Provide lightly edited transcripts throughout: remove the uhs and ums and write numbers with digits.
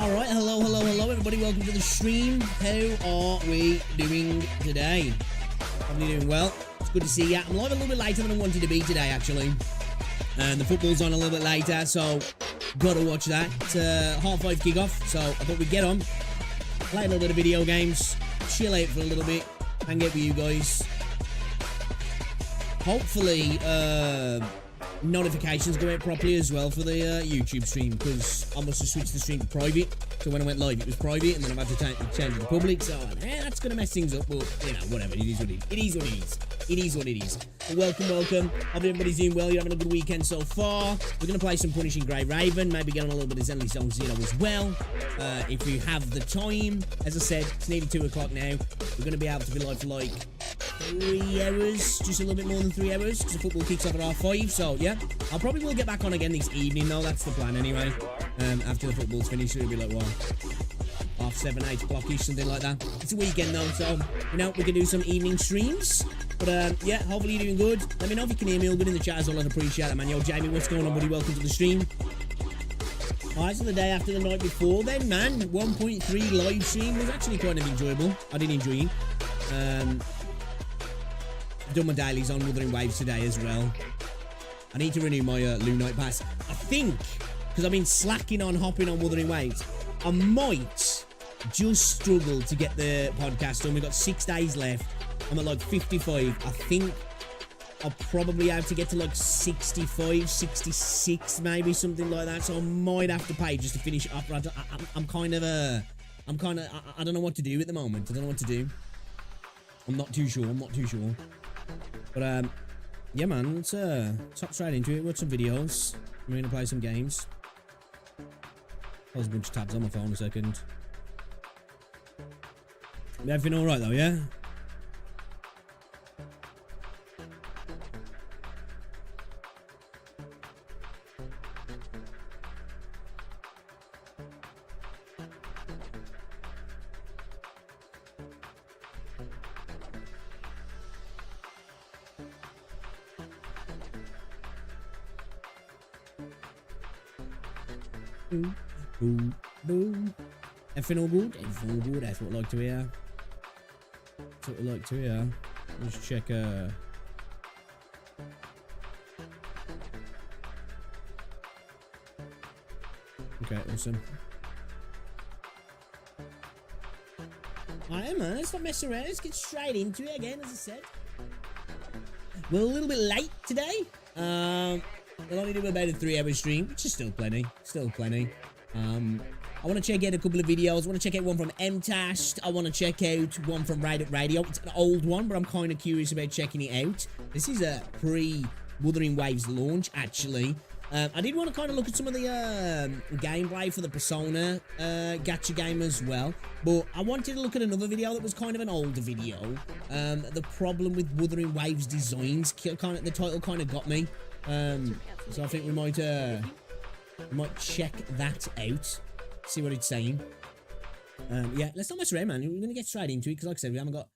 Alright, hello everybody, welcome to the stream. How are we doing today? Probably doing well. It's good to see you. I'm live a little bit later than I wanted to be today, actually. And the football's on a little bit later, so gotta watch that. It's a 5:30 kickoff, so I thought we'd get on, play a little bit of video games, chill out for a little bit, hang out with you guys. Hopefully, notifications go out properly as well for the YouTube stream, because I must have switched the stream to private, so when I went live it was private, and then I've had to change it to public, so that's going to mess things up, but you know, whatever, it is what it is. It is what it is. It is what it is. But welcome. Hope everybody's doing well. You're having a good weekend so far. We're going to play some Punishing Grey Raven, maybe get on a little bit of Zenly Song Zero as well, if you have the time. As I said, it's nearly 2 o'clock now. We're going to be able to be live for like 3 hours, just a little bit more than 3 hours, because the football kicks off at 5:30, so yeah, I'll probably will get back on again this evening though, that's the plan anyway. After the football's finished, it'll be like, what, 7, 8 o'clock-ish, something like that. It's a weekend though, so, you know, we can do some evening streams, but yeah, hopefully you're doing good. Let me know if you can hear me all good in the chat as well, I'd appreciate it, man. Yo, Jamie, what's going on, buddy? Welcome to the stream. Alright, so the day after the night before then, man, 1.3 live stream was actually kind of enjoyable. I did enjoy it. Done my dailies on Wuthering Waves today as well. I need to renew my Lunite pass. I think, because I've been slacking on hopping on Wuthering Waves, I might just struggle to get the podcast done. We've got 6 days left. I'm at like 55. I think I'll probably have to get to like 65, 66, maybe something like that. So I might have to pay just to finish up. I'm kind of, I don't know what to do at the moment. I don't know what to do. I'm not too sure. But, yeah, man, let's hop straight into it. Watch some videos. I'm going to play some games. Close a bunch of tabs on my phone a second. Everything alright, though, yeah? Boom, boom. Everything all good? Everything all good. That's what I like to hear. That's what I like to hear. Let's check. Okay, awesome. Alright, man. Let's not mess around. Let's get straight into it again, as I said. We're a little bit late today. We'll only do about a 3-hour stream, which is still plenty. Still plenty. I want to check out a couple of videos. I want to check out one from MTAST. I want to check out one from Ride Up Radio. It's an old one, but I'm kind of curious about checking it out. This is a pre-Wuthering Waves launch, actually. I did want to kind of look at some of the gameplay for the Persona gacha game as well. But I wanted to look at another video that was kind of an older video. The problem with Wuthering Waves designs, the title kind of got me. So I think we might check that out, see what it's saying. Yeah, let's not mess around, man. We're gonna get straight into it because, like I said, we haven't got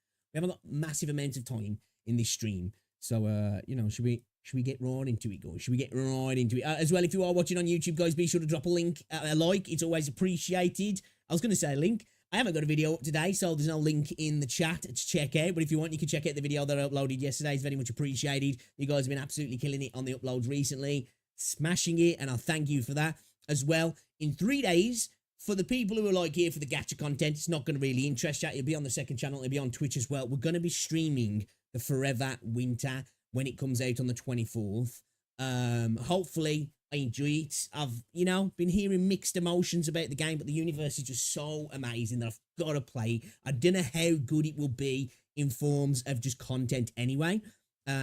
massive amounts of time in this stream. So, you know, should we get right into it, guys? Should we get right into it? As well, if you are watching on YouTube, guys, be sure to drop a link, a like. It's always appreciated. I was gonna say a link. I haven't got a video up today, so there's no link in the chat to check out. But if you want, you can check out the video that I uploaded yesterday. It's very much appreciated. You guys have been absolutely killing it on the uploads recently. Smashing it, and I'll thank you for that as well. In 3 days, for the people who are like here for the gacha content, it's not going to really interest you. It'll be on the second channel. It'll be on Twitch as well. We're going to be streaming the Forever Winter when it comes out on the 24th. Hopefully I enjoy it. I've, you know, been hearing mixed emotions about the game, but the universe is just so amazing that I've got to play. I don't know how good it will be in forms of just content anyway,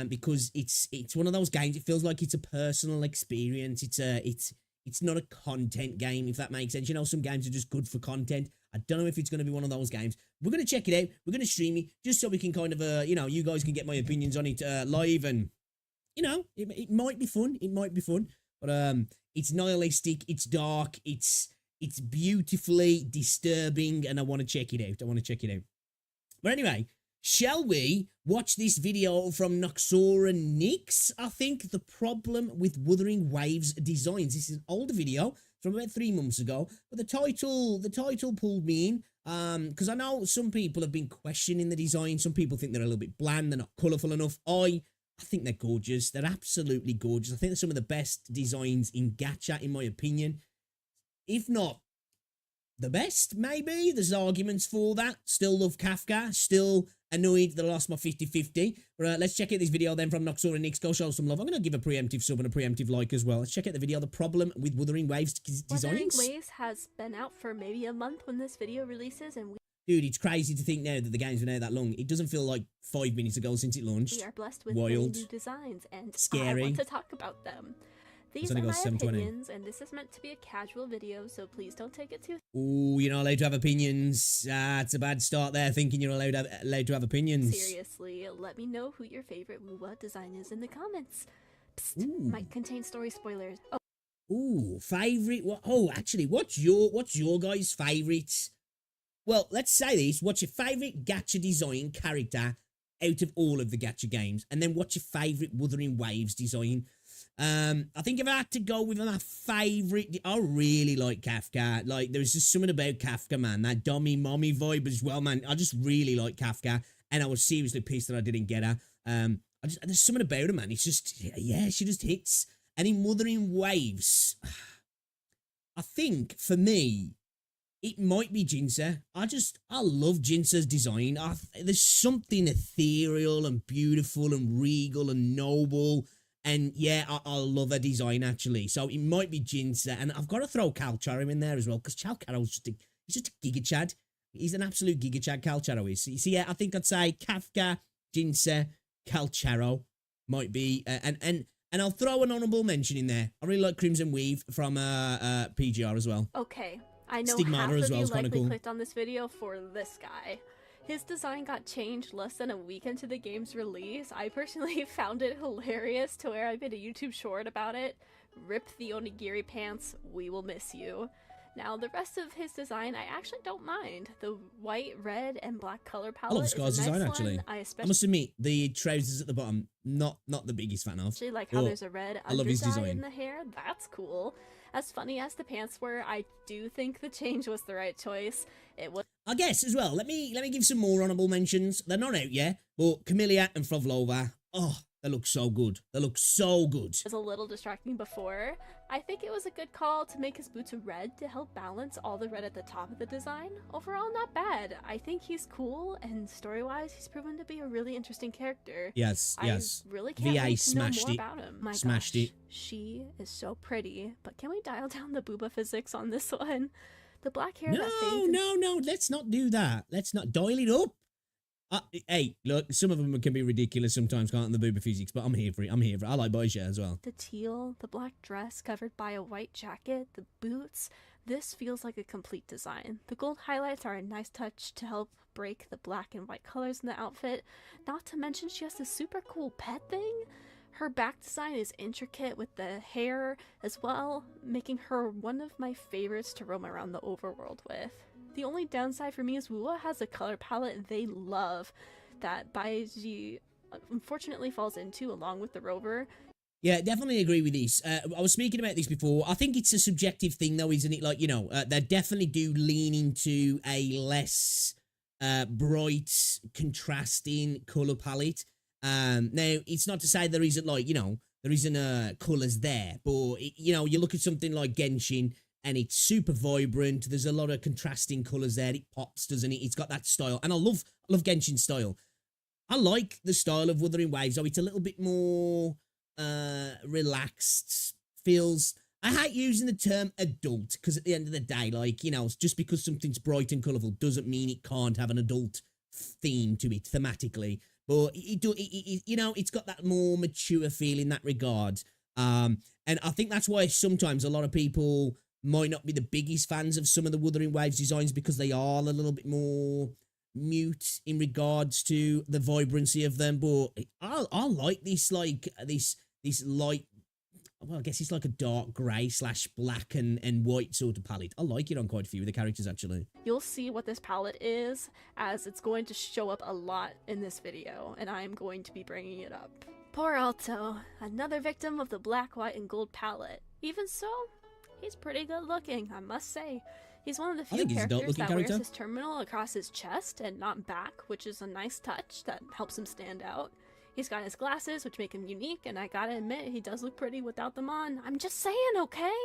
because it's one of those games. It feels like it's a personal experience. It's not a content game, if that makes sense. You know, some games are just good for content. I don't know if it's going to be one of those games. We're going to check it out. We're going to stream it just so we can kind of, you know, you guys can get my opinions on it live, and you know, it might be fun. It might be fun. But it's nihilistic, it's dark, it's beautifully disturbing, and I want to check it out. But anyway, shall we watch this video from Noxora Nix? I think the problem with Wuthering Waves designs. This is an older video. from about 3 months ago. But the title pulled me in. Because I know some people have been questioning the design. Some people think they're a little bit bland. They're not colourful enough. I think they're gorgeous. They're absolutely gorgeous. I think they're some of the best designs in gacha, in my opinion. If not the best, maybe. There's arguments for that. Still love Kafka. Still annoyed that I lost my 50-50. But let's check out this video then from Noxor and Nix. Go show some love. I'm going to give a preemptive sub and a preemptive like as well. Let's check out the video. The problem with Wuthering Waves designs. Wuthering Waves has been out for maybe a month when this video releases, and dude, it's crazy to think now that the game's been out that long. It doesn't feel like 5 minutes ago since it launched. we are blessed with many new designs, and scary. I want to talk about them. These are my opinions, and this is meant to be a casual video, so please don't take it too. Ooh, you're not allowed to have opinions. It's a bad start there, thinking you're allowed to have opinions. Seriously, let me know who your favorite WuWa design is in the comments. Psst, might contain story spoilers. Oh. Ooh, favorite. Oh, actually, what's your guys' favorite? Well, let's say this. What's your favorite gacha design character out of all of the gacha games? And then what's your favorite Wuthering Waves design? I think if I had to go with my favorite, I really like Kafka. Like, there's just something about Kafka, man. That dummy mommy vibe as well, man. I just really like Kafka, and I was seriously pissed that I didn't get her. There's something about her, man. It's just, yeah, she just hits. And in Wuthering Waves, I think for me, it might be Jinsa. I love Jinsa's design. There's something ethereal and beautiful and regal and noble. And yeah, I love her design, actually. So it might be Jinsa. And I've got to throw Calcharo in there as well, because Calcharo's just a Giga Chad. He's an absolute Giga Chad, Calcharo is. So yeah, I think I'd say Kafka, Jinsa, Calcharo might be. And I'll throw an honourable mention in there. I really like Crimson Weave from PGR as well. Okay, I know Stigmata half as of well you is kinda likely cool. clicked on this video for this guy. His design got changed less than a week into the game's release. I personally found it hilarious to where I made a YouTube short about it. Rip the onigiri pants, we will miss you. Now, the rest of his design, I actually don't mind. The white, red, and black color palette I love Scar's is a nice design, one. actually. I must admit, the trousers at the bottom, not the biggest fan of. Actually like how there's a red I love his underdye design. in the hair. That's cool. As funny as the pants were, I do think the change was the right choice. It was. I guess as well. Let me give some more honourable mentions. They're not out yet, but Camellia and Frovlova. Oh, they look so good. They look so good. Was a little distracting before. I think it was a good call to make his boots red to help balance all the red at the top of the design. Overall, not bad. I think he's cool, and story-wise, he's proven to be a really interesting character. Yes. I really can't VA wait to know smashed more it. about him. My Smashed gosh, it. she is so pretty, but can we dial down the booba physics on this one? The black hair that fades. No, let's not do that. Let's not dial it up. Hey, look, some of them can be ridiculous sometimes, can't they, the booba physics, but I'm here for it. I like boy shit as well. The teal, the black dress covered by a white jacket, the boots. This feels like a complete design. The gold highlights are a nice touch to help break the black and white colors in the outfit. Not to mention she has this super cool pet thing. Her back design is intricate with the hair as well, making her one of my favorites to roam around the overworld with. The only downside for me is WuWa has a color palette they love that Baiji unfortunately falls into along with the rover. Yeah, definitely agree with this. I was speaking about this before. I think it's a subjective thing though, isn't it? Like, you know, they definitely do lean into a less bright, contrasting colour palette. Now, it's not to say there isn't, like, you know, there isn't colours there, but, you know, you look at something like Genshin, and it's super vibrant. There's a lot of contrasting colours there. It pops, doesn't it? It's got that style. And I love Genshin's style. I like the style of Wuthering Waves, though. It's a little bit more relaxed. Feels... I hate using the term adult, because at the end of the day, like, you know, just because something's bright and colourful doesn't mean it can't have an adult theme to it, thematically. But, you know, it's got that more mature feel in that regard. And I think that's why sometimes a lot of people might not be the biggest fans of some of the Wuthering Waves designs, because they are a little bit more mute in regards to the vibrancy of them. But I like this, like, this light, well, I guess it's like a dark grey / black and white sort of palette. I like it on quite a few of the characters, actually. You'll see what this palette is, as it's going to show up a lot in this video, and I'm going to be bringing it up. Poor Alto, another victim of the black, white, and gold palette. Even so, He's pretty good looking, I must say. He's one of the I few think he's a characters dope-looking that wears character. his terminal across his chest and not back, which is a nice touch that helps him stand out. He's got his glasses, which make him unique, and I gotta admit, he does look pretty without them on. I'm just saying, okay?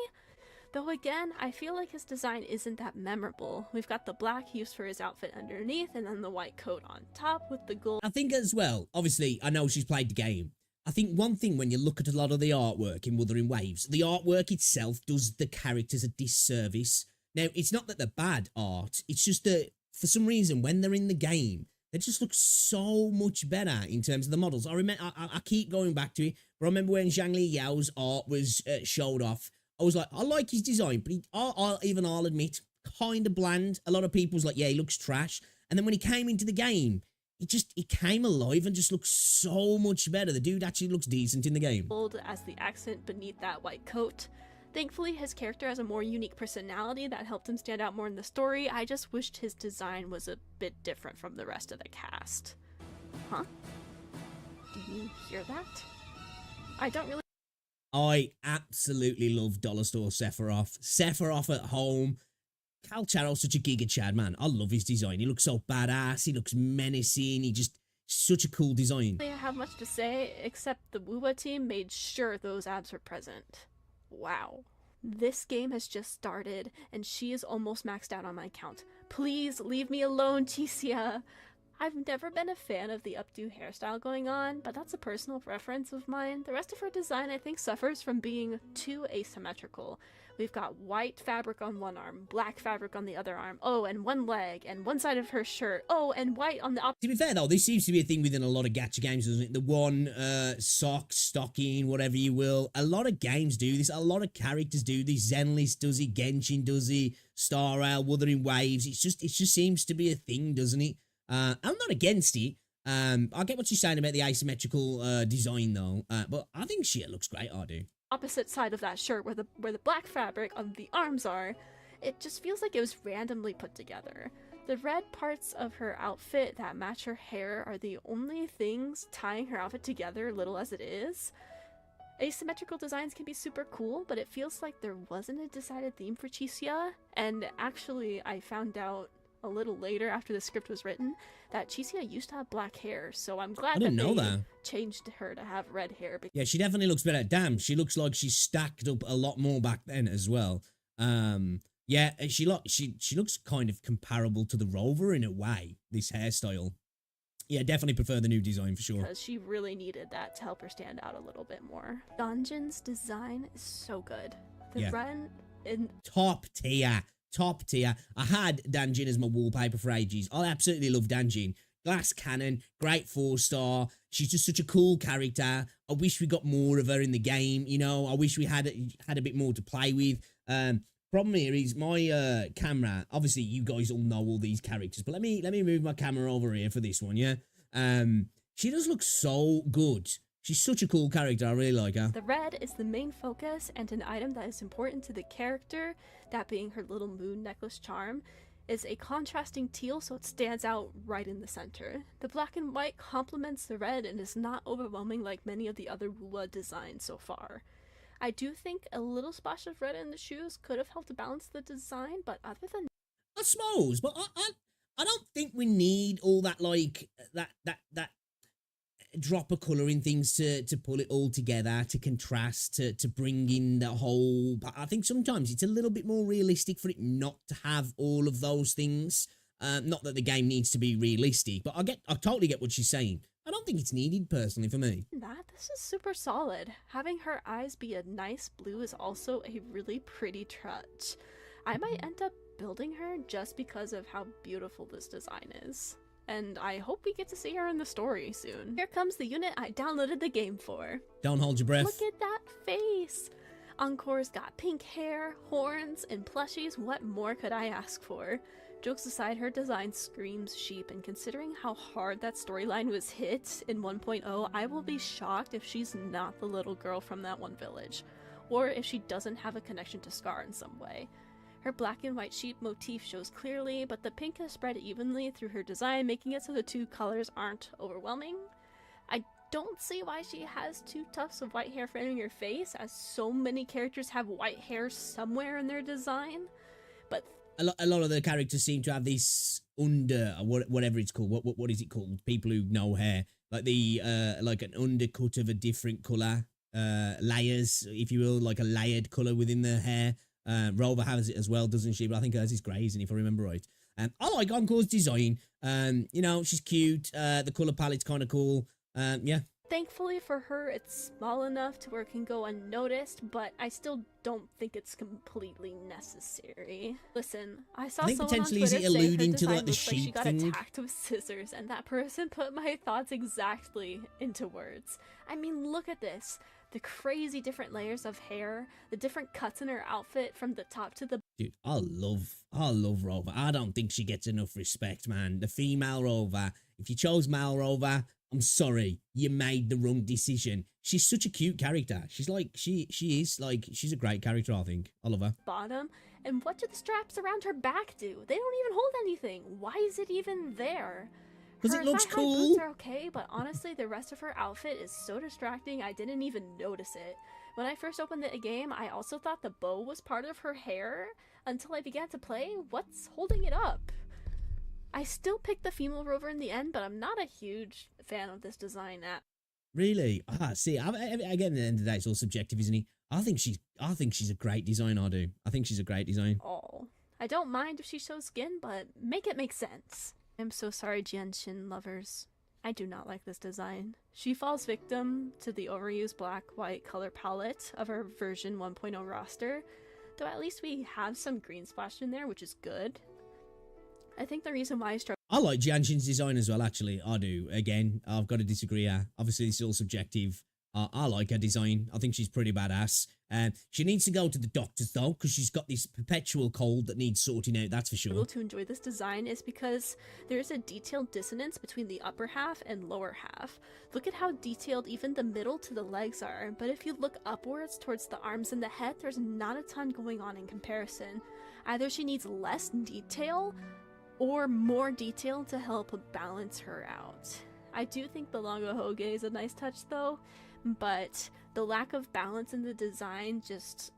Though again, I feel like his design isn't that memorable. We've got the black used for his outfit underneath, and then the white coat on top with the gold. I think as well, obviously, I know she's played the game. I think one thing when you look at a lot of the artwork in Wuthering Waves, the artwork itself does the characters a disservice. Now, it's not that they're bad art, it's just that for some reason, when they're in the game, they just look so much better in terms of the models. I keep going back to it, but I remember when Zhangli Yao's art was showed off, I was like, I like his design, but I'll admit, kind of bland. A lot of people was like, yeah, he looks trash. And then when he came into the game, it came alive and just looks so much better. The dude actually looks decent in the game. Gold as the accent beneath that white coat. Thankfully, his character has a more unique personality that helped him stand out more in the story. I just wished his design was a bit different from the rest of the cast. Huh? Do you hear that? I don't really. I absolutely love Dollar Store Sephiroth. Sephiroth at home. Cal Charo's such a giga chad, man. I love his design. He looks so badass. He looks menacing. He just, such a cool design. I don't have much to say, except the WuWa team made sure those abs were present. Wow. This game has just started, and she is almost maxed out on my account. Please leave me alone, Ticia. I've never been a fan of the updo hairstyle going on, but that's a personal preference of mine. The rest of her design, I think, suffers from being too asymmetrical. We've got white fabric on one arm, black fabric on the other arm, oh, and one leg, and one side of her shirt, oh, and white on the opposite. To be fair, though, this seems to be a thing within a lot of gacha games, doesn't it? The one sock, stocking, whatever you will. A lot of games do this. A lot of characters do this. Zenless does it. Genshin does it. Star Rail, Wuthering Waves. It just seems to be a thing, doesn't it? I'm not against it. I get what you're saying about the asymmetrical design, though. But I think shit looks great, I do. Opposite side of that shirt where the black fabric of the arms are, it just feels like it was randomly put together. The red parts of her outfit that match her hair are the only things tying her outfit together, little as it is. Asymmetrical designs can be super cool, but it feels like there wasn't a decided theme for Chicia, and actually I found out a little later after the script was written that Chicia used to have black hair, so I'm glad that they changed her to have red hair. Yeah, she definitely looks better. Damn, she looks like she's stacked up a lot more back then as well. Yeah, she looks kind of comparable to the Rover in a way, this hairstyle. Yeah, definitely prefer the new design for sure. Because she really needed that to help her stand out a little bit more. Dungeon's design is so good. The run in top tier. Top tier. I had Danjin as my wallpaper for ages. I absolutely love Danjin. Glass cannon, great 4-star. She's just such a cool character. I wish we got more of her in the game. You know, I wish we had a bit more to play with. Problem here is my camera. Obviously, you guys all know all these characters, but let me move my camera over here for this one. Yeah. She does look so good. She's such a cool character. I really like her. The red is the main focus and an item that is important to the character, that being her little moon necklace charm, is a contrasting teal, so it stands out right in the center. The black and white complements the red and is not overwhelming like many of the other WuWa designs so far. I do think a little splash of red in the shoes could have helped to balance the design, but other than I suppose, but I don't think we need all that, like that drop of colour in things to pull it all together, to contrast, to bring in the whole. I think sometimes it's a little bit more realistic for it not to have all of those things. Not that the game needs to be realistic, but I totally get what she's saying. I don't think it's needed personally for me. This is super solid. Having her eyes be a nice blue is also a really pretty touch. I might end up building her just because of how beautiful this design is. And I hope we get to see her in the story soon. Here comes the unit I downloaded the game for. Don't hold your breath. Look at that face! Encore's got pink hair, horns, and plushies. What more could I ask for? Jokes aside, her design screams sheep, and considering how hard that storyline was hit in 1.0, I will be shocked if she's not the little girl from that one village, or if she doesn't have a connection to Scar in some way. Her black and white sheep motif shows clearly, but the pink is spread evenly through her design, making it so the two colors aren't overwhelming. I don't see why she has 2 tufts of white hair framing her face, as so many characters have white hair somewhere in their design. But a lot of the characters seem to have this under whatever it's called. What is it called? People who know hair, like the like an undercut of a different color, layers, if you will, like a layered color within the hair. Rover has it as well, doesn't she? But I think hers is grey, isn't it, if I remember right. I like Encore's design. You know, she's cute. The color palette's kind of cool. Yeah. thankfully for her, it's small enough to where it can go unnoticed, but I still don't think it's completely necessary. Listen, I saw someone potentially on Twitter is it alluding say to her like the design looks like she sheep got thing? attacked with scissors, and that person put my thoughts exactly into words. I mean, look at this. The crazy different layers of hair, the different cuts in her outfit from the top to the Dude, I love Rover. I don't think she gets enough respect, man. The female Rover. If you chose male Rover, I'm sorry, you made the wrong decision. She's such a cute character. She's like, she is like, she's a great character, I think. I love her. bottom. And what do the straps around her back do? They don't even hold anything. Why is it even there? Because Her it looks thigh-high cool. boots are okay, but honestly, the rest of her outfit is so distracting I didn't even notice it. When I first opened the game, I also thought the bow was part of her hair until I began to play. What's holding it up? I still picked the female Rover in the end, but I'm not a huge fan of this design at Really? See, again, at the end of the day, it's all subjective, isn't it? I think she's a great design. I do. I think she's a great design. all. I don't mind if she shows skin, but make it make sense. I'm so sorry, Genshin lovers. I do not like this design. She falls victim to the overused black-white color palette of our version 1.0 roster, though at least we have some green splashed in there, which is good. I think the reason why I struggle I like Jianshin's design as well, actually. I do. Again, I've got to disagree here. Obviously, this is all subjective. I like her design. I think she's pretty badass. She needs to go to the doctors, though, because she's got this perpetual cold that needs sorting out, that's for sure. to enjoy this design is because there's a detailed dissonance between the upper half and lower half. Look at how detailed even the middle to the legs are, but if you look upwards towards the arms and the head, there's not a ton going on in comparison. Either she needs less detail or more detail to help balance her out. I do think the Longo Hoge is a nice touch though, but the lack of balance in the design just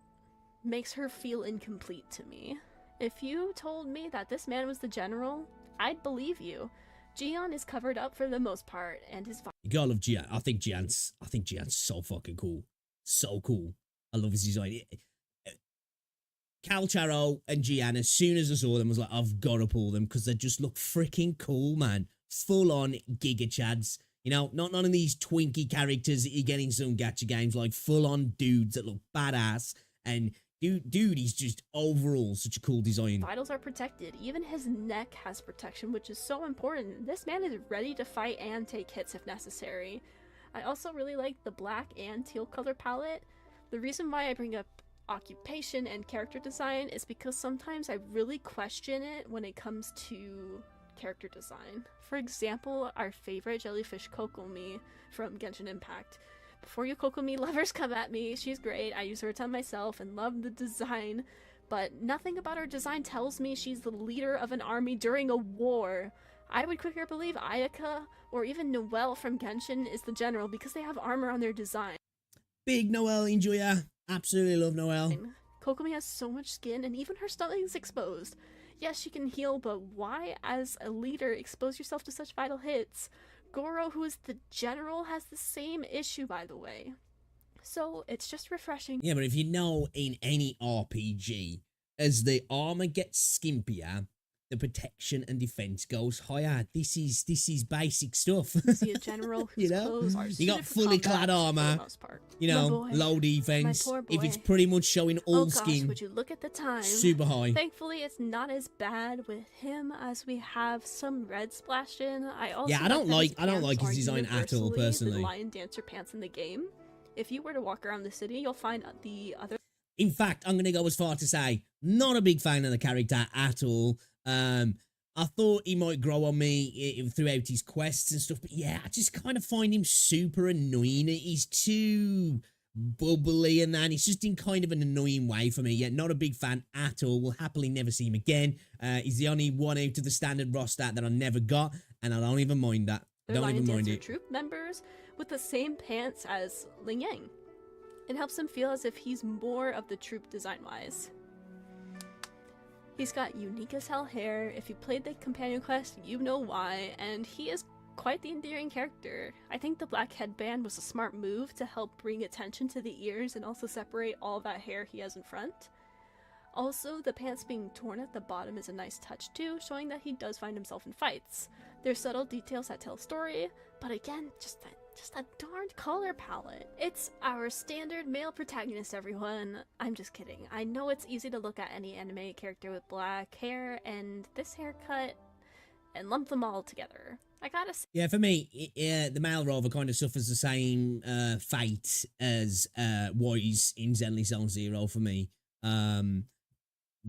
makes her feel incomplete to me. If you told me that this man was the general, I'd believe you. Gion is covered up for the most part, and his You gotta love Jian. I think Jian's so fucking cool. So cool. I love his design. Calcharo and Jian, as soon as I saw them, I was like, I've got to pull them because they just look freaking cool, man. Full on Giga Chads. You know, not none of these twinky characters that you get in some gacha games, like full on dudes that look badass. And dude, he's just overall such a cool design. vitals are protected. Even his neck has protection, which is so important. This man is ready to fight and take hits if necessary. I also really like the black and teal color palette. The reason why I bring up occupation and character design is because sometimes I really question it when it comes to character design. For example, our favorite jellyfish Kokomi from Genshin Impact. Before you Kokomi lovers come at me, she's great, I use her a ton myself and love the design, but nothing about her design tells me she's the leader of an army during a war. I would quicker believe Ayaka or even Noelle from Genshin is the general because they have armor on their design. Big Noelle enjoyer. Absolutely love Noelle. Kokomi has so much skin and even her stomach is exposed. Yes, she can heal, but why, as a leader, expose yourself to such vital hits? Goro, who is the general, has the same issue, by the way. So, it's just refreshing. Yeah, but if you know in any RPG, as the armor gets skimpier, the protection and defense goes higher. This is basic stuff. See a general whose You know? clothes are You got suited for fully combat clad armor, for the most part. You My know, boy. low defense. My poor If it's boy. pretty much showing all Oh gosh, skin, would you look at the time. super high. Thankfully, it's not as bad with him as we have some red splashed in. I don't like his design at all, personally. The lion dancer pants in the game. If you were to walk around the city, you'll find the other. In fact, I'm going to go as far to say, not a big fan of the character at all. I thought he might grow on me throughout his quests and stuff, but yeah, I just kind of find him super annoying. He's too bubbly and that. He's just in kind of an annoying way for me. Yeah, not a big fan at all. Will happily never see him again. He's the only one out of the standard roster that I never got, and I don't even mind that. They're Don't Lion even mind Dancer it. troop members with the same pants as Ling Yang. It helps him feel as if he's more of the troop design-wise. He's got unique as hell hair. If you played the companion quest, you know why, and he is quite the endearing character. I think the black headband was a smart move to help bring attention to the ears and also separate all that hair he has in front. Also, the pants being torn at the bottom is a nice touch too, showing that he does find himself in fights. There's subtle details that tell a story, but again, just that darned color palette. It's our standard male protagonist, everyone. I'm just kidding. I know it's easy to look at any anime character with black hair and this haircut and lump them all together. I gotta say. Yeah, for me, the male rover kind of suffers the same fate as Wise in Zenly Zone Zero for me.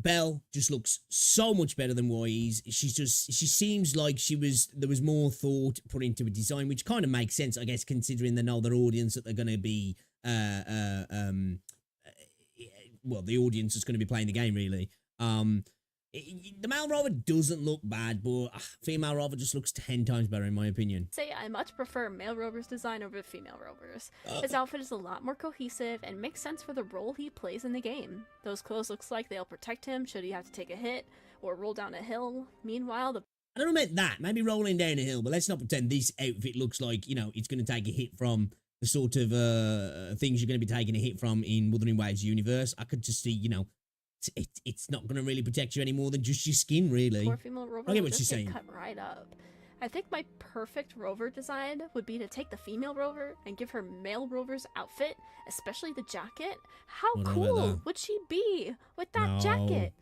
Belle just looks so much better than Wise. She seems like there was more thought put into a design, which kind of makes sense, I guess, considering they know their audience, that they're going to be, well, the audience is going to be playing the game, really. The male rover doesn't look bad, but female rover just looks 10 times better, in my opinion. Say I much prefer male rover's design over female rover's. His outfit is a lot more cohesive and makes sense for the role he plays in the game. Those clothes looks like they'll protect him should he have to take a hit or roll down a hill. Meanwhile, I don't mean that, maybe rolling down a hill, but let's not pretend this outfit looks like, you know, it's going to take a hit from the sort of things you're going to be taking a hit from in Wuthering Waves universe. I could just see, you know, it's not going to really protect you any more than just your skin, really. poor female rover I get will what just you're get saying. cut right up. I think my perfect rover design would be to take the female rover and give her male rover's outfit, especially the jacket. How What about cool that? would she be with that No. jacket?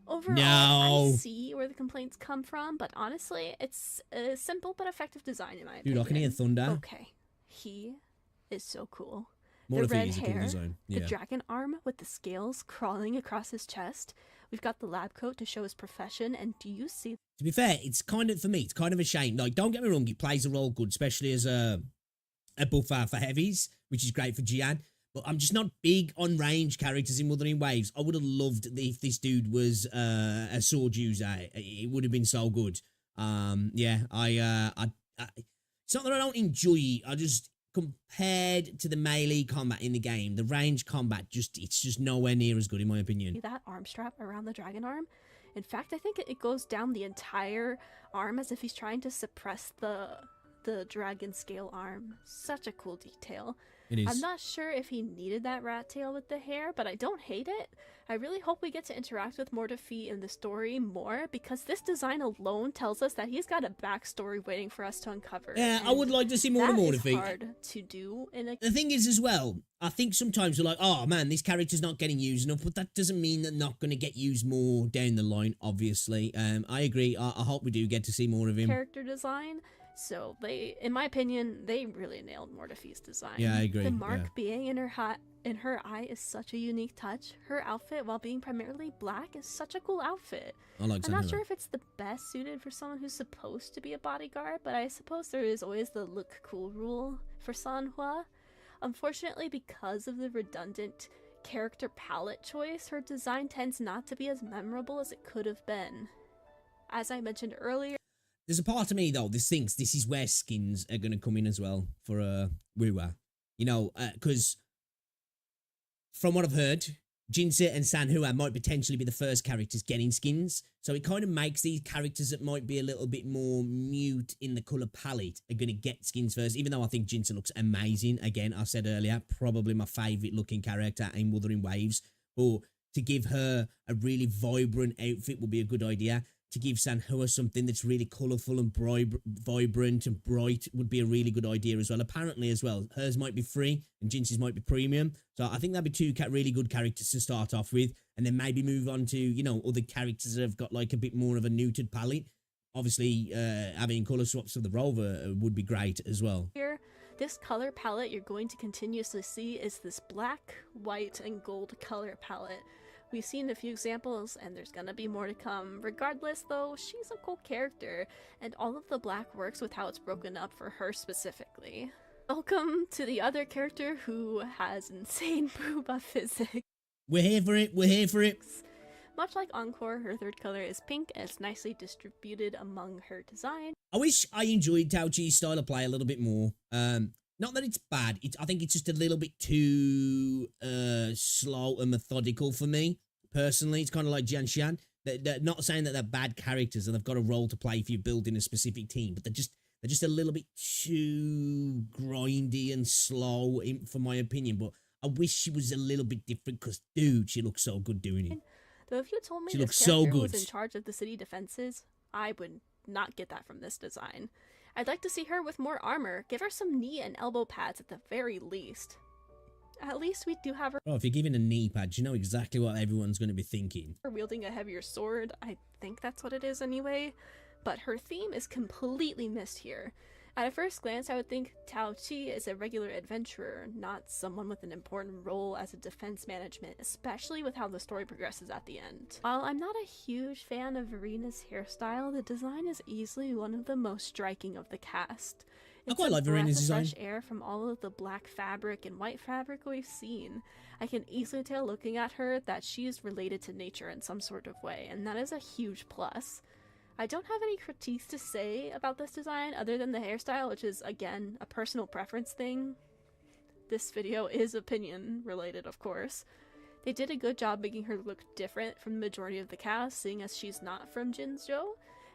Overall, No. I see where the complaints come from, but honestly, it's a simple but effective design in my Dude, opinion. I can hear thunder. Okay, he is so cool. More The of it red is a cool hair, design. the Yeah. dragon arm with the scales crawling across his chest. We've got the lab coat to show his profession, and do you see? To be fair, it's kind of, for me, it's kind of a shame. Like, don't get me wrong, it plays a role good, especially as a buffer for heavies, which is great for Jian. But I'm just not big on range characters in Wuthering Waves. I would have loved if this dude was a sword user. It would have been so good. Yeah, it's not that I don't enjoy it. I just, compared to the melee combat in the game, the range combat it's just nowhere near as good, in my opinion. that arm strap around the dragon arm? In fact, I think it goes down the entire arm as if he's trying to suppress the dragon scale arm. Such a cool detail. It is. I'm not sure if he needed that rat tail with the hair, but I don't hate it. I really hope we get to interact with Mortefi in the story more, because this design alone tells us that he's got a backstory waiting for us to uncover. Yeah, I would like to see more of That is Mortefi. hard to do in a The thing is, as well, I think sometimes we're like, oh man, this character's not getting used enough, but that doesn't mean they're not going to get used more down the line, obviously. I agree. I hope we do get to see more of him. character design. So they, in my opinion, they really nailed Mortefi's design. Yeah, I agree, The mark yeah. being in her eye is such a unique touch. Her outfit, while being primarily black, is such a cool outfit. I like I'm not Sanhua. sure if it's the best suited for someone who's supposed to be a bodyguard, but I suppose there is always the look cool rule for Sanhua. Unfortunately, because of the redundant character palette choice, her design tends not to be as memorable as it could have been. As I mentioned earlier, There's a part of me, though, that thinks this is where skins are going to come in as well for WuWa. You know, because from what I've heard, Jinsa and Sanhua might potentially be the first characters getting skins. So it kind of makes these characters that might be a little bit more mute in the colour palette are going to get skins first, even though I think Jinsa looks amazing. Again, I said earlier, probably my favourite looking character in Wuthering Waves. But to give her a really vibrant outfit would be a good idea. To give Sanhua something that's really colourful and vibrant and bright would be a really good idea as well. Apparently as well, hers might be free and Jinx's might be premium. So I think that'd be two really good characters to start off with, and then maybe move on to, you know, other characters that have got like a bit more of a neutered palette. Obviously, having colour swaps of the Rover would be great as well. here, this color palette you're going to continuously see is this black, white, and gold color palette. We've seen a few examples, and there's gonna be more to come. Regardless, though, she's a cool character, and all of the black works with how it's broken up for her specifically. Welcome to the other character who has insane booba physics. We're here for it. We're here for it. Much like Encore, her third color is pink and it's nicely distributed among her design. I wish I enjoyed Tao Chi's style of play a little bit more. Not that it's bad. I think it's just a little bit too slow and methodical for me, personally. It's kind of like Jian Xian. They're not saying that they're bad characters and they've got a role to play if you're building a specific team, but they're just a little bit too grindy and slow, for my opinion. But I wish she was a little bit different because, dude, she looks so good doing it. Though if you told me She this looks so character good. was in charge of the city defenses, I would not get that from this design. I'd like to see her with more armor. Give her some knee and elbow pads at the very least. At least we do have her Oh, if you're giving a knee pad, you know exactly what everyone's going to be thinking. wielding a heavier sword. I think that's what it is anyway. But her theme is completely missed here. At a first glance, I would think Tao Chi is a regular adventurer, not someone with an important role as a defense management, especially with how the story progresses at the end. While I'm not a huge fan of Verena's hairstyle, the design is easily one of the most striking of the cast. I quite like Verena's design. Fresh air from all of the black fabric and white fabric we've seen. I can easily tell looking at her that she is related to nature in some sort of way, and that is a huge plus. I don't have any critiques to say about this design other than the hairstyle, which is, again, a personal preference thing. This video is opinion related, of course. They did a good job making her look different from the majority of the cast, seeing as she's not from Jinzhou,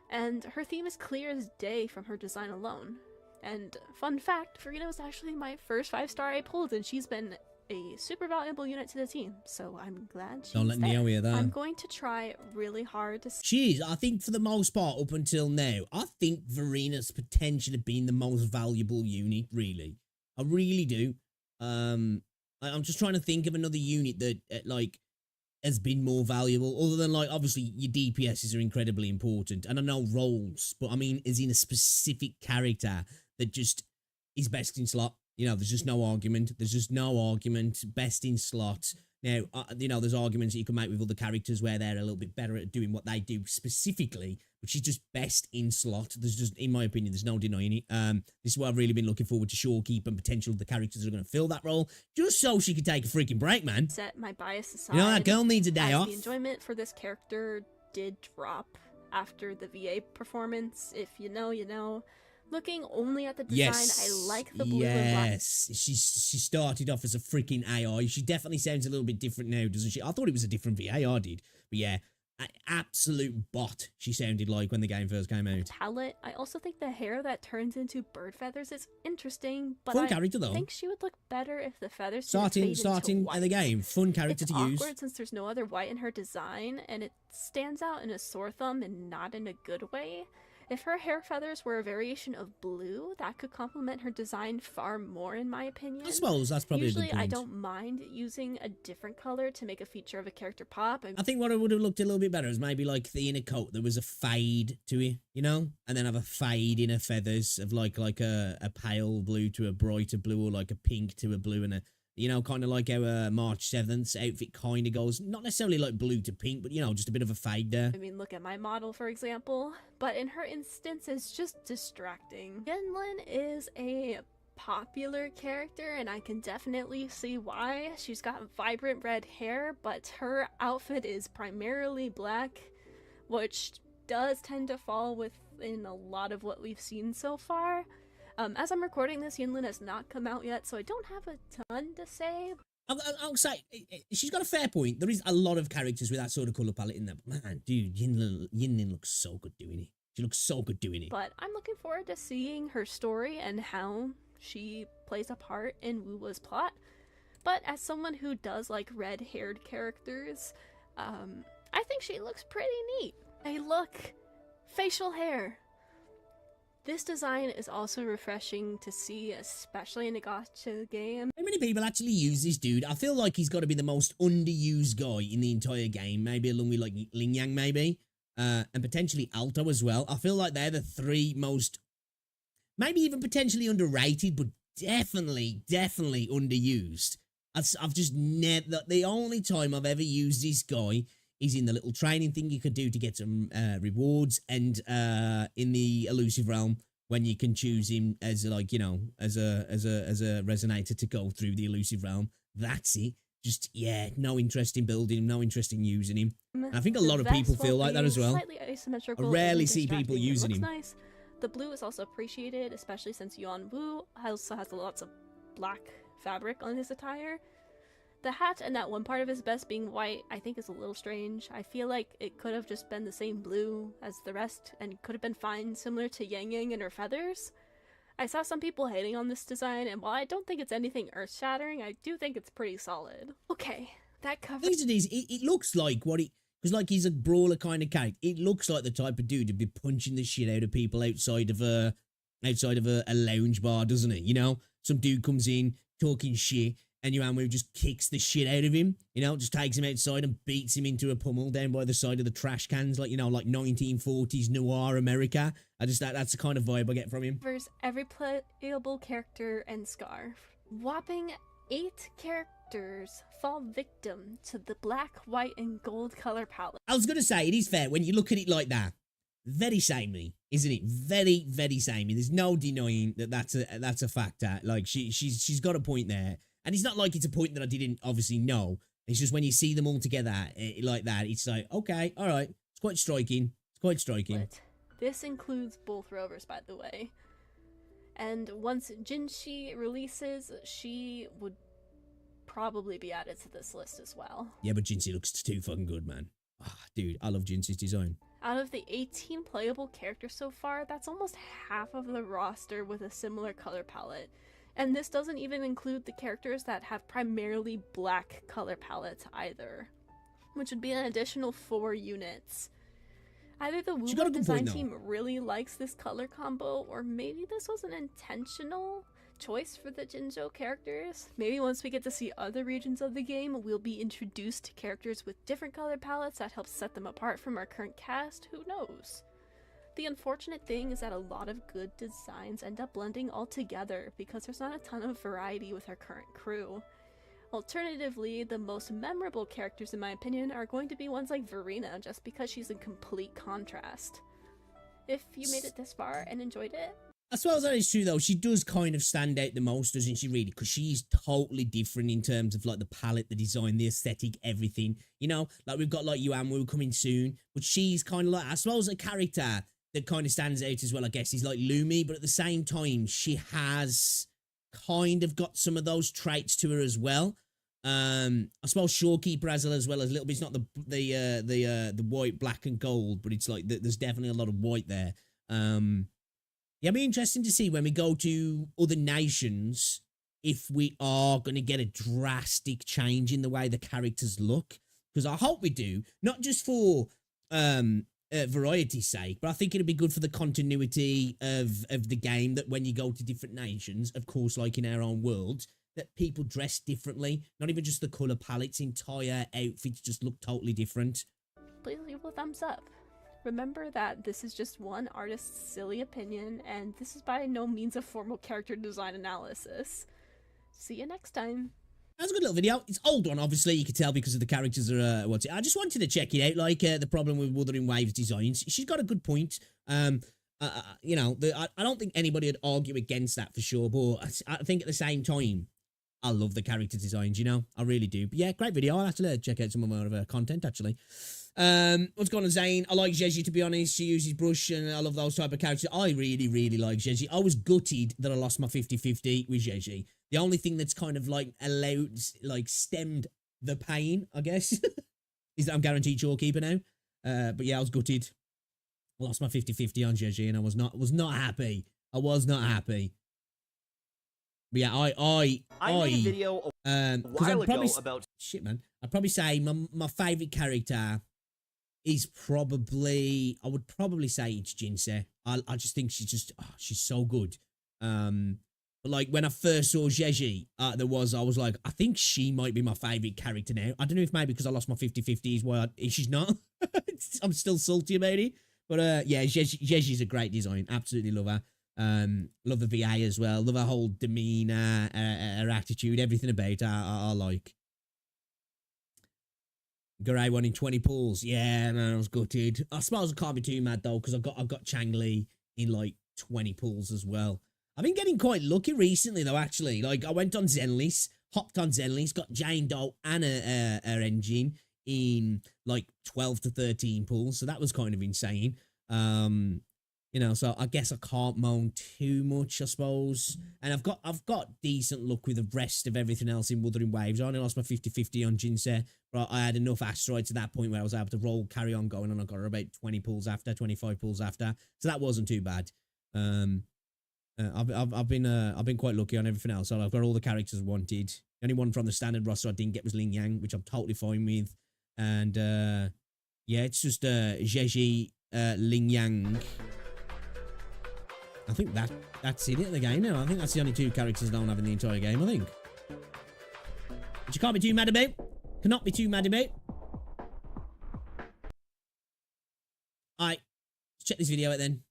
and her theme is clear as day from her design alone. And fun fact, Verena was actually my first 5-star I pulled, and she's been a super valuable unit to the team, so I'm glad she's Don't let there. Neo hear that. I'm going to try really hard to She is, I think, for the most part, up until now, I think Verena's potentially been the most valuable unit, really. I really do. I'm just trying to think of another unit that, like, has been more valuable, other than, like, obviously, your DPSs are incredibly important, and I know roles, but I mean, as in a specific character that just is best in slot. You know, there's just no argument. There's just no argument. Best in slot. Now, you know, there's arguments that you can make with other characters where they're a little bit better at doing what they do specifically, but she's just best in slot. There's just, in my opinion, there's no denying it. This is what I've really been looking forward to Shorekeep and potential of the characters that are going to fill that role, just so she can take a freaking break, man. set my bias aside. You know, that girl needs a day as off. The enjoyment for this character did drop after the VA performance. If you know, you know. Looking only at the design, Yes. I like the blue and black. Yes. She started off as a freaking AI. She definitely sounds a little bit different now, doesn't she? I thought it was a different VA, I did. But yeah, an absolute bot she sounded like when the game first came out. Palette. I also think the hair that turns into bird feathers is interesting, but Fun I character, though. think she would look better if the feathers didn't fade Starting into white. in the game. Fun character It's to use. awkward since there's no other white in her design, and it stands out in a sore thumb and not in a good way. If her hair feathers were a variation of blue, that could complement her design far more, in my opinion. I suppose that's probably Usually, a good point. I don't mind using a different color to make a feature of a character pop. I think what it would have looked a little bit better is maybe like the inner coat, there was a fade to it, you know? And then have a fade in her feathers of like a pale blue to a brighter blue, or like a pink to a blue, and a, you know, kind of like our March 7th's outfit kind of goes, not necessarily like blue to pink, but, you know, just a bit of a fade there. I mean, look at my model, for example. But in her instance, it's just distracting. Genlin is a popular character, and I can definitely see why. She's got vibrant red hair, but her outfit is primarily black, which does tend to fall within a lot of what we've seen so far. As I'm recording this, Yinlin has not come out yet, so I don't have a ton to say. I'll say, she's got a fair point. There is a lot of characters with that sort of colour palette in there. But man, dude, Yinlin looks so good doing it. She looks so good doing it. But I'm looking forward to seeing her story and how she plays a part in WuWa's plot. But as someone who does like red-haired characters, I think she looks pretty neat. Hey, look! Facial hair! This design is also refreshing to see, especially in a gacha game. How many people actually use this dude? I feel like he's got to be the most underused guy in the entire game, maybe along with like Ling Yang maybe, and potentially Alto as well. I feel like they're the three most, maybe even potentially underrated, but definitely underused. I've just never, the only time I've ever used this guy is in the little training thing you could do to get some rewards, and in the elusive realm when you can choose him as, like, you know, as a resonator to go through the elusive realm. That's it. Just, yeah, no interest in building him, no interest in using him. And I think a The lot of people vest, feel while like that as being well. Slightly I asymmetrical, rarely isn't see people distracting and using looks him. nice. The blue is also appreciated, especially since Wu also has lots of black fabric on his attire. The hat and that one part of his vest being white, I think is a little strange. I feel like it could have just been the same blue as the rest and could have been fine, similar to Yang Yang and her feathers. I saw some people hating on this design, and while I don't think it's anything earth-shattering, I do think it's pretty solid. Okay, that covers... The thing is, it looks like what he... Because, like, he's a brawler kind of character. It looks like the type of dude to be punching the shit out of people outside of a lounge bar, doesn't it? You know? Some dude comes in, talking shit, and Yuanwu just kicks the shit out of him, you know? Just takes him outside and beats him into a pummel down by the side of the trash cans, like, you know, like 1940s noir America. That's the kind of vibe I get from him. Covers every playable character and scarf. Whopping 8 characters fall victim to the black, white, and gold color palette. I was going to say, it is fair when you look at it like that. Very samey, isn't it? Very, very samey. There's no denying that that's a factor. Like, she's got a point there. And it's not like it's a point that I didn't obviously know. It's just when you see them all together like that, it's like, okay, all right. It's quite striking. It's quite striking. But this includes both rovers, by the way. And once Jinshi releases, she would probably be added to this list as well. Yeah, but Jinshi looks too fucking good, man. Oh, dude, I love Jinshi's design. Out of the 18 playable characters so far, that's almost half of the roster with a similar color palette. And this doesn't even include the characters that have primarily black color palettes either, which would be an additional 4 units. Either the WuWa design team really likes this color combo, or maybe this was an intentional choice for the Jinzhou characters. Maybe once we get to see other regions of the game, we'll be introduced to characters with different color palettes that helps set them apart from our current cast, who knows? The unfortunate thing is that a lot of good designs end up blending all together because there's not a ton of variety with our current crew. Alternatively, the most memorable characters in my opinion are going to be ones like Verena, just because she's in complete contrast. If you made it this far and enjoyed it, I suppose that is true though. She does kind of stand out the most, doesn't she, really? Because she's totally different in terms of like the palette, the design, the aesthetic, everything. You know, like we've got like Yuanwu coming soon, but she's kind of like, I suppose, a character that kind of stands out as well, I guess, is like Lumi, but at the same time, she has kind of got some of those traits to her as well. I suppose Shorekeeper has it as well as a little bit. It's not the white, black, and gold, but it's like there's definitely a lot of white there. Yeah, it'll be interesting to see when we go to other nations if we are going to get a drastic change in the way the characters look, because I hope we do, not just for variety's sake, but I think it'd be good for the continuity of the game, that when you go to different nations, of course, like in our own world, that people dress differently, not even just the color palettes, entire outfits just look totally different. Please leave a thumbs up. Remember that this is just one artist's silly opinion, and this is by no means a formal character design analysis. See you next time. That's a good little video. It's old one, obviously, you can tell because of the characters are, what's it? I just wanted to check it out, like, the problem with Wuthering Waves designs. She's got a good point. You know, I don't think anybody would argue against that for sure, but I think at the same time, I love the character designs, you know? I really do. But yeah, great video. I'll have to check out some of her content, actually. What's going on, Zane? I like ZZZ, to be honest. She uses brush, and I love those type of characters. I really, really like ZZZ. I was gutted that I lost my 50-50 with ZZZ. The only thing that's kind of, like, stemmed the pain, I guess, is that I'm guaranteed Shorekeeper now. But yeah, I was gutted. I lost my 50-50 on ZZZ, and I was not happy. I was not happy. But yeah, I made a video a while ago about shit, man. I'd probably say my favorite character is probably, I would probably say it's Jinsei. I just think she's so good. But like when I first saw ZZZ, I was like, I think she might be my favorite character now. I don't know if maybe because I lost my 50-50 is why she's not. I'm still salty about it. But yeah, ZZZ's a great design. Absolutely love her. Love the VA as well. Love her whole demeanor, her attitude, everything about her. I like. Garay won in 20 pulls. Yeah, man, I was gutted. I suppose I can't be too mad though, because I got Changli in like 20 pulls as well. I've been getting quite lucky recently though, actually. Like I went on Zenless. hopped on Zenly. It's got Jane Doe and her engine in like 12 to 13 pulls, so that was kind of insane. You know, so I guess I can't moan too much, I suppose. And I've got decent luck with the rest of everything else in Wuthering Waves. I only lost my 50-50 on Jinsei, but I had enough asteroids to that point where I was able to carry on going, and I got her about 20 pulls after, 25 pulls after. So that wasn't too bad. I've been quite lucky on everything else. So I've got all the characters I wanted. The only one from the standard roster I didn't get was Ling Yang, which I'm totally fine with. And yeah, it's just Zheji, Ling Yang. I think that's it in the game now. I think that's the only 2 characters I don't have in the entire game, I think. Which you can't be too mad about. Cannot be too mad about. Alright, let's check this video out then.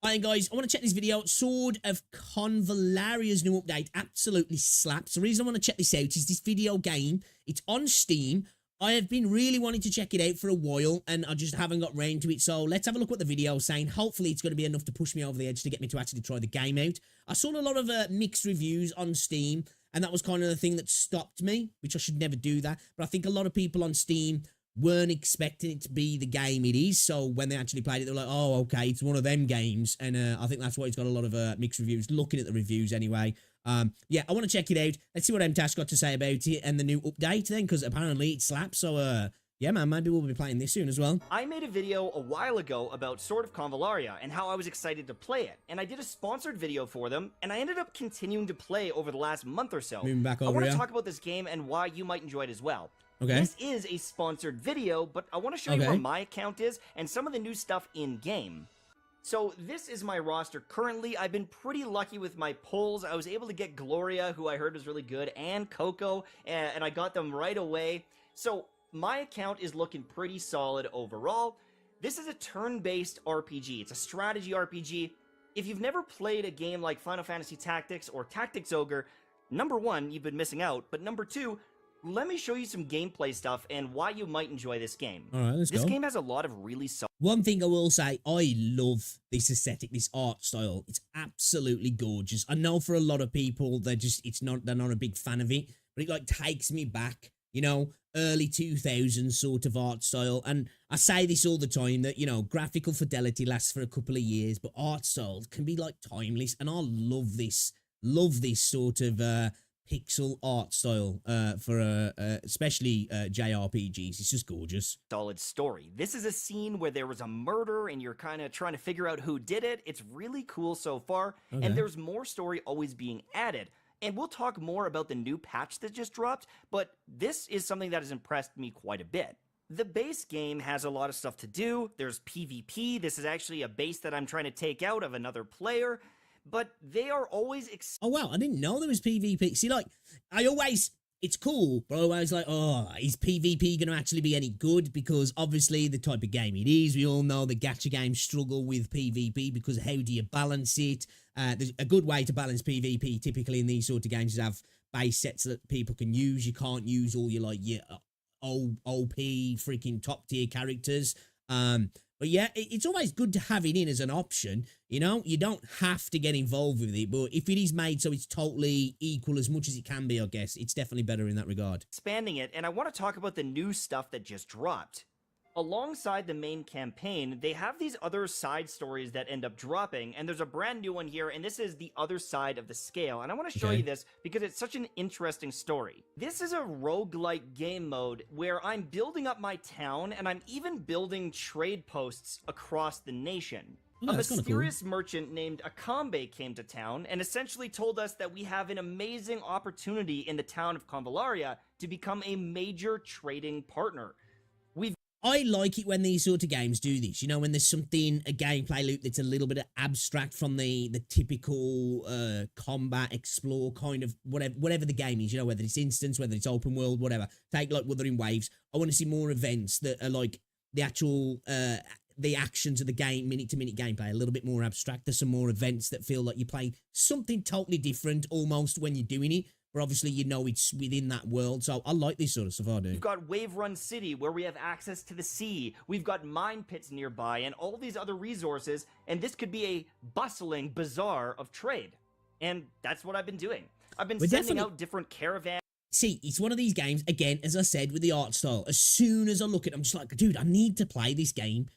Alright guys, I want to check this video. Sword of Convallaria's new update absolutely slaps. The reason I want to check this out is this video game, it's on Steam. I have been really wanting to check it out for a while, and I just haven't got round to it. So let's have a look what the video is saying. Hopefully it's going to be enough to push me over the edge to get me to actually try the game out. I saw a lot of mixed reviews on Steam, and that was kind of the thing that stopped me, which I should never do that. But I think a lot of people on Steam weren't expecting it to be the game it is. So when they actually played it, they were like, oh, okay, it's one of them games. And I think that's why it's got a lot of mixed reviews, looking at the reviews anyway. Yeah, I want to check it out. Let's see what MTash got to say about it and the new update then, because apparently it slaps. So, yeah, man, maybe we'll be playing this soon as well. I made a video a while ago about Sword of Convallaria and how I was excited to play it, and I did a sponsored video for them, and I ended up continuing to play over the last month or so. Moving back over I want here. to talk about this game and why you might enjoy it as well. Okay. This is a sponsored video, but I want to show you where my account is and some of the new stuff in-game. So this is my roster currently. I've been pretty lucky with my pulls. I was able to get Gloria, who I heard was really good, and Coco, and I got them right away. So my account is looking pretty solid overall. This is a turn-based RPG. It's a strategy RPG. If you've never played a game like Final Fantasy Tactics or Tactics Ogre, number 1, you've been missing out, but number 2, let me show you some gameplay stuff and why you might enjoy this game. All right, let's go. This game has a lot of really solid... One thing I will say, I love this aesthetic, this art style. It's absolutely gorgeous. I know for a lot of people, they're not a big fan of it, but it like takes me back, you know, early 2000s sort of art style. And I say this all the time that, you know, graphical fidelity lasts for a couple of years, but art style can be like timeless. And I love this sort of pixel art style for especially JRPGs. It's just gorgeous. Solid story. This is a scene where there was a murder and you're kind of trying to figure out who did it. It's really cool so far, and there's more story always being added. And we'll talk more about the new patch that just dropped, but this is something that has impressed me quite a bit. The base game has a lot of stuff to do. There's PvP. This is actually a base that I'm trying to take out of another player. But they are always... Oh, wow, I didn't know there was PvP. See, like, it's cool, but I always like, oh, is PvP going to actually be any good? Because obviously the type of game it is, we all know the gacha games struggle with PvP because how do you balance it? There's a good way to balance PvP typically in these sort of games is have base sets that people can use. You can't use all your, like, your OP freaking top tier characters. But yeah, it's always good to have it in as an option, you know? You don't have to get involved with it, but if it is made so it's totally equal as much as it can be, I guess, it's definitely better in that regard. Expanding it, and I want to talk about the new stuff that just dropped. Alongside the main campaign, they have these other side stories that end up dropping, and there's a brand new one here, and this is the other side of the scale, and I want to show you this because it's such an interesting story. This is a roguelike game mode where I'm building up my town, and I'm even building trade posts across the nation. Oh, a mysterious merchant named Akambe came to town and essentially told us that we have an amazing opportunity in the town of Convallaria to become a major trading partner. I like it when these sort of games do this, you know, when there's something, a gameplay loop that's a little bit abstract from the typical combat, explore kind of whatever the game is, you know, whether it's instance, whether it's open world, whatever. Take like Wuthering Waves. I want to see more events that are like the actual, the actions of the game, minute-to-minute gameplay, a little bit more abstract. There's some more events that feel like you're playing something totally different almost when you're doing it. but obviously you know it's within that world. So I like this sort of stuff, I do. We've got Wave Run City, where we have access to the sea. We've got mine pits nearby and all these other resources, and this could be a bustling bazaar of trade. And that's what I've been doing. I've been sending out different caravans. See, it's one of these games, again, as I said, with the art style. As soon as I look at it, I'm just like, dude, I need to play this game.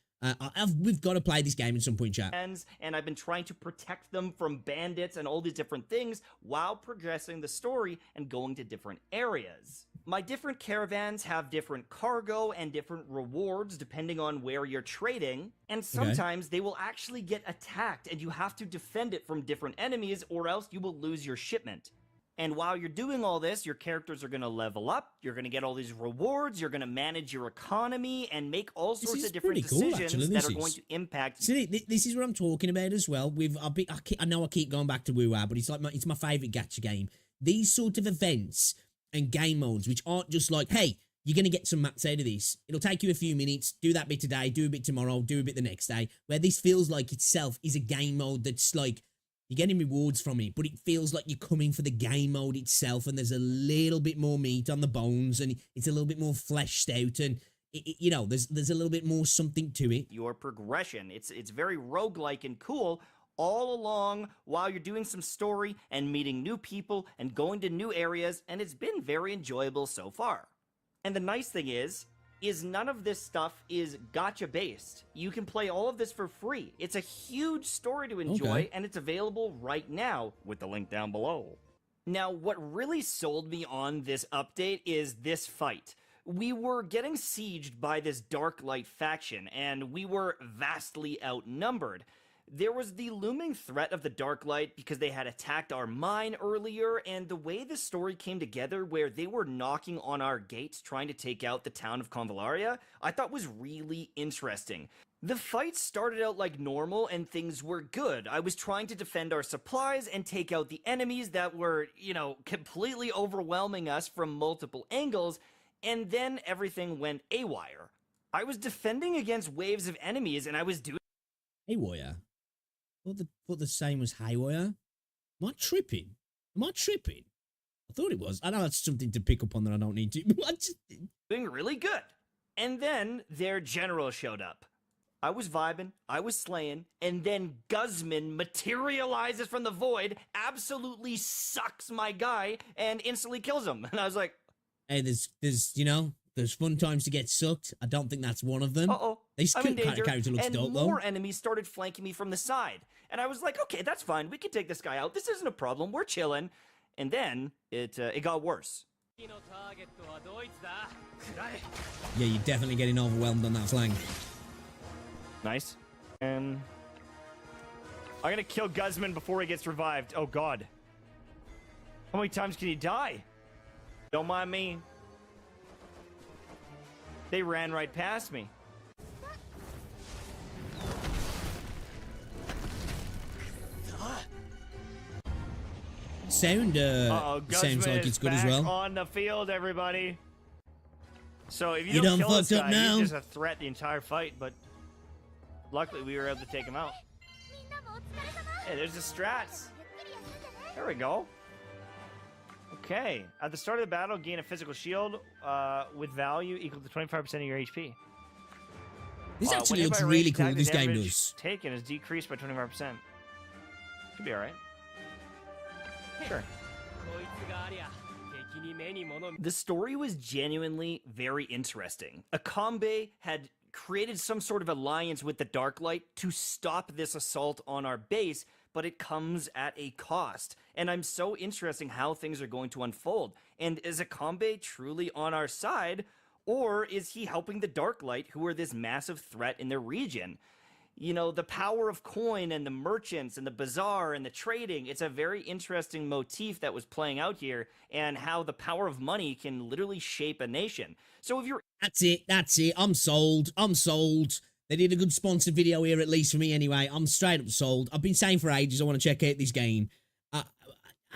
We've got to play this game at some point, chat. And I've been trying to protect them from bandits and all these different things while progressing the story and going to different areas. My different caravans have different cargo and different rewards depending on where you're trading, and sometimes they will actually get attacked and you have to defend it from different enemies or else you will lose your shipment. And while you're doing all this, your characters are going to level up, you're going to get all these rewards, you're going to manage your economy, and make all sorts of different decisions that are going to impact you. See, this is what I'm talking about as well. I know I keep going back to WuWa, but it's my favourite gacha game. These sort of events and game modes, which aren't just like, hey, you're going to get some mats out of this. It'll take you a few minutes, do that bit today, do a bit tomorrow, do a bit the next day, where this feels like itself is a game mode that's like, you're getting rewards from it, but it feels like you're coming for the game mode itself, and there's a little bit more meat on the bones, and it's a little bit more fleshed out, and you know, there's a little bit more something to it. Your progression, it's very roguelike and cool all along while you're doing some story and meeting new people and going to new areas, and it's been very enjoyable so far. And the nice thing is none of this stuff is gacha based. You can play all of this for free. It's a huge story to enjoy, and it's available right now with the link down below. Now, what really sold me on this update is this fight. We were getting sieged by this Dark Light faction, and we were vastly outnumbered. There was the looming threat of the Dark Light because they had attacked our mine earlier, and the way the story came together where they were knocking on our gates trying to take out the town of Convallaria, I thought was really interesting. The fight started out like normal and things were good. I was trying to defend our supplies and take out the enemies that were, you know, completely overwhelming us from multiple angles, and then everything went awire. I was defending against waves of enemies and I was doing... Haywire? Thought the same was haywire? Am I tripping? I thought it was. I know it's something to pick up on that I don't need to. Doing really good. And then their general showed up. I was vibing, I was slaying, and then Guzman materializes from the void, absolutely sucks my guy, and instantly kills him. And I was like... Hey, there's fun times to get sucked. I don't think that's one of them. This character looks dope, though. And more enemies started flanking me from the side. And I was like, okay, that's fine. We can take this guy out. This isn't a problem. We're chilling. And then it got worse. Yeah, you're definitely getting overwhelmed on that flank. Nice. I'm gonna kill Guzman before he gets revived. Oh, God. How many times can he die? Don't mind me. They ran right past me. Sounds like it's good as well. On the field, everybody. So if you don't kill this guy, he's just a threat the entire fight, but luckily we were able to take him out. Hey, there's the strats. There we go. Okay. At the start of the battle, gain a physical shield with value equal to 25% of your HP. This actually looks really cool. This game does. Taken is decreased by 25%. Should be alright. Sure. The story was genuinely very interesting. Akambe had created some sort of alliance with the Dark Light to stop this assault on our base, but it comes at a cost. And I'm so interested in how things are going to unfold. And is Akambe truly on our side, or is he helping the Dark Light, who are this massive threat in their region? You know, the power of coin and the merchants and the bazaar and the trading, it's a very interesting motif that was playing out here, and how the power of money can literally shape a nation. So if you're... That's it. I'm sold. They did a good sponsored video here, at least for me anyway. I'm straight up sold. I've been saying for ages I want to check out this game.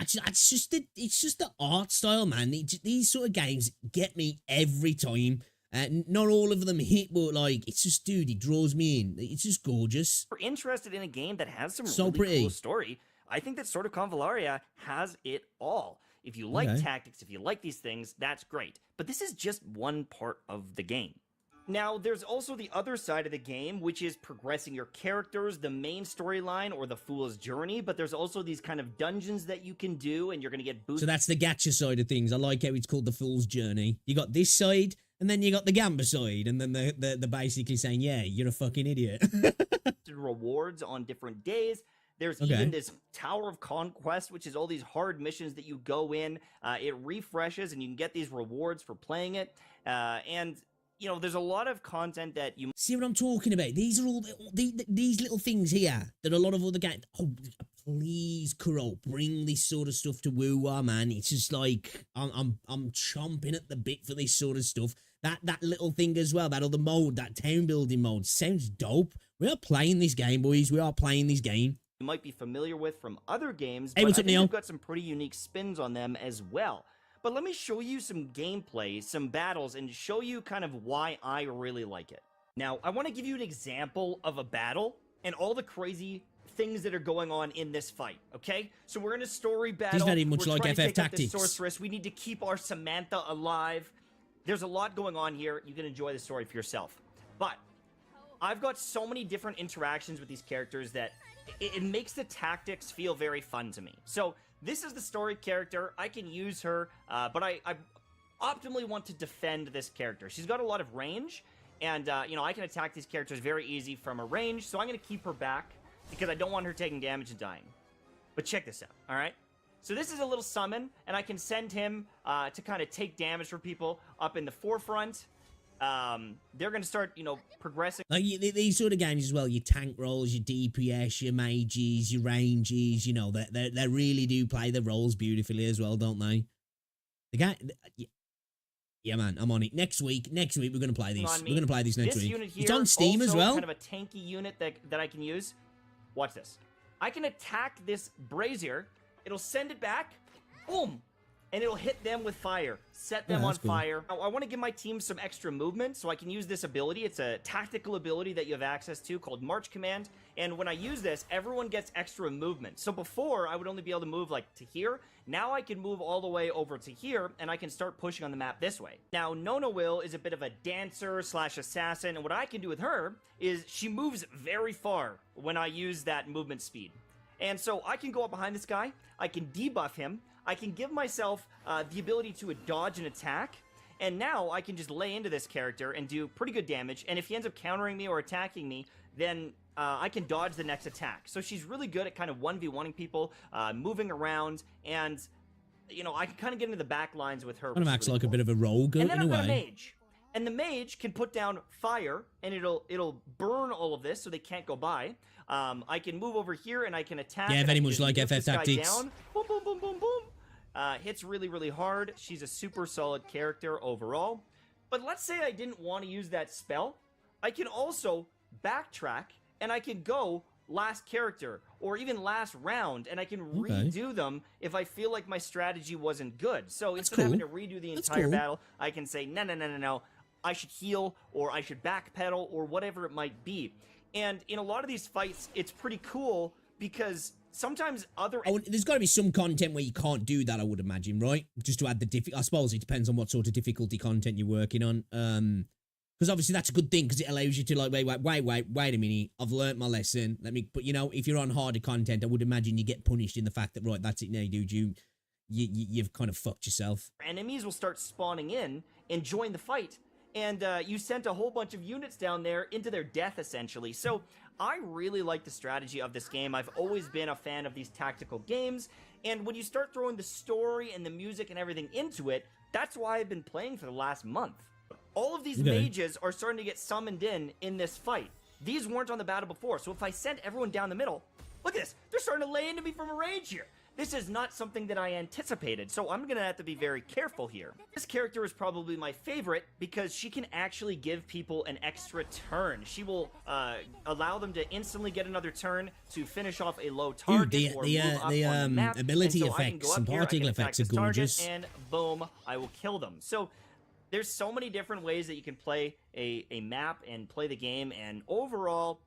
It's just the art style, man. These sort of games get me every time. Not all of them hit, but like, it's just, dude, it draws me in. It's just gorgeous. If you're interested in a game that has some so really pretty. cool story, I think that Sword of Convallaria has it all. If you like tactics, if you like these things, that's great. But this is just one part of the game. Now, there's also the other side of the game, which is progressing your characters, the main storyline, or the Fool's Journey, but there's also these kind of dungeons that you can do, and you're going to get boosted. So that's the gacha side of things. I like how it's called the Fool's Journey. You got this side, and then you got the gamba side, and then they're basically saying, yeah, you're a fucking idiot. Rewards on different days. There's even this Tower of Conquest, which is all these hard missions that you go in. It refreshes, and you can get these rewards for playing it, and... You know, there's a lot of content that you... See what I'm talking about? These are all these little things here that a lot of other games... Oh, please, Kuro, bring this sort of stuff to WuWa, man. It's just like, I'm chomping at the bit for this sort of stuff. That little thing as well, that other mode, that town building mode, sounds dope. We are playing this game, boys. We are playing this game. You might be familiar with from other games, hey, but what's I up, think Neil? we've got some pretty unique spins on them as well. But let me show you some gameplay, some battles, and show you kind of why I really like it. Now, I want to give you an example of a battle and all the crazy things that are going on in this fight, okay? So we're in a story battle. It's very much we're like trying to FF take out this Tactics. sorceress. We need to keep our Samantha alive. There's a lot going on here. You can enjoy the story for yourself. But I've got so many different interactions with these characters that it makes the tactics feel very fun to me. So this is the story character. I can use her, but I optimally want to defend this character. She's got a lot of range, and, you know, I can attack these characters very easy from a range, so I'm going to keep her back because I don't want her taking damage and dying. But check this out, all right? So this is a little summon, and I can send him to kind of take damage for people up in the forefront. They're going to start, you know, progressing. Like these sort of games as well, your tank roles, your DPS, your mages, your ranges, you know, they really do play the roles beautifully as well, don't they? The guy, yeah, man, I'm on it. Next week, we're going to play this. We're going to play this next week. Unit here, it's on Steam also as well. Kind of a tanky unit that I can use. Watch this. I can attack this brazier. It'll send it back. Boom. And it'll hit them with fire, set them on fire. Now, I want to give my team some extra movement, so I can use this ability. It's a tactical ability that you have access to called March Command, and when I use this, everyone gets extra movement. So before, I would only be able to move, like, to here. Now I can move all the way over to here, and I can start pushing on the map this way. Now, Nona Will is a bit of a dancer / assassin, and what I can do with her is she moves very far when I use that movement speed. And so I can go up behind this guy, I can debuff him, I can give myself the ability to dodge an attack, and now I can just lay into this character and do pretty good damage, and if he ends up countering me or attacking me, then I can dodge the next attack. So she's really good at kind of 1v1ing people, moving around, and, you know, I can kind of get into the back lines with her. Kind of acts like a bit of a rogue in a way. And then I've got a mage. And the mage can put down fire, and it'll burn all of this so they can't go by. I can move over here, and I can attack. Yeah, very much like FF Tactics. Down. Boom, boom, boom, boom, boom. Hits really, really hard. She's a super solid character overall. But let's say I didn't want to use that spell. I can also backtrack, and I can go last character, or even last round, and I can redo them if I feel like my strategy wasn't good. So instead of having to redo the entire battle, I can say, no, I should heal, or I should backpedal, or whatever it might be. And in a lot of these fights, it's pretty cool, because sometimes other... Oh, there's got to be some content where you can't do that, I would imagine, right? Just to add the I suppose it depends on what sort of difficulty content you're working on. Because obviously that's a good thing, because it allows you to, like, wait a minute, I've learnt my lesson. Let me... But, you know, if you're on harder content, I would imagine you get punished in the fact that, right, that's it now, dude. You've kind of fucked yourself. Enemies will start spawning in and join the fight. And you sent a whole bunch of units down there into their death, essentially. So I really like the strategy of this game. I've always been a fan of these tactical games. And when you start throwing the story and the music and everything into it, that's why I've been playing for the last month. All of these mages are starting to get summoned in this fight. These weren't on the battle before. So if I sent everyone down the middle, look at this. They're starting to lay into me from a range here. This is not something that I anticipated, so I'm going to have to be very careful here. This character is probably my favorite because she can actually give people an extra turn. She will allow them to instantly get another turn to finish off a low target or move up on the map. Ability and so effects and particle effects are gorgeous. And boom, I will kill them. So there's so many different ways that you can play a map and play the game, and overall,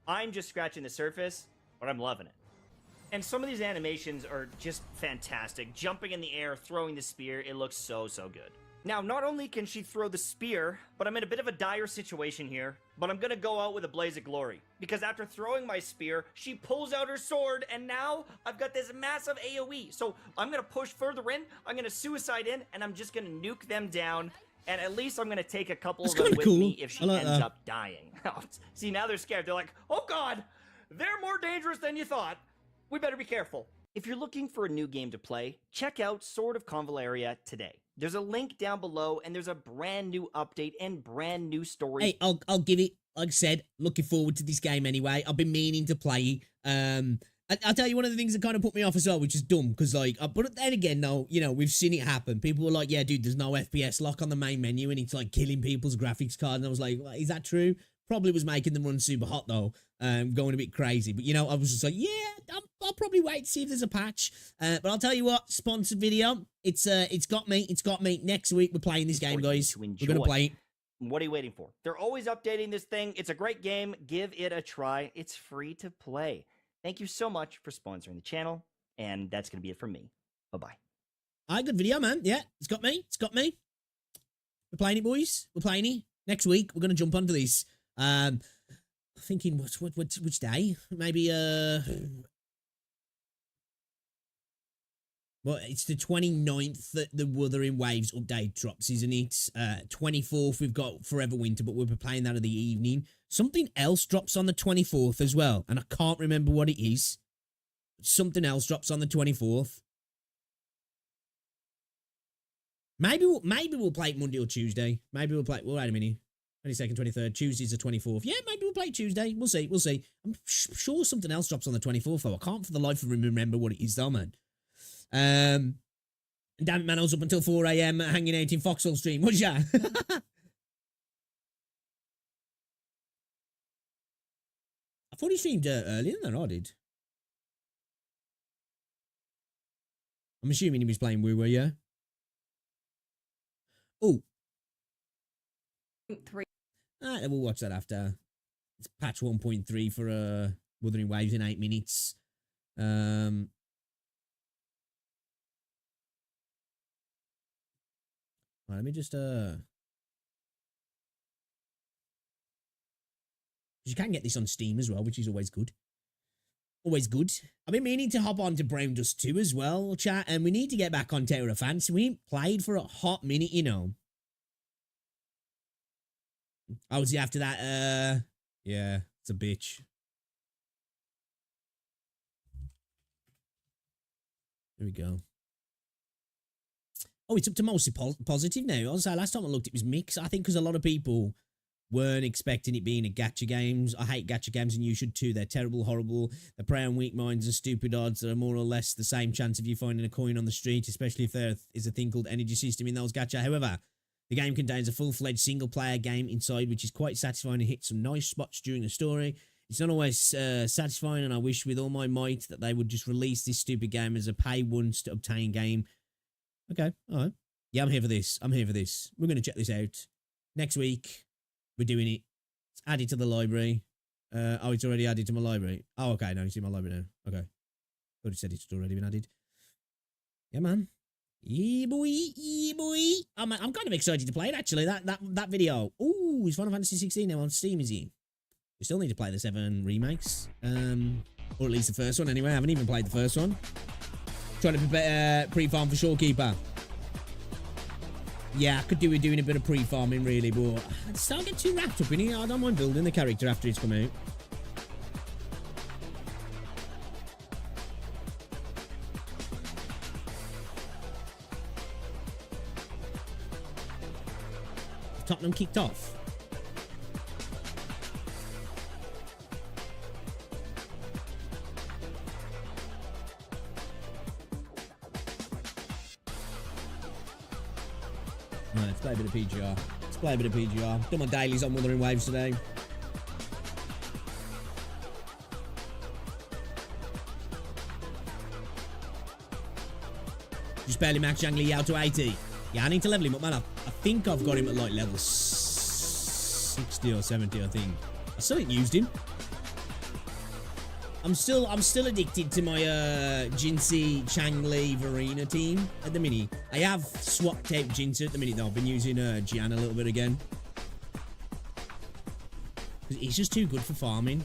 I'm just scratching the surface, but I'm loving it. And some of these animations are just fantastic. Jumping in the air, throwing the spear, it looks so good. Now, not only can she throw the spear, but I'm in a bit of a dire situation here. But I'm gonna go out with a blaze of glory. Because after throwing my spear, she pulls out her sword, and now I've got this massive AoE. So I'm gonna push further in, I'm gonna suicide in, and I'm just gonna nuke them down. And at least I'm gonna take a couple of them with me if she ends up dying. See, now they're scared. They're like, oh god, they're more dangerous than you thought. We better be careful. If you're looking for a new game to play, check out Sword of Convallaria today. There's a link down below, and there's a brand new update and brand new story. Hey, I'll give it. Like I said, looking forward to this game anyway. I've been meaning to play. I'll tell you one of the things that kind of put me off as well, which is dumb, because like, but then again, though, you know, we've seen it happen. People were like, yeah, dude, there's no FPS lock on the main menu, and it's like killing people's graphics card. And I was like, well, is that true? Probably was making them run super hot though, going a bit crazy. But you know, I was just like, yeah, I'll probably wait to see if there's a patch. But I'll tell you what, sponsored video. It's got me. Next week we're playing this game, guys. We're gonna play it. What are you waiting for? They're always updating this thing. It's a great game. Give it a try. It's free to play. Thank you so much for sponsoring the channel, and that's gonna be it from me. Bye-bye. Good video, man. Yeah, it's got me. We're playing it, boys. We're playing it. Next week we're gonna jump onto this. Thinking which day? Maybe well, it's the 29th that the Wuthering Waves update drops, isn't it? 24th we've got Forever Winter, but we'll be playing that in the evening. Something else drops on the 24th as well, and I can't remember what it is. Something else drops on the 24th. Maybe we'll play it Monday or Tuesday. Maybe we'll play. Well, wait a minute. 22nd, 23rd. Tuesday's the 24th. Yeah, maybe we'll play Tuesday. We'll see. I'm sure something else drops on the 24th, though. I can't for the life of me remember what it is, though, man. Damn it, man, I was up until 4 AM hanging out in Foxhole Stream. What's that? I thought he streamed earlier than I did. I'm assuming he was playing WuWa, yeah? Oh. 3. Alright, we'll watch that after. It's patch 1.3 for Wuthering Waves in 8 minutes. Right, let me just you can get this on Steam as well, which is always good. Always good. I've been meaning to hop on to Brown Dust 2 as well, chat, and we need to get back on Tower of Fantasy. We ain't played for a hot minute, you know. I was after that, yeah, it's a bitch. There we go. Oh, it's up to mostly positive now. Also, last time I looked, it was mixed. I think because a lot of people weren't expecting it being a gacha games. I hate gacha games, and you should too. They're terrible, horrible. They prey on weak minds and stupid odds that are more or less the same chance of you finding a coin on the street, especially if there is a thing called energy system in those gacha. However, the game contains a full-fledged single-player game inside, which is quite satisfying and hits some nice spots during the story. It's not always satisfying, and I wish with all my might that they would just release this stupid game as a pay-once-to-obtain game. Okay, all right. Yeah, I'm here for this. We're going to check this out. Next week, we're doing it. It's added to the library. Oh, it's already added to my library. Oh, okay, no, it's in my library now. Okay. Thought it said it's already been added. Yeah, man. Yeah, boy. I'm kind of excited to play it, actually. That video. Ooh, it's Final Fantasy 16 now on Steam, is he? We still need to play the 7 remakes. Or at least the first one, anyway. I haven't even played the first one. Trying to prepare pre-farm for Shorekeeper. Yeah, I could do with doing a bit of pre-farming, really, but I just don't get too wrapped up in it. I don't mind building the character after it's come out. Tottenham kicked off. Right, let's play a bit of PGR. Done my dailies on Wuthering Waves today. Just barely maxed Zhang Li out to 80. Yeah, I need to level him up, man. I think I've got him at like level 60 or 70, I think. I still ain't used him. I'm still addicted to my Jinsei, Changli, Verena team at the minute. I have swapped out Jinsei at the minute though. I've been using Jian a little bit again. He's just too good for farming.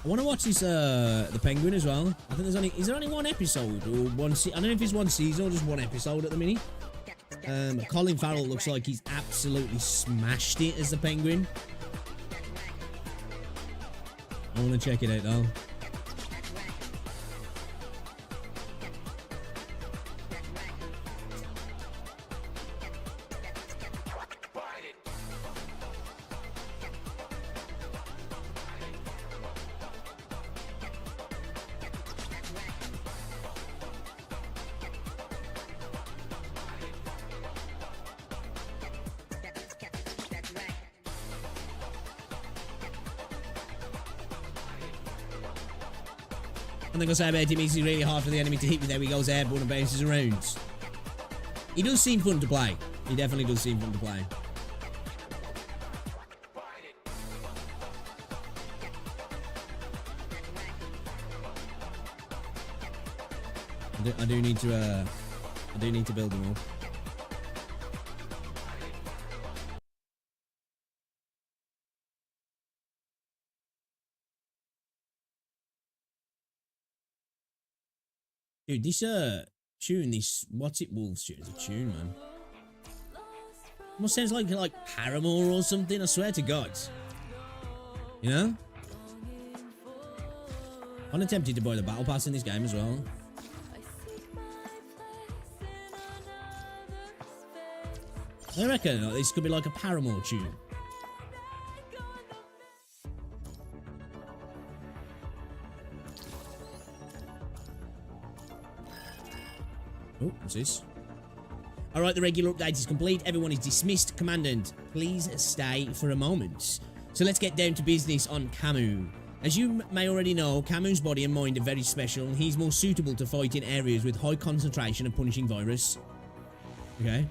I want to watch this, the Penguin as well. I think is there only one episode or one? I don't know if it's one season or just one episode at the minute. Colin Farrell looks like he's absolutely smashed it as the Penguin. I want to check it out though. One thing I'll say about him is it's really hard for the enemy to hit me. There he goes airborne and bounces around. He does seem fun to play. He definitely does seem fun to play. I do need to build him up. Dude, this tune, this What's It Wolves tune is a tune, man. Almost sounds like Paramore or something, I swear to God. You know? I'm tempted to buy the battle pass in this game as well. I reckon this could be like a Paramore tune. Oh, what's this? Alright, the regular update is complete. Everyone is dismissed. Commandant, please stay for a moment. So let's get down to business on Camus. As you may already know, Camus' body and mind are very special. He's more suitable to fight in areas with high concentration of punishing virus. Okay.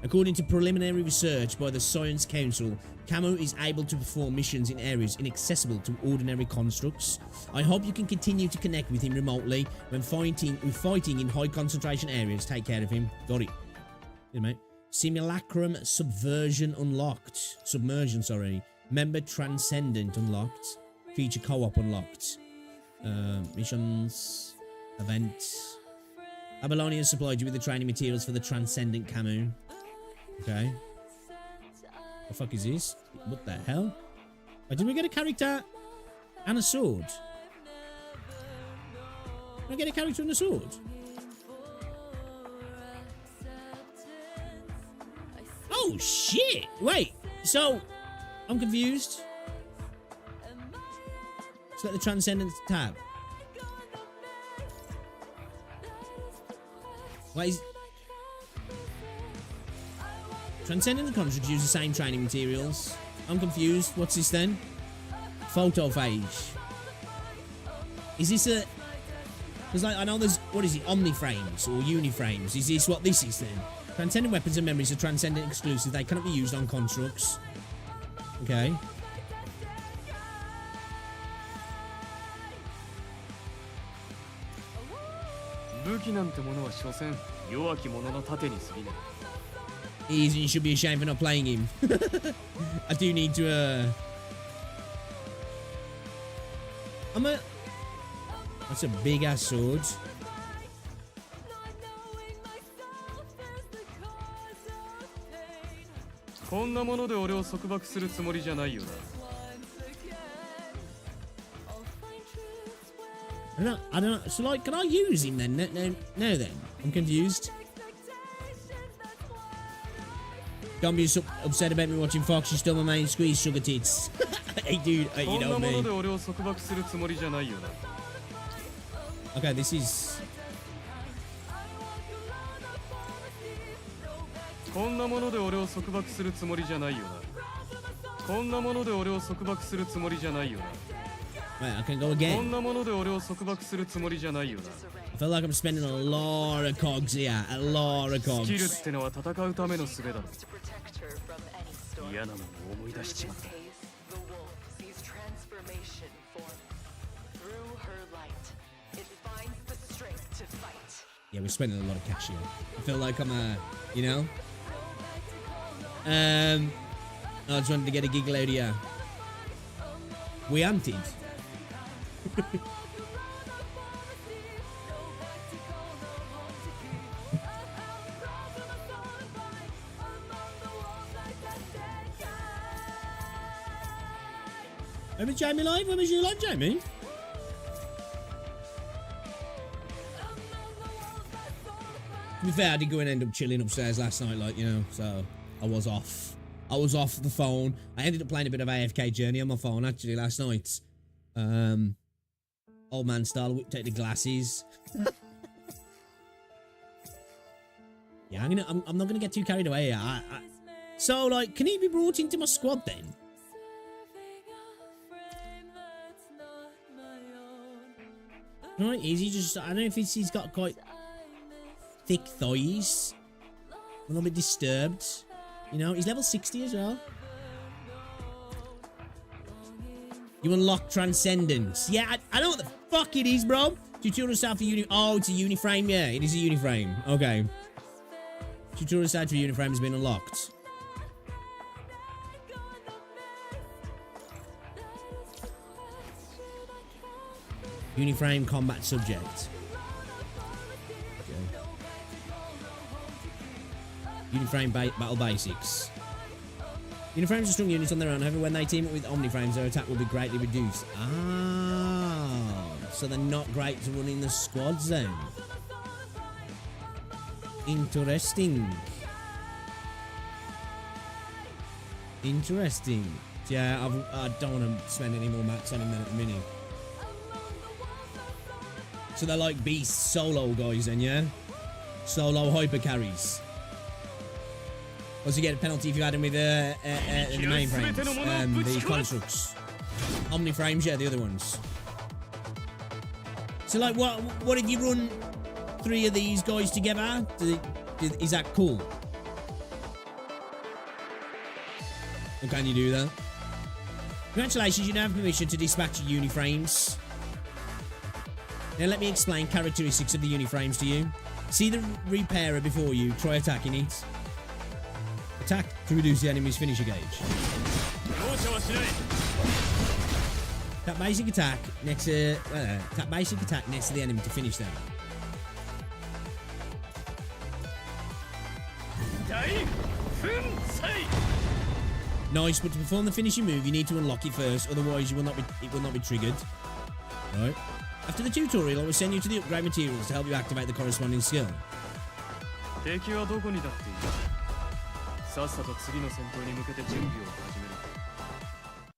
According to preliminary research by the Science Council, Camus is able to perform missions in areas inaccessible to ordinary constructs. I hope you can continue to connect with him remotely when fighting in high concentration areas. Take care of him. Got it. Yeah, mate. Simulacrum Subversion unlocked. Submersion, sorry. Member Transcendent unlocked. Feature co-op unlocked. Missions. Events. Abalone supplied you with the training materials for the Transcendent Camus. Okay. The fuck is this? What the hell? Oh, did we get a character and a sword? Did we get a character and a sword? Oh shit! Wait, so I'm confused. Select the Transcendence tab. What is... Transcendent constructs use the same training materials. I'm confused. What's this then? Photo phage. Is this a... Because like, I know there's... What is it? Omniframes or uniframes. Is this what this is then? Transcendent weapons and memories are Transcendent exclusive. They cannot be used on constructs. Okay. You should be ashamed for not playing him. I do need to, That's a big ass sword. I don't know. So like, can I use him then? No then. I'm confused. Don't be upset about me watching Fox. You still my main squeeze, sugar tits. Hey dude, you know me. Okay, this is... Wait, I can go again. I feel like I'm spending a lot of cogs here. A lot of cogs. Yeah, we're spending a lot of cash here. I feel like I'm you know. I just wanted to get a giggle out here. We hunted. Remember Jamie live? When was you live, Jamie? To be fair, I did go and end up chilling upstairs last night, like, you know, so I was off. I was off the phone. I ended up playing a bit of AFK Journey on my phone, actually, last night. Old man style, whipped out the glasses. Yeah, I'm not gonna get too carried away here. So, like, can he be brought into my squad then? Right, is he just, I don't know if he's got quite thick thighs. A little bit disturbed. You know, he's level 60 as well. You unlock Transcendence. Yeah, I know what the fuck it is, bro. Tutorial style for oh, it's a uniframe. Yeah, it is a uniframe. Okay. Tutorial style for uniframe has been unlocked. Uniframe combat subject. Okay. Uniframe battle basics. Uniframes are strong units on their own, however when they team up with Omniframes their attack will be greatly reduced. Ah, so they're not great to run in the squads then. Interesting. Interesting. Yeah, I don't want to spend any more mats on him than at the minute. So they're like beast solo guys then, yeah? Solo hyper carries. Also get a penalty if you add him with the main frames, the constructs. Omniframes, yeah, the other ones. So like, what if you run 3 of these guys together? Is that cool? Or can you do that? Congratulations, you now have permission to dispatch Uniframes. Now let me explain characteristics of the Uniframes to you. See the repairer before you, try attacking it. Attack to reduce the enemy's finisher gauge. Tap basic attack next to the enemy to finish them. Nice, but to perform the finishing move, you need to unlock it first, otherwise it will not be triggered. Right. After the tutorial, I will send you to the upgrade materials to help you activate the corresponding skill.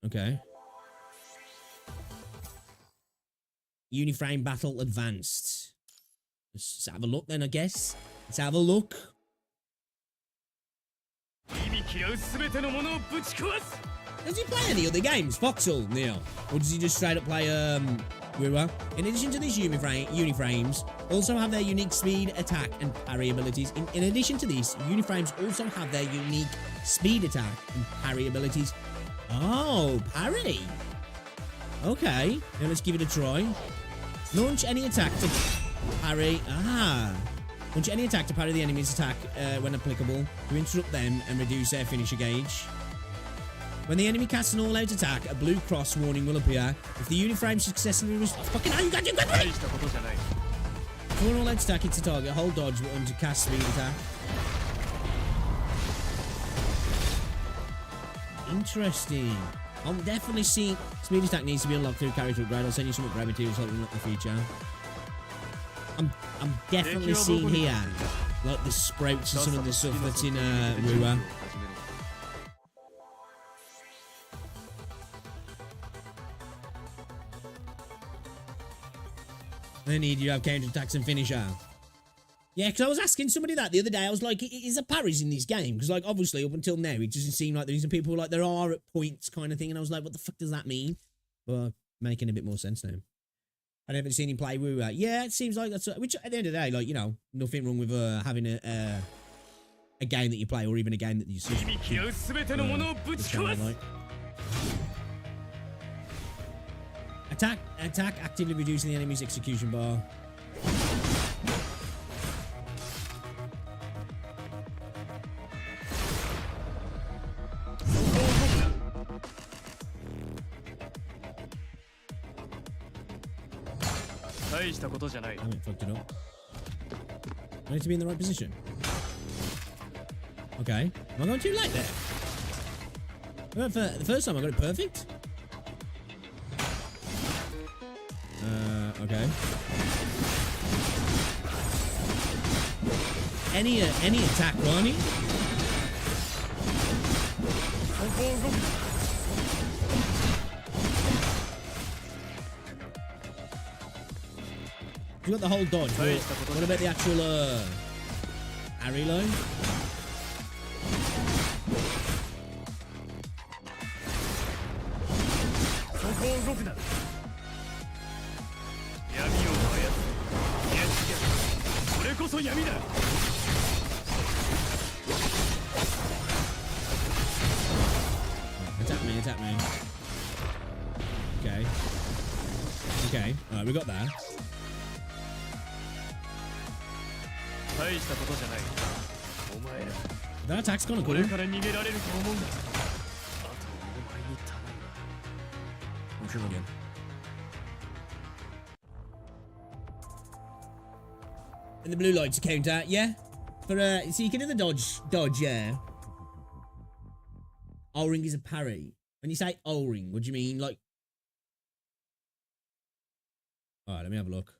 Okay. Uniframe battle advanced. Let's have a look then, I guess. Let's have a look. Does he play any other games, Foxhole, Neil? Or does he just straight up play, WuWa? In addition to these Uniframes also have their unique speed, attack, and parry abilities. In addition to these, Uniframes also have their unique speed, attack, and parry abilities. Oh, parry. Okay, now let's give it a try. Launch any attack to parry. Launch any attack to parry the enemy's attack when applicable, to interrupt them and reduce their finisher gauge. When the enemy casts an all-out attack, a blue cross warning will appear. If the Uniframe successfully fucking hell, you got your quickly! For an all-out attack, it's a target. Hold dodge button to cast speed attack. Interesting. I'm definitely seeing speed attack needs to be unlocked through character upgrade. I'll send you some upgrade materials to help unlock the feature. I'm definitely seeing here like the sprouts and some of the stuff that's in WuWa. I need you to have counter attacks and finisher. Yeah, because I was asking somebody that the other day. I was like, is there parries in this game? Because, like, obviously, up until now, it doesn't seem like there's some people like there are at points kind of thing. And I was like, what the fuck does that mean? But making a bit more sense now. I've never seen him play WuWa. Yeah, it seems like that's... Which, at the end of the day, like, you know, nothing wrong with having a game that you play or even a game that you see. Like. Attack, actively reducing the enemy's execution bar. I haven't fucked it up. I need to be in the right position. Okay. Am I going too late there? For the first time I got it perfect. Okay. Any attack, Ronnie? You got the whole dodge. What about the actual parry line? Attack me. Okay. Alright, we got that. That attack's kind of cool. I'm sure again. And the blue lights counter, yeah. For so you can do the dodge, yeah. O-ring is a parry. When you say O-ring, what do you mean? Like, all right, let me have a look.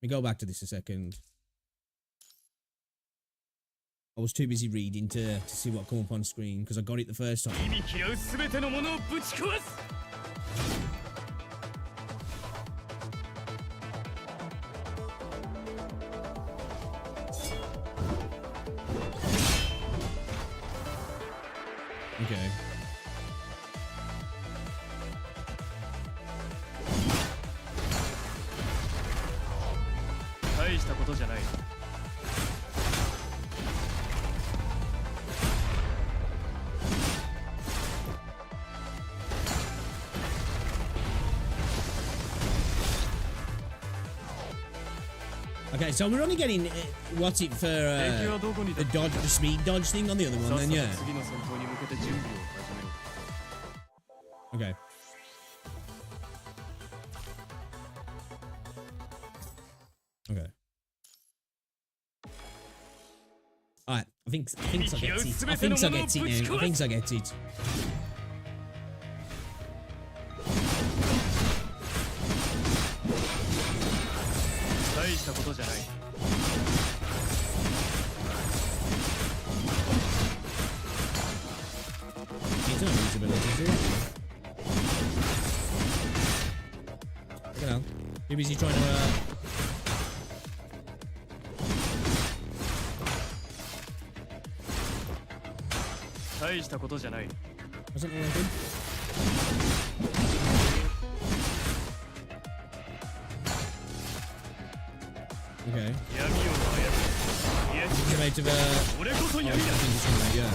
Let me go back to this a second. I was too busy reading to see what come up on screen because I got it the first time. Okay. Okay, so we're only getting what's it for the dodge, the speed dodge thing on the other one, then yeah. Okay. Okay. Alright, I think I get it. I think I get it now. I think I get it. You know, too busy trying to wasn't all I did. Okay. It's a bit of a... yeah.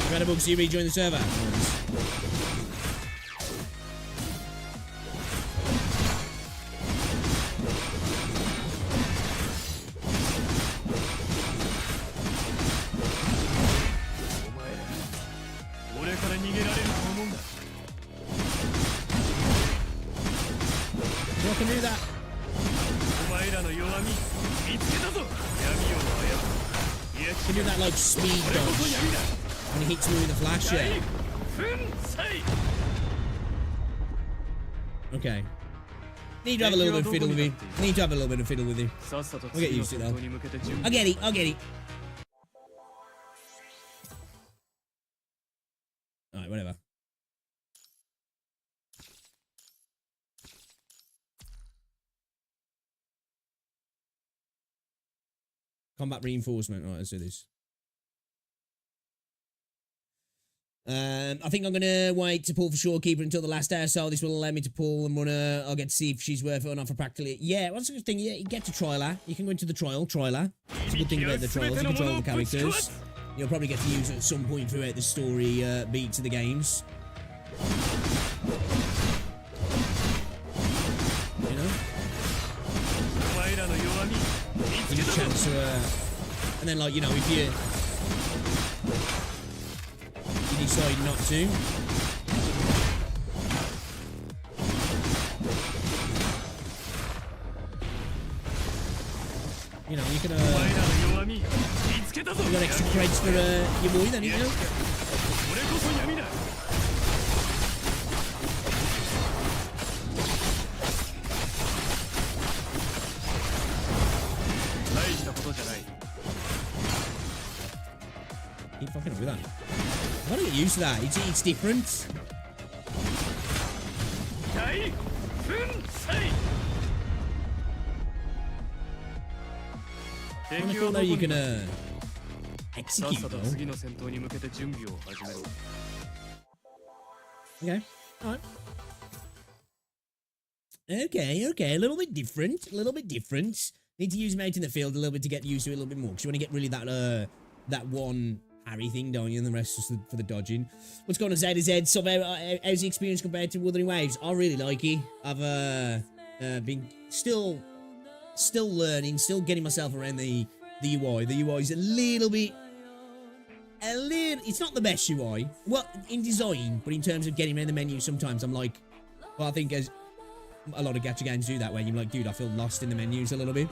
Incredible to see you rejoin the server. You can do that. You can do that like speed dodge when he hits me with a flash, yeah. Okay. Need to have a little bit of fiddle with it. Need to have a little bit of fiddle with it. We'll get used to it though. I'll get it. I'll get it. Alright, whatever. Combat reinforcement. Alright, let's do this. I think I'm gonna wait to pull for Shorekeeper until the last day or so. This will allow me to pull and run her. I'll get to see if she's worth it or not for practically. Yeah, what's the good thing? Yeah, you get to trial her. You can go into the trial her. It's a good thing about the trials. You control the characters. You'll probably get to use it at some point throughout the story beats of the games. You know? You get a chance to, and then like, you know, if you decide not to, you know, you can you got extra credits for your boy then, you know. Keep fucking up with that. I gotta get used to that. It's different. I thought that you can execute though. Okay, alright. Okay, a little bit different. Need to use him out in the field a little bit to get used to it a little bit more. Because you want to get really that one parry thing, don't you? And the rest just for the dodging. What's going on, ZZZ? So how's the experience compared to Wuthering Waves? I really like it. I've been still learning, still getting myself around the UI. The UI is a little bit, it's not the best UI. Well, in design, but in terms of getting around the menu, sometimes I'm like, well, I think as a lot of gacha games do that, where you're like, dude, I feel lost in the menus a little bit.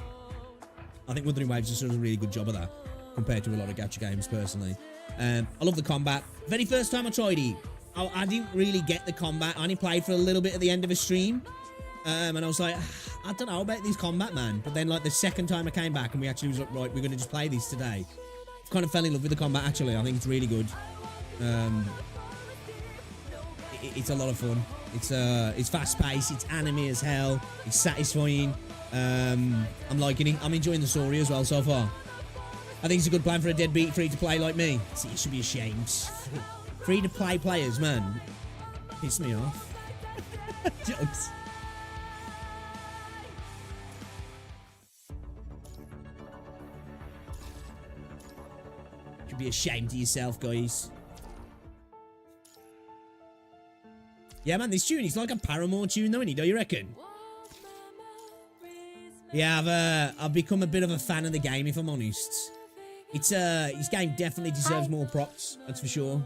I think Wuthering Waves does a really good job of that, compared to a lot of gacha games, personally. I love the combat. Very first time I tried it, I didn't really get the combat. I only played for a little bit at the end of a stream. And I was like, I don't know about this combat, man. But then, like, the second time I came back and we actually was like, right, we're going to just play this today. I kind of fell in love with the combat, actually. I think it's really good. It's a lot of fun. It's fast-paced. It's anime as hell. It's satisfying. I'm liking it. I'm enjoying the story as well so far. I think it's a good plan for a deadbeat free-to-play like me. See, you should be ashamed. Free-to-play players, man. Piss me off. Jokes. Be ashamed of yourself, guys. Yeah, man, this tune is like a Paramore tune, though, isn't it? Don't you reckon? Yeah, I've become a bit of a fan of the game, if I'm honest. This game definitely deserves more props, that's for sure.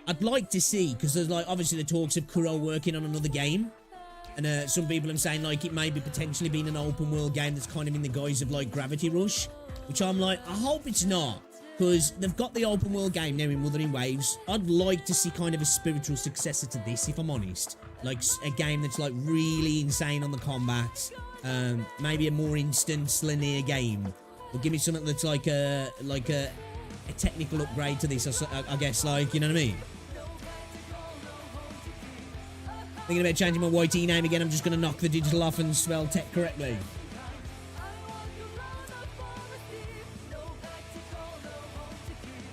I'd like to see, because there's like obviously the talks of Kuro working on another game. And some people are saying like it may be potentially being an open world game that's kind of in the guise of like Gravity Rush, which I'm like, I hope it's not, because they've got the open world game now in Wuthering Waves. I'd like to see kind of a spiritual successor to this, if I'm honest, like a game that's like really insane on the combat, maybe a more instance linear game, or give me something that's like a technical upgrade to this, I guess, like, you know what I mean? Thinking about changing my YT name again. I'm just going to knock the digital off and spell tech correctly.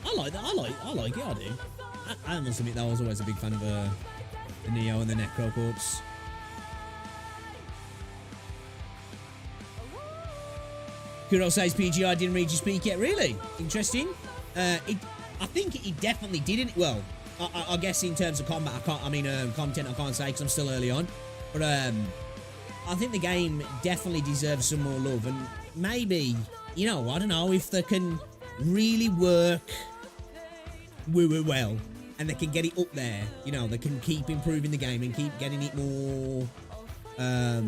I like that. I like it. I do. I must admit that I was always a big fan of the Neo and the Necro Corpse. Kuro says PGI didn't read your speak yet. Really interesting. I think it definitely didn't. Well, I guess in terms of combat, content I can't say because I'm still early on. But I think the game definitely deserves some more love. And maybe, you know, I don't know, if they can really work WuWa well, and they can get it up there, you know, they can keep improving the game and keep getting it more, I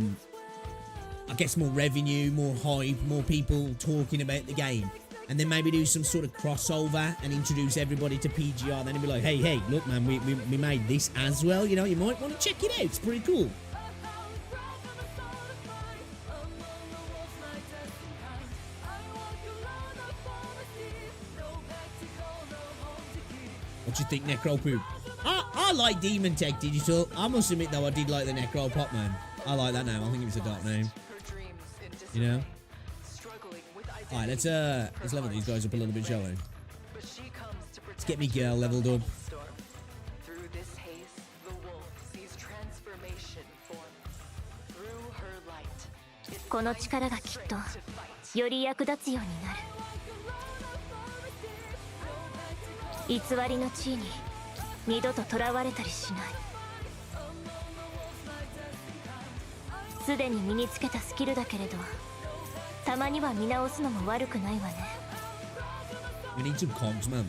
guess more revenue, more hype, more people talking about the game. and then maybe do some sort of crossover and introduce everybody to PGR. Then it'd be like, hey, look, man, we made this as well. You know, you might want to check it out. It's pretty cool. What do you think, Necro Poop? I like Demon Tech Digital. I must admit, though, I did like the Necro Pop, man. I like that name. I think it was a dark name. You know? Alright, let's level these guys up a little bit, shall we? Let's get me girl leveled up. この力がきっとより役立つようになる。偽りの地位に二度と囚われたりしない。すでに身につけたスキルだけれど、たまには見直すのも悪くないわね。We need some cogs, man.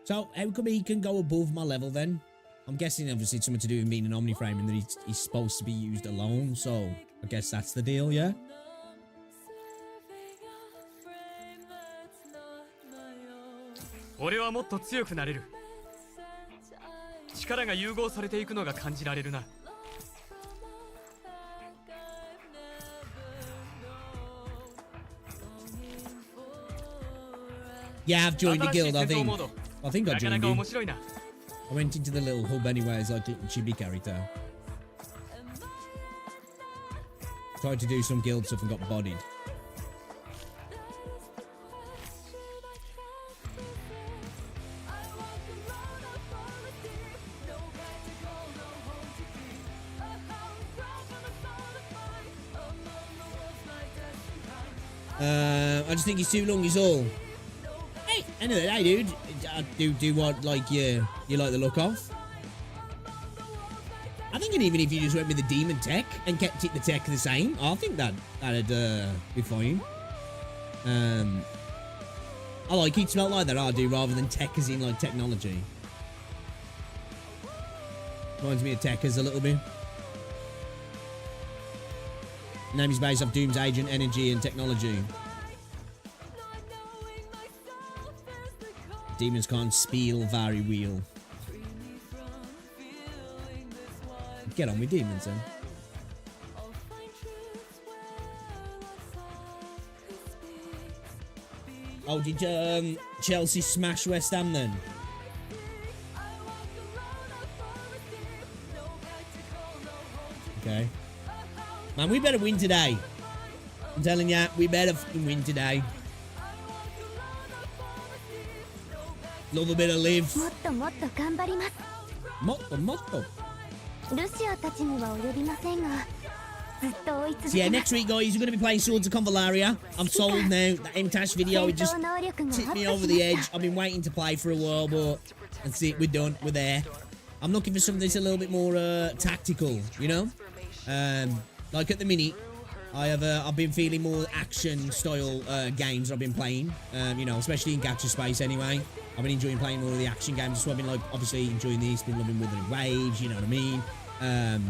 So, how come he can go above my level then? I'm guessing obviously it's something to do with being an Omniframe and that he's supposed to be used alone, so I guess that's the deal, yeah? Yeah, I've joined the guild, I think. I think I joined you. I went into the little hub anyways, like a chibi character. Tried to do some guild stuff and got bodied. I just think he's too long is all. Hey, anyway, hey dude, do what like you like the look of. I think even if you just went with the demon tech and kept the tech the same, I think that'd be fine. I like it spelled like that, I do, rather than tech as in like technology. Reminds me of Techers a little bit. Name is based off Doom's agent, energy, and technology. Demons can't spiel very wheel. Get on with demons then. Oh, did Chelsea smash West Ham then? Okay. Man, we better win today. I'm telling ya, we better fucking win today. Love a bit of live. もっともっと頑張ります。もっともっと。ルシアたちには及びませんが、ずっと追い続けます。So yeah, next week guys, we're going to be playing Swords of Convallaria. I'm sold now. That MTash video, it just tipped me over the edge. I've been waiting to play for a while, but that's it, we're done, we're there. I'm looking for something that's a little bit more tactical, you know? Like at the minute, I've been feeling more action style games I've been playing, you know, especially in Gacha Space anyway. I've been enjoying playing more of the action games, so I've been like obviously enjoying these, been loving Wuthering Waves, you know what I mean? And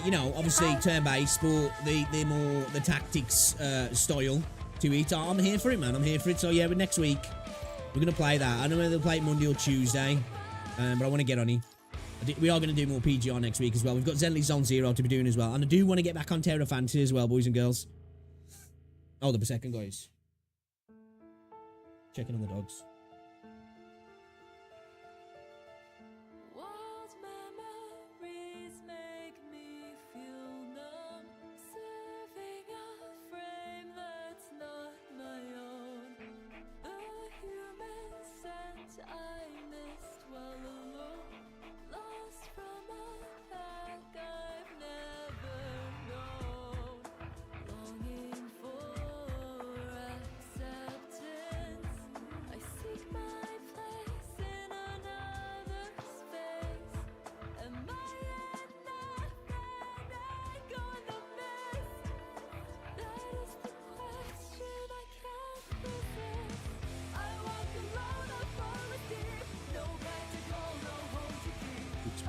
you know, obviously turn-based, but the more the tactics style to it. I'm here for it, man. I'm here for it. So yeah, but next week we're gonna play that. I don't know whether they'll play it Monday or Tuesday, but I want to get on it. We are going to do more PGR next week as well. We've got Zenly Zone Zero to be doing as well, and I do want to get back on Terra Fantasy as well, boys and girls. Hold up a second, guys. Checking on the dogs.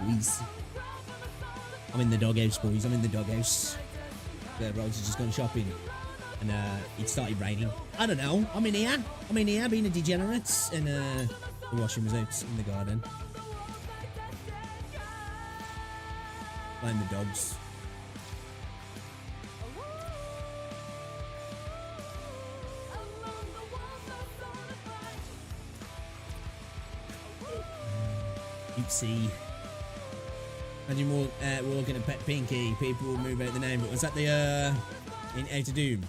boys. I'm in the doghouse, boys. I'm in the doghouse. The Rose has just gone shopping. And it started raining. I don't know. I'm in here. Being a degenerate. And the washing was out in the garden. Playing the dogs. Oopsie. Imagine walking a Pet Pinky, people will move out the name. But was that the in Out of Doom?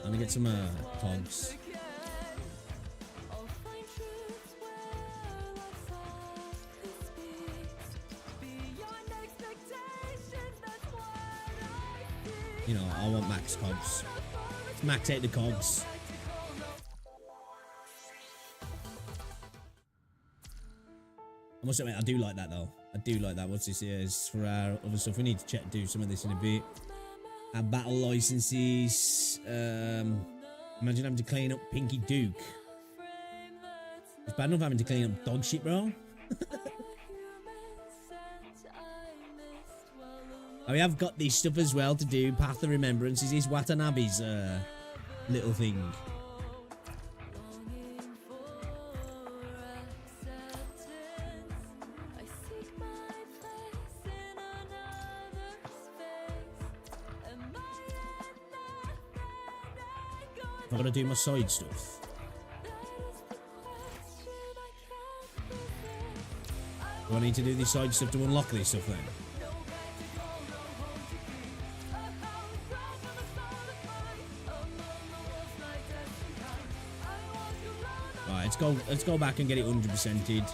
I'm gonna get some cogs. You know, I want max cogs. Let's max out the cogs. I must admit, I do like that though. I do like that. What's this here is for our other stuff. We need to do some of this in a bit. Our battle licenses. Imagine having to clean up Pinky Duke. It's bad enough having to clean up dog shit, bro. We have got this stuff as well to do. Path of Remembrance is Watanabe's little thing. I've got to do my side stuff. Do I need to do this side stuff to unlock this stuff then? Right, let's go back and get it 100%ed.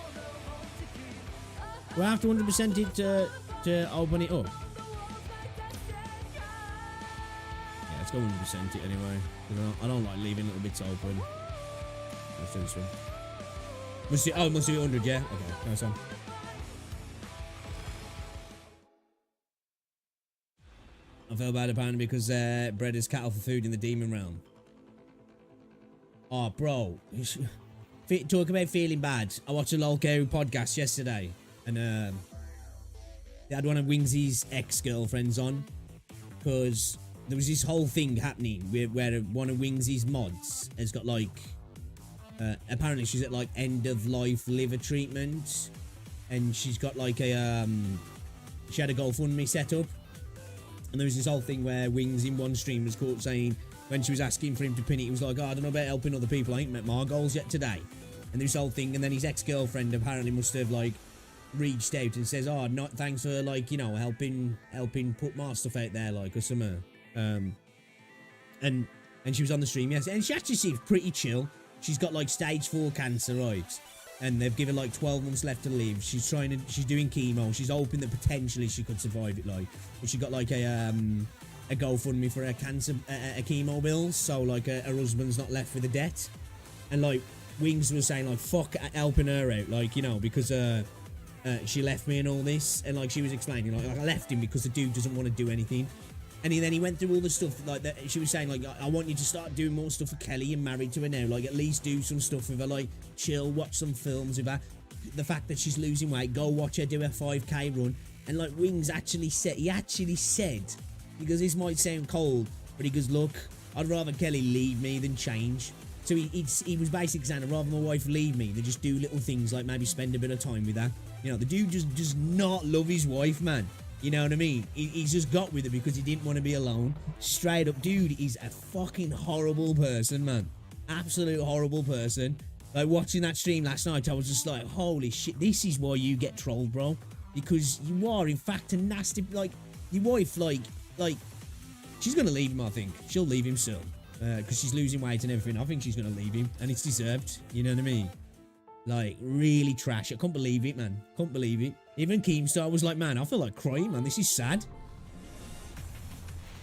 Do I have to 100% it to open it up? Yeah, let's go 100% it anyway. I don't like leaving little bits open. Let's do this one. Must do 100, yeah? Okay, nice one. I feel bad apparently because bred is cattle for food in the demon realm. Oh, bro. Talk about feeling bad. I watched a Lolco podcast yesterday. And they had one of Wingsy's ex-girlfriends on. Because there was this whole thing happening where one of Wingsy's mods has got like... apparently she's at like end-of-life liver treatment. And she's got like a... she had a GoFundMe set up. And there was this whole thing where Wings in one stream was caught saying... when she was asking for him to pin it, he was like, oh, I don't know about helping other people. I ain't met my goals yet today. And this whole thing, and then his ex-girlfriend apparently must have, like, reached out and says, oh, not thanks for, like, you know, helping put my stuff out there, like, or something. And she was on the stream, yes. And she actually seems pretty chill. She's got, like, stage 4 cancer, right? And they've given, like, 12 months left to live. She's doing chemo. She's hoping that potentially she could survive it, like. But she got, like, a GoFundMe for her cancer, a chemo bills, so like her husband's not left with a debt, and like Wings was saying like fuck helping her out, like, you know, because she left me and all this, and like she was explaining like I left him because the dude doesn't want to do anything, and then he went through all the stuff like that. She was saying like I want you to start doing more stuff for Kelly. You're married to her now, like at least do some stuff with her, like chill, watch some films with her. The fact that she's losing weight, go watch her do a 5k run, and like Wings actually said, because this might sound cold, but he goes, look, I'd rather Kelly leave me than change. So he was basically saying, I'd rather my wife leave me than just do little things like maybe spend a bit of time with her. You know, the dude just does not love his wife, man. You know what I mean? He's just got with her because he didn't want to be alone. Straight up, dude, he's a fucking horrible person, man. Absolute horrible person. Like, watching that stream last night, I was just like, holy shit, this is why you get trolled, bro. Because you are, in fact, a nasty, like, your wife, like, she's gonna leave him, I think. She'll leave him soon. Because she's losing weight and everything. I think she's gonna leave him. And it's deserved. You know what I mean? Like, really trash. I couldn't believe it, man. Couldn't believe it. Even Keemstar was like, man, I feel like crying, man. This is sad.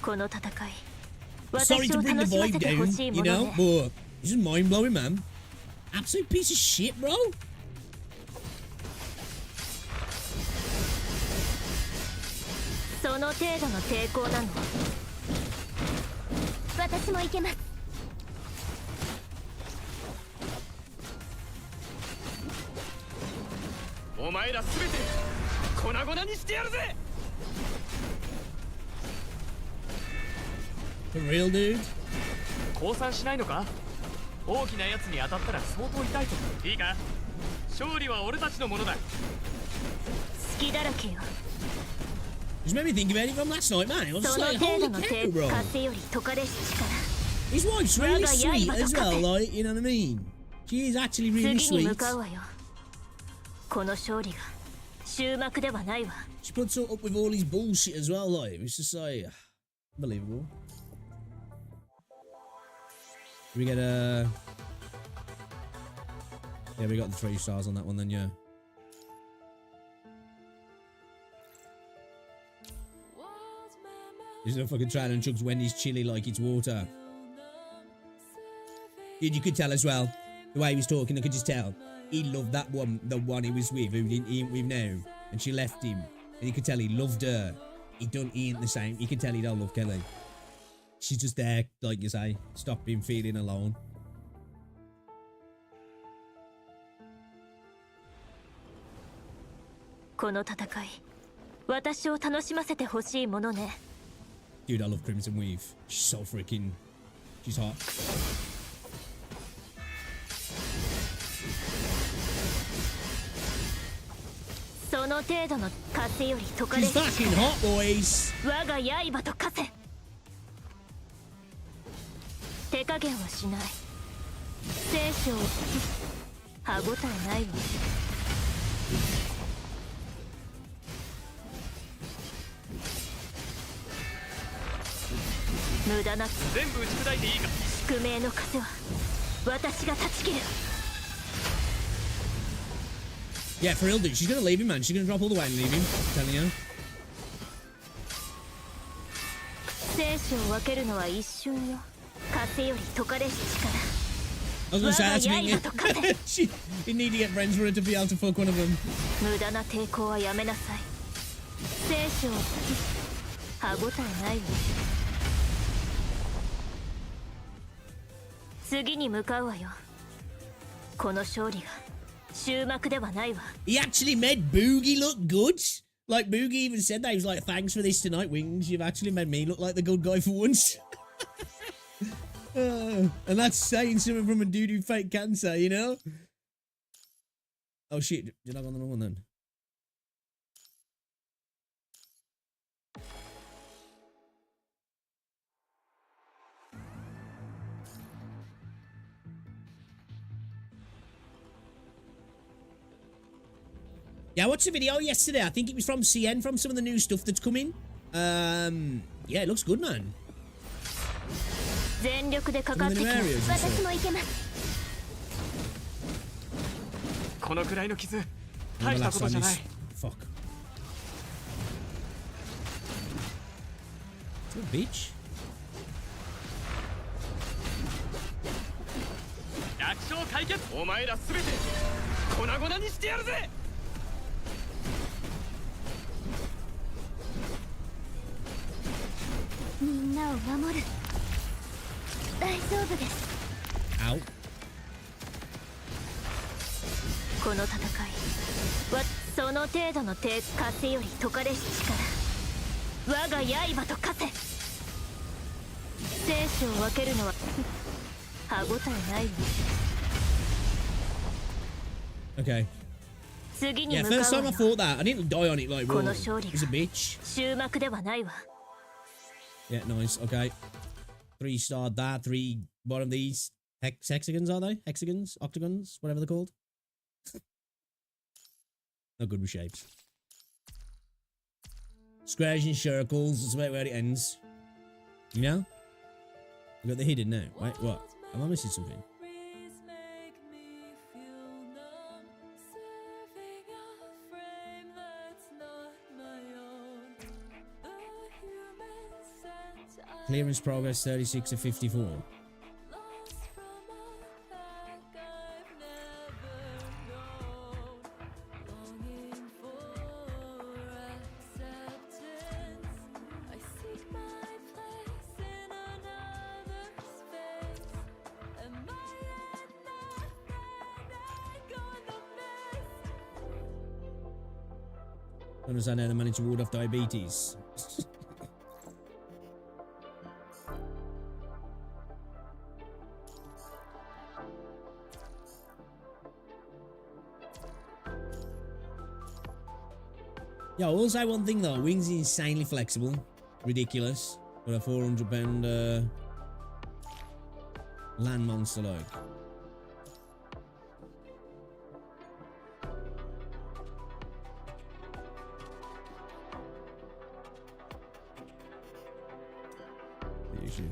Sorry to bring the vibe down, you know? But this is mind-blowing, man. Absolute piece of shit, bro. For real, dude? 降参しないのか？大きなやつに当たったら相当痛いと。いいか？勝利は俺たちのものだ。好きだらけよ。 Just made me think about it from last night, man. I was just like, holy cow, bro. His wife's really sweet as well, like, you know what I mean? She is actually really sweet. She puts up with all his bullshit as well, like, it's just like, unbelievable. We get a... Yeah, we got the 3 stars on that one then, yeah. He's a fucking trailer and chugs Wendy's chili like it's water. Dude, you could tell as well, the way he was talking, I could just tell. He loved that one, the one he was with, who he ain't with now. And she left him. And you could tell he loved her. He ain't the same. You can tell he don't love Kelly. She's just there, like you say, stop him feeling alone. Dude, I love Crimson Weave. She's so freaking... She's hot. She's fucking hot, boys! Yeah, for real, dude. She's gonna leave him, man. She's gonna drop all the weight and leave him. I'm telling you. I was gonna say, that's me. You need to get friends for her to be able to fuck one of them. He actually made Boogie look good. Like, Boogie even said that. He was like, thanks for this tonight, Wings. You've actually made me look like the good guy for once. And that's saying something from a dude who faked cancer, you know? Oh, shit. Did I go on the wrong one then? Yeah, I watched the video yesterday. I think it was from CN, from some of the new stuff that's coming. Yeah, it looks good, man. Some of the new areas and stuff. Fuck. Is that a beach? Ow. Okay. Yeah, first time I thought that. I didn't die on it like, whoa, it was a bitch. Yeah, nice. Okay. 3-star that. 3, what of these? Hexagons, are they? Hexagons? Octagons? Whatever they're called. Not good with shapes. Squares and circles. That's about where it ends. You know? We got the hidden now. Wait, what? Am I missing something? Clearance progress 36 of 54. I understand how they manage to ward off diabetes. Yeah, I will say one thing though. Wings is insanely flexible. Ridiculous. But a 400 pound land monster like. The issue.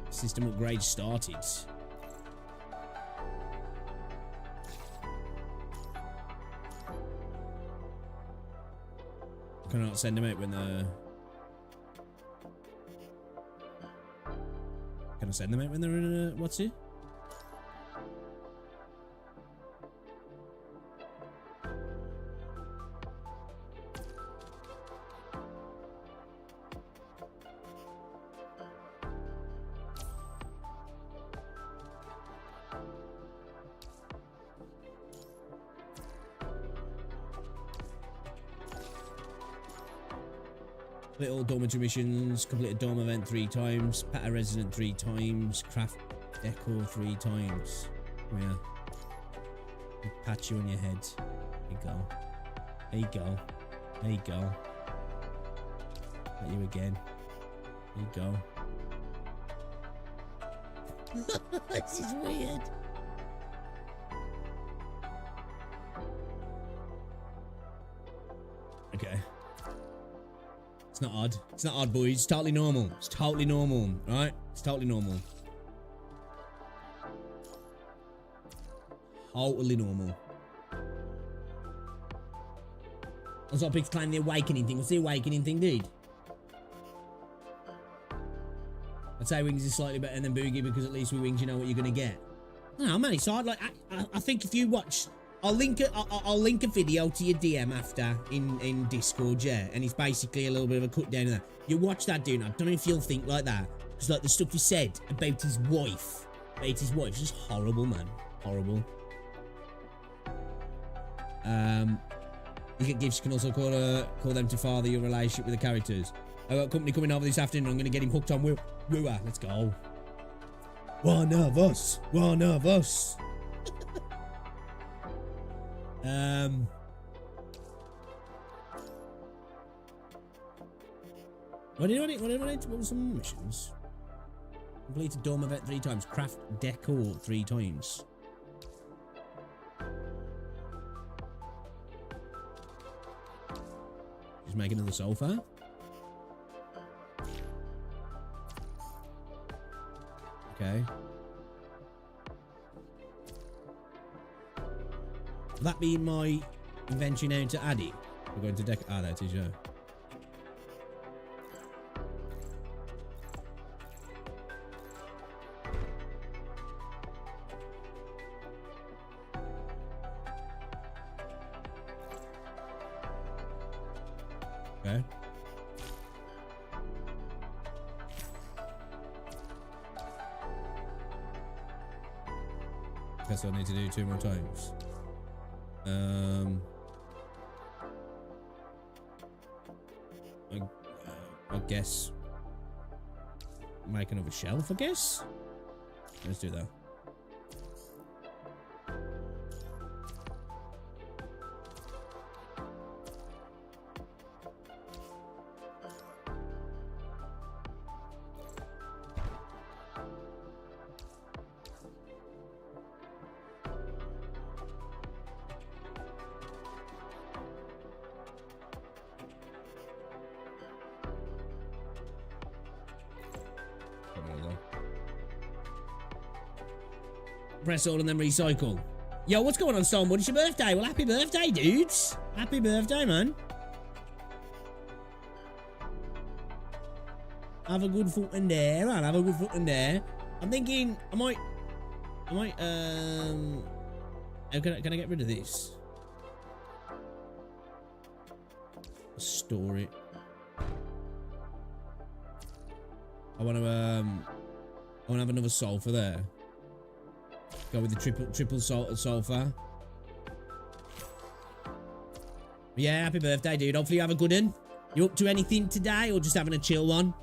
System upgrade started. Can I not send them out when the... Can I send them out when they're in a... What's it? Complete all dormitory missions, completed dorm event 3 times, pet a resident 3 times, craft decor 3 times. Oh yeah. Pat you on your head. There you go. There you go. There you go. Pat you again. There you go. This is weird. Okay. It's not odd. It's not odd, boys. It's totally normal. It's totally normal, right? It's totally normal. Totally normal. Also, I picked claim the awakening thing. What's the awakening thing, dude? I'd say Wings is slightly better than Boogie because at least with Wings you know what you're gonna get. No, man, it's hard. Like I think if you watch, I'll link a video to your DM after in Discord, yeah, and it's basically a little bit of a cut down of that. You watch that, dude. I don't know if you'll think like that because like the stuff he said about his wife, is just horrible, man, horrible. You get gifts. You can also call them to father your relationship with the characters. I got company coming over this afternoon. I'm gonna get him hooked on WuWa. Let's go. One of us. One of us. What did I need? What were some missions? Completed dorm event 3 times. Craft decor 3 times. Just make another sofa. Okay. Will that be my inventory now to Addy? We're going to deck. Ah, that is, yeah. Okay. Guess I'll need to do 2 more times. I guess make another shelf, I guess. Let's do that. Press all and then recycle. Yo, what's going on, Stormwood? It's your birthday. Well, happy birthday, dudes. Happy birthday, man. Have a good foot in there, man. Have a good foot in there. I'm thinking I might can I get rid of this? Store it. I want to have another sulfur there. Go with the triple sulfur. Yeah, happy birthday, dude. Hopefully you have a good one. You up to anything today or just having a chill one?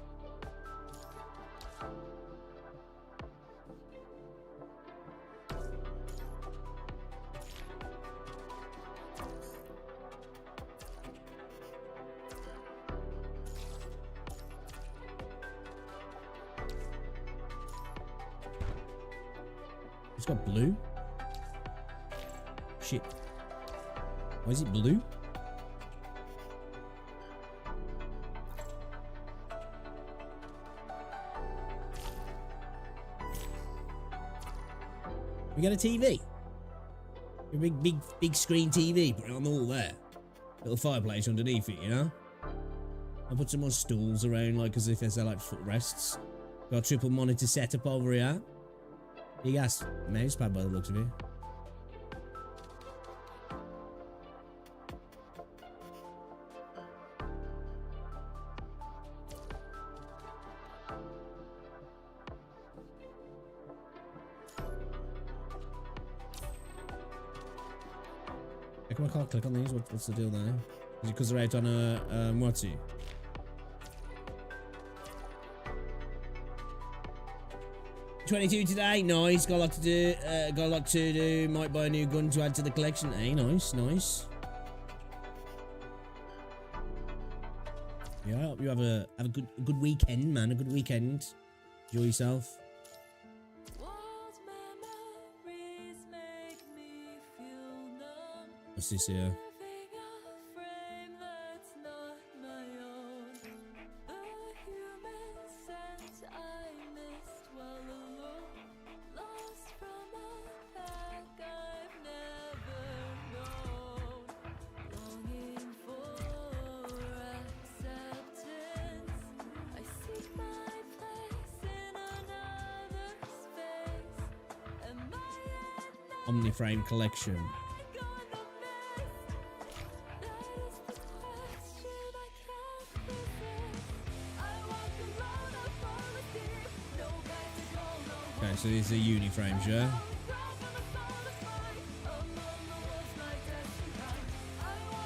It's got blue. Shit. Why is it blue? We got a TV. A big screen TV. Put it on the wall there. Little fireplace underneath it, you know? I'll put some more stools around, like, as if there's like footrests. Got a triple monitor setup over here. Big ass mouse pad by the looks of it. How come I can't click on these? What's the deal there? Is it because they're out on a what's it? $22 today, nice. Got a lot to do. Got a lot to do. Might buy a new gun to add to the collection. Hey, nice, nice. Yeah, I hope you have a good weekend, man. A good weekend. Enjoy yourself. What's this here? Omniframe collection. Okay, so these are uniframes, yeah?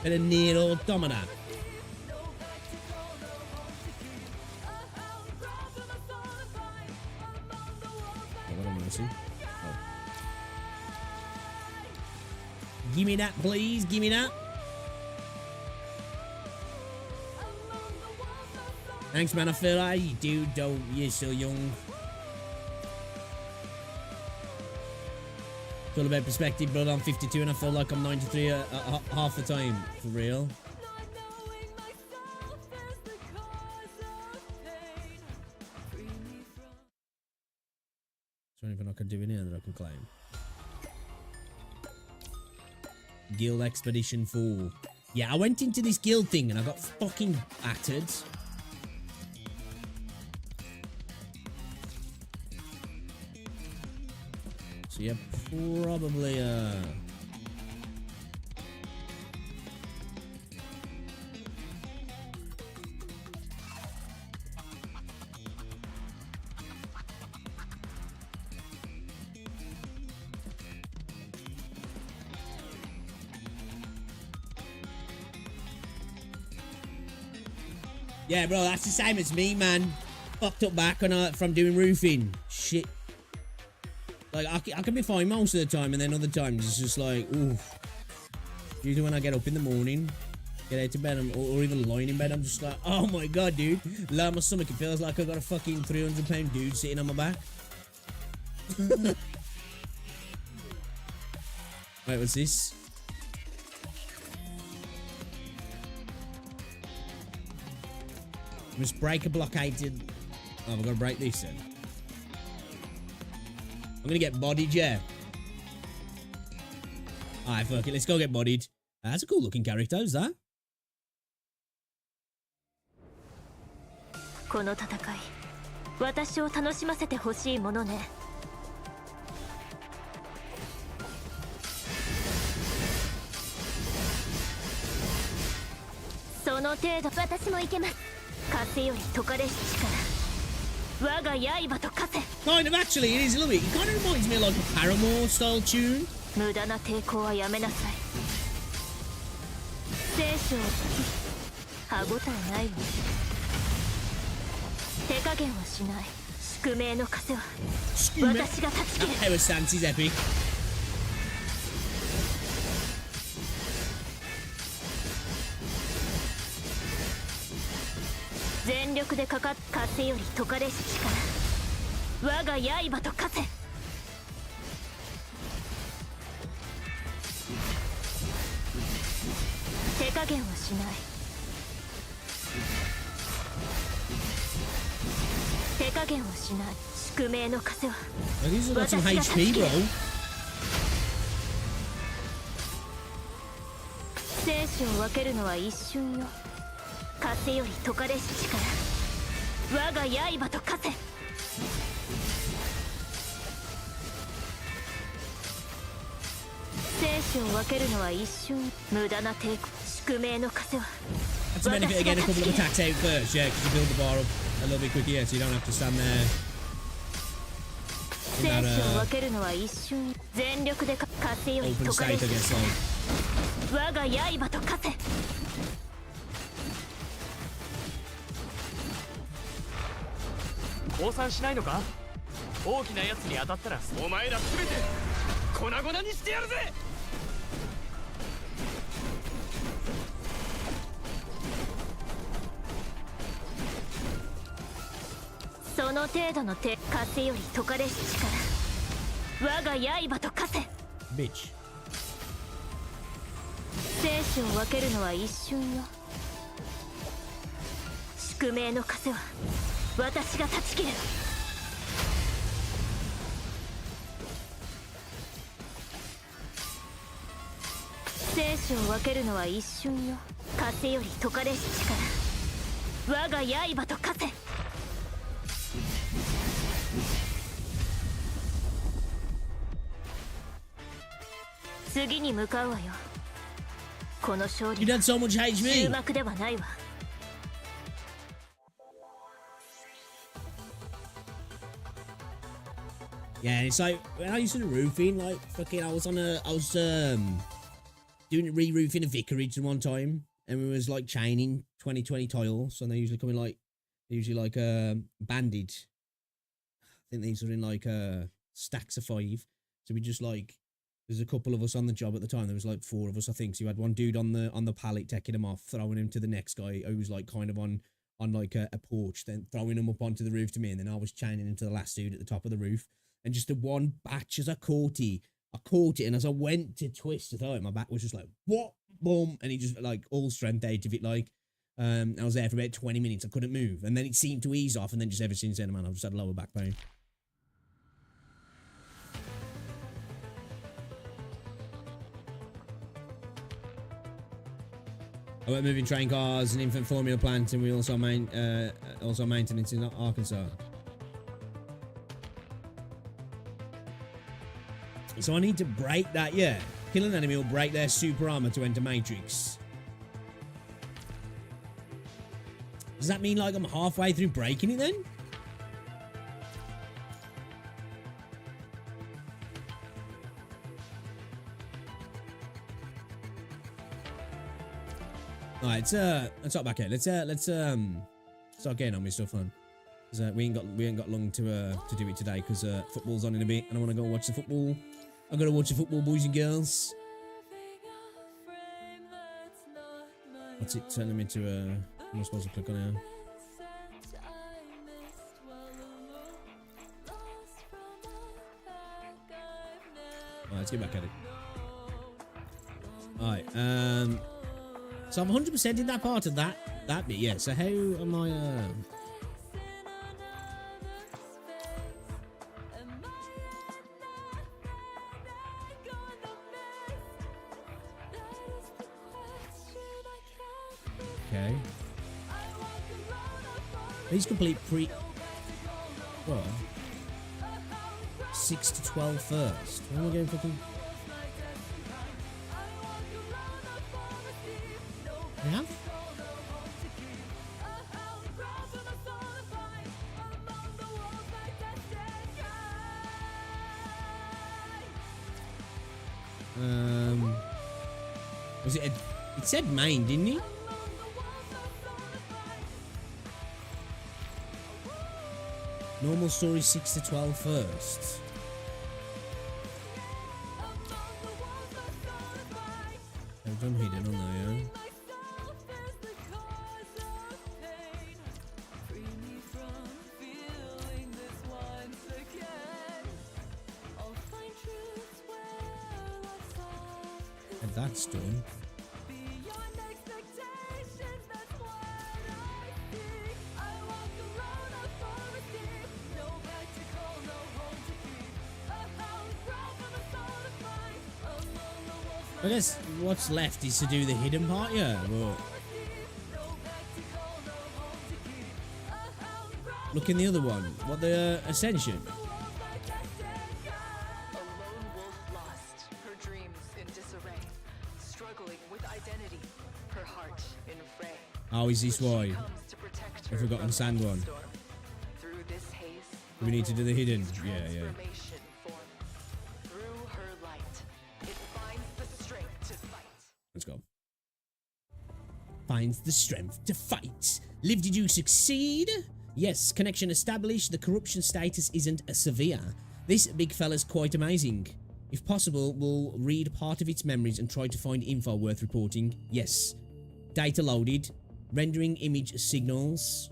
Bit of Nier Automata. What am I missing? Oh. Give me that, please. Give me that. Thanks, man. I feel like you do, don't. You're so young. It's all about perspective, brother. I'm 52 and I feel like I'm 93 half the time. For real. Is there anything I can do in here that I can claim? Guild Expedition 4. Yeah, I went into this guild thing and I got fucking battered. So yeah, probably yeah, bro, that's the same as me, man. Fucked up back from doing roofing. Shit. Like, I can be fine most of the time, and then other times it's just like, ooh. Usually when I get up in the morning, get out to bed, or even lying in bed, I'm just like, oh my god, dude. Lower my stomach, it feels like I got a fucking 300-pound dude sitting on my back. Wait, what's this? Must break a blockaded. Oh, we're gonna break this then. I'm gonna get bodied, yeah. Alright, fuck it, let's go get bodied. That's a cool looking character, is that? この戦い、私を楽しませてほしいものね。その程度、私もいけます。風より解かれし力。Kind of, actually, it is a little bit. It kind of reminds me of like a Paramore style tune. 無駄な抵抗はやめなさい。聖書を歯ごたえないわ。手加減はしない。宿命の枷は私が断ち切る。 That power stance is epic. 全力でかかっ枷より解かれし力。我が刃と化せ。手加減はしない。手加減はしない。宿命の枷は These have got some HP, bro. 生死を分けるのは一瞬よ。枷より解かれし力。我が刃と化せ。生死を分けるのは一瞬。無駄な抵抗。宿命の枷は That's the benefit of getting a couple of attacks out first, yeah, because you build the bar up a little bit quicker, yeah, so you don't have to stand there. 生死を分けるのは一瞬。全力で枷より Open 解かれ state, し I guess, 力。 like. 我が刃と化せ。降参しないのか。大きなやつに当たったらお前ら全て粉々にしてやるぜ。その程度の手枷より解かれし力。我が刃と化せ。 Bitch. 生死を分けるのは一瞬よ。宿命の枷は私が断ち切る。生死を分けるのは一瞬よ。枷より解かれし力。我が刃と化せ。次に向かうわよ。この勝利 You done so much 終 HP. 幕ではないわ。 Yeah, it's like when I used to do roofing, like fucking, I was doing re-roofing a vicarage one time, and we was like chaining 2020 tiles, and they usually come in like banded. I think these are in like stacks of 5. So we just like, there's a couple of us on the job at the time. There was like 4 of us, I think. So you had one dude on the pallet taking him off, throwing him to the next guy who was like kind of on like a porch, then throwing him up onto the roof to me, and then I was chaining him to the last dude at the top of the roof. And just the one batch as I caught it, and as I went to twist, I thought my back was just like, what? Boom. And he just like all strength out of it. Like, I was there for about 20 minutes. I couldn't move. And then it seemed to ease off. And then just ever since then, man, I've just had lower back pain. I went moving train cars and infant formula plant, and we also maintenance in Arkansas. So I need to break that, yeah. Kill an enemy will break their super armor to enter Matrix. Does that mean like I'm halfway through breaking it then? Alright, let's hop back here. Let's start getting on with stuff, man. We ain't got long to do it today because football's on in a bit, and I want to go watch the football. I gotta watch the football, boys and girls. What's it telling me to? Am I supposed to click on here? Alright, let's get back at it. Alright, so I'm 100% in that part of that bit, yeah. So how am I? Okay. These complete well, 6 to 12 first. Where am I going fucking? Yeah? Was it? It said main, didn't it? Normal story 6 to 12 first. I've done hidden on there, yeah. And that's done. I guess what's left is to do the hidden part, yeah. But look in the other one. What, the Ascension? A lone wolf lost, her dreams in disarray, struggling with identity, her heart in fray. Oh, is this why? Comes to protect The her Forgotten from Sand the one. storm. Through this haze, We need to do the hidden. Yeah, yeah. transformation form. Through her light, it finds the strength to fight. Let's go. Finds the strength to fight. Liv, did you succeed? Yes, connection established. The corruption status isn't severe. This big fella's quite amazing. If possible, we'll read part of its memories and try to find info worth reporting. Yes. Data loaded. Rendering image signals.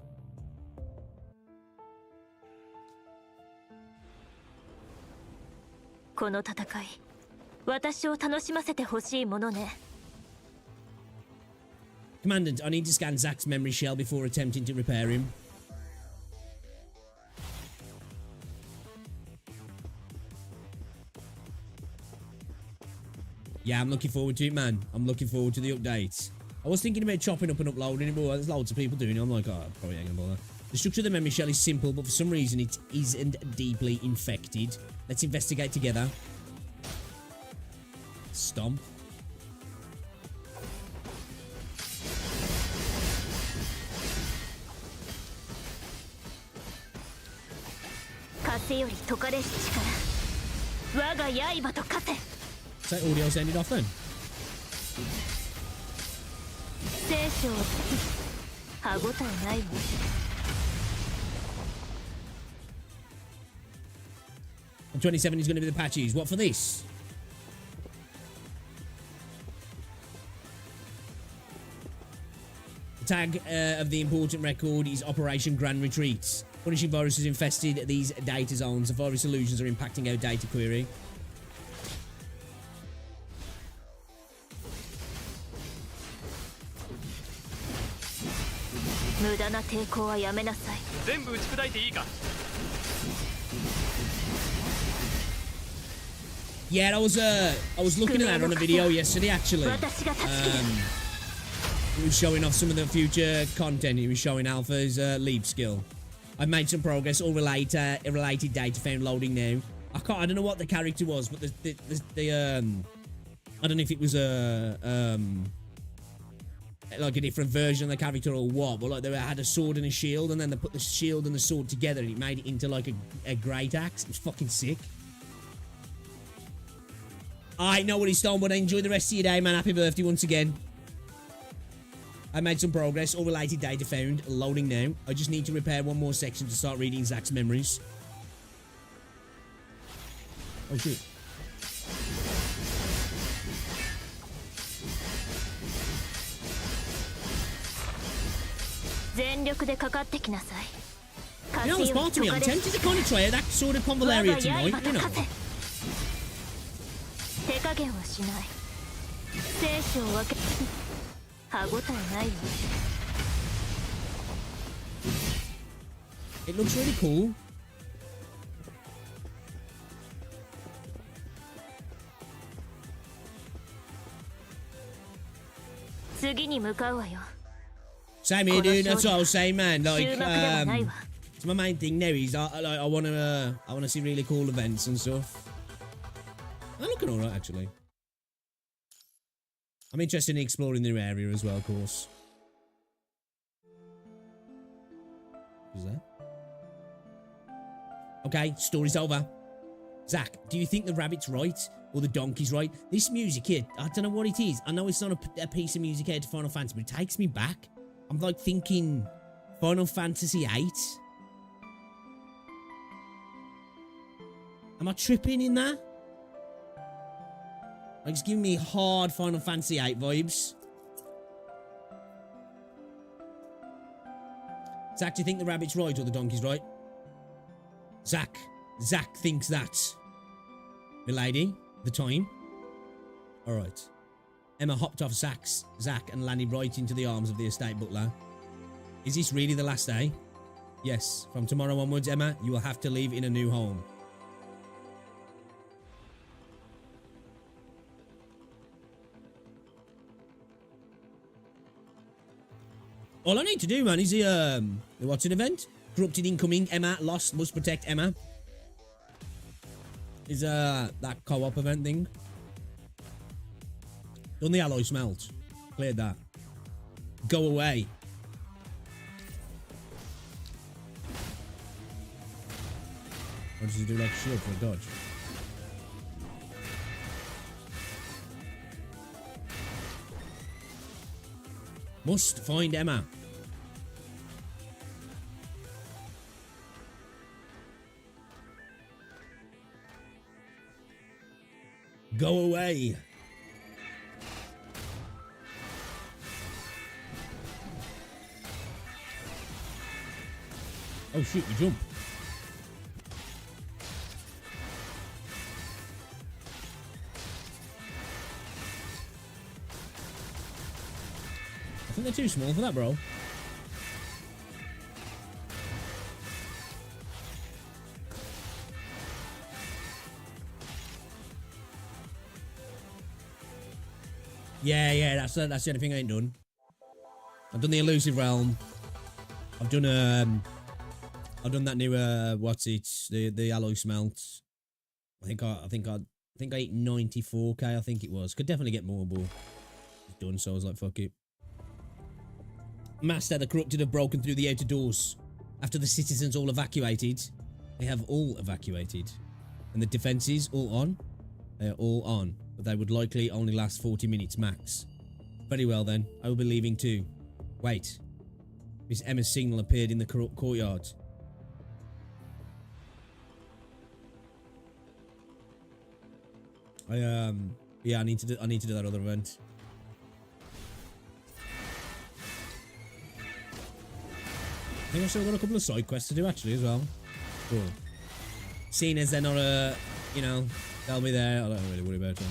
この戦い、私を楽しませてほしいものね。 Commandant, I need to scan Zack's memory shell before attempting to repair him. Yeah, I'm looking forward to it, man. I'm looking forward to the updates. I was thinking about chopping up and uploading it, but there's loads of people doing it. I'm like, oh, probably ain't gonna bother. The structure of the memory shell is simple, but for some reason it isn't deeply infected. Let's investigate together. Stomp. Is that audio's ended off then? And 27 is going to be the patches. What for this? The tag of the important record is Operation Grand Retreat. Punishing viruses infested these data zones. The virus illusions are impacting our data query. Yeah, I was looking at that on a video yesterday actually. It was showing off some of the future content. It was showing Alpha's leap skill. I've made some progress. All related data found loading now. I don't know what the character was, but the I don't know if it was like a different version of the character or what, but like they had a sword and a shield, and then they put the shield and the sword together, and it made it into like a great axe. It was fucking sick. Alright, nobody stone, but enjoy the rest of your day, man. Happy birthday once again. I made some progress. All related data found. Loading now. I just need to repair one more section to start reading Zack's memories. Oh shit. You know, it's part of me. I'm tempted to kind of try that sort of convallaria tonight, you know. It looks really cool. Same here, dude. That's what I was saying, man. Like, it's my main thing now is I want to see really cool events and stuff. I'm looking alright, actually. I'm interested in exploring the new area as well, of course. What's that? Okay, story's over. Zach, do you think the rabbit's right or the donkey's right? This music here, I don't know what it is. I know it's not a piece of music here to Final Fantasy, but it takes me back. I'm like thinking Final Fantasy VIII. Am I tripping in that? Like, it's giving me hard Final Fantasy VIII vibes. Zach, do you think the rabbit's right or the donkey's right? Zach thinks that. Milady, the time. Alright. Emma hopped off Zach and landed right into the arms of the estate butler. Is this really the last day? Yes. From tomorrow onwards, Emma, you will have to live in a new home. All I need to do, man, is the what's an event? Corrupted incoming, Emma, lost, must protect Emma. Is that co-op event thing. Done the alloy smelt. Cleared that. Go away. What does he do, like a shield for a dodge? Must find Emma. Go away. Oh shoot, you jump. I think they're too small for that, bro. Yeah, that's the only thing I ain't done. I've done the elusive realm. I've done that new what's it? The alloy smelt. I think I ate 94k. I think it was. Could definitely get more, but it's done. So I was like, fuck it. Master, the corrupted have broken through the outer doors. After the citizens all evacuated, they have all evacuated, and the defenses all on. They are all on, but they would likely only last 40 minutes max. Very well then, I will be leaving too. Wait. Miss Emma's signal appeared in the courtyard. Yeah, I need to do that other event. I think I've still got a couple of side quests to do actually as well. Cool. Seeing as they're not they'll be there. I don't really worry about them.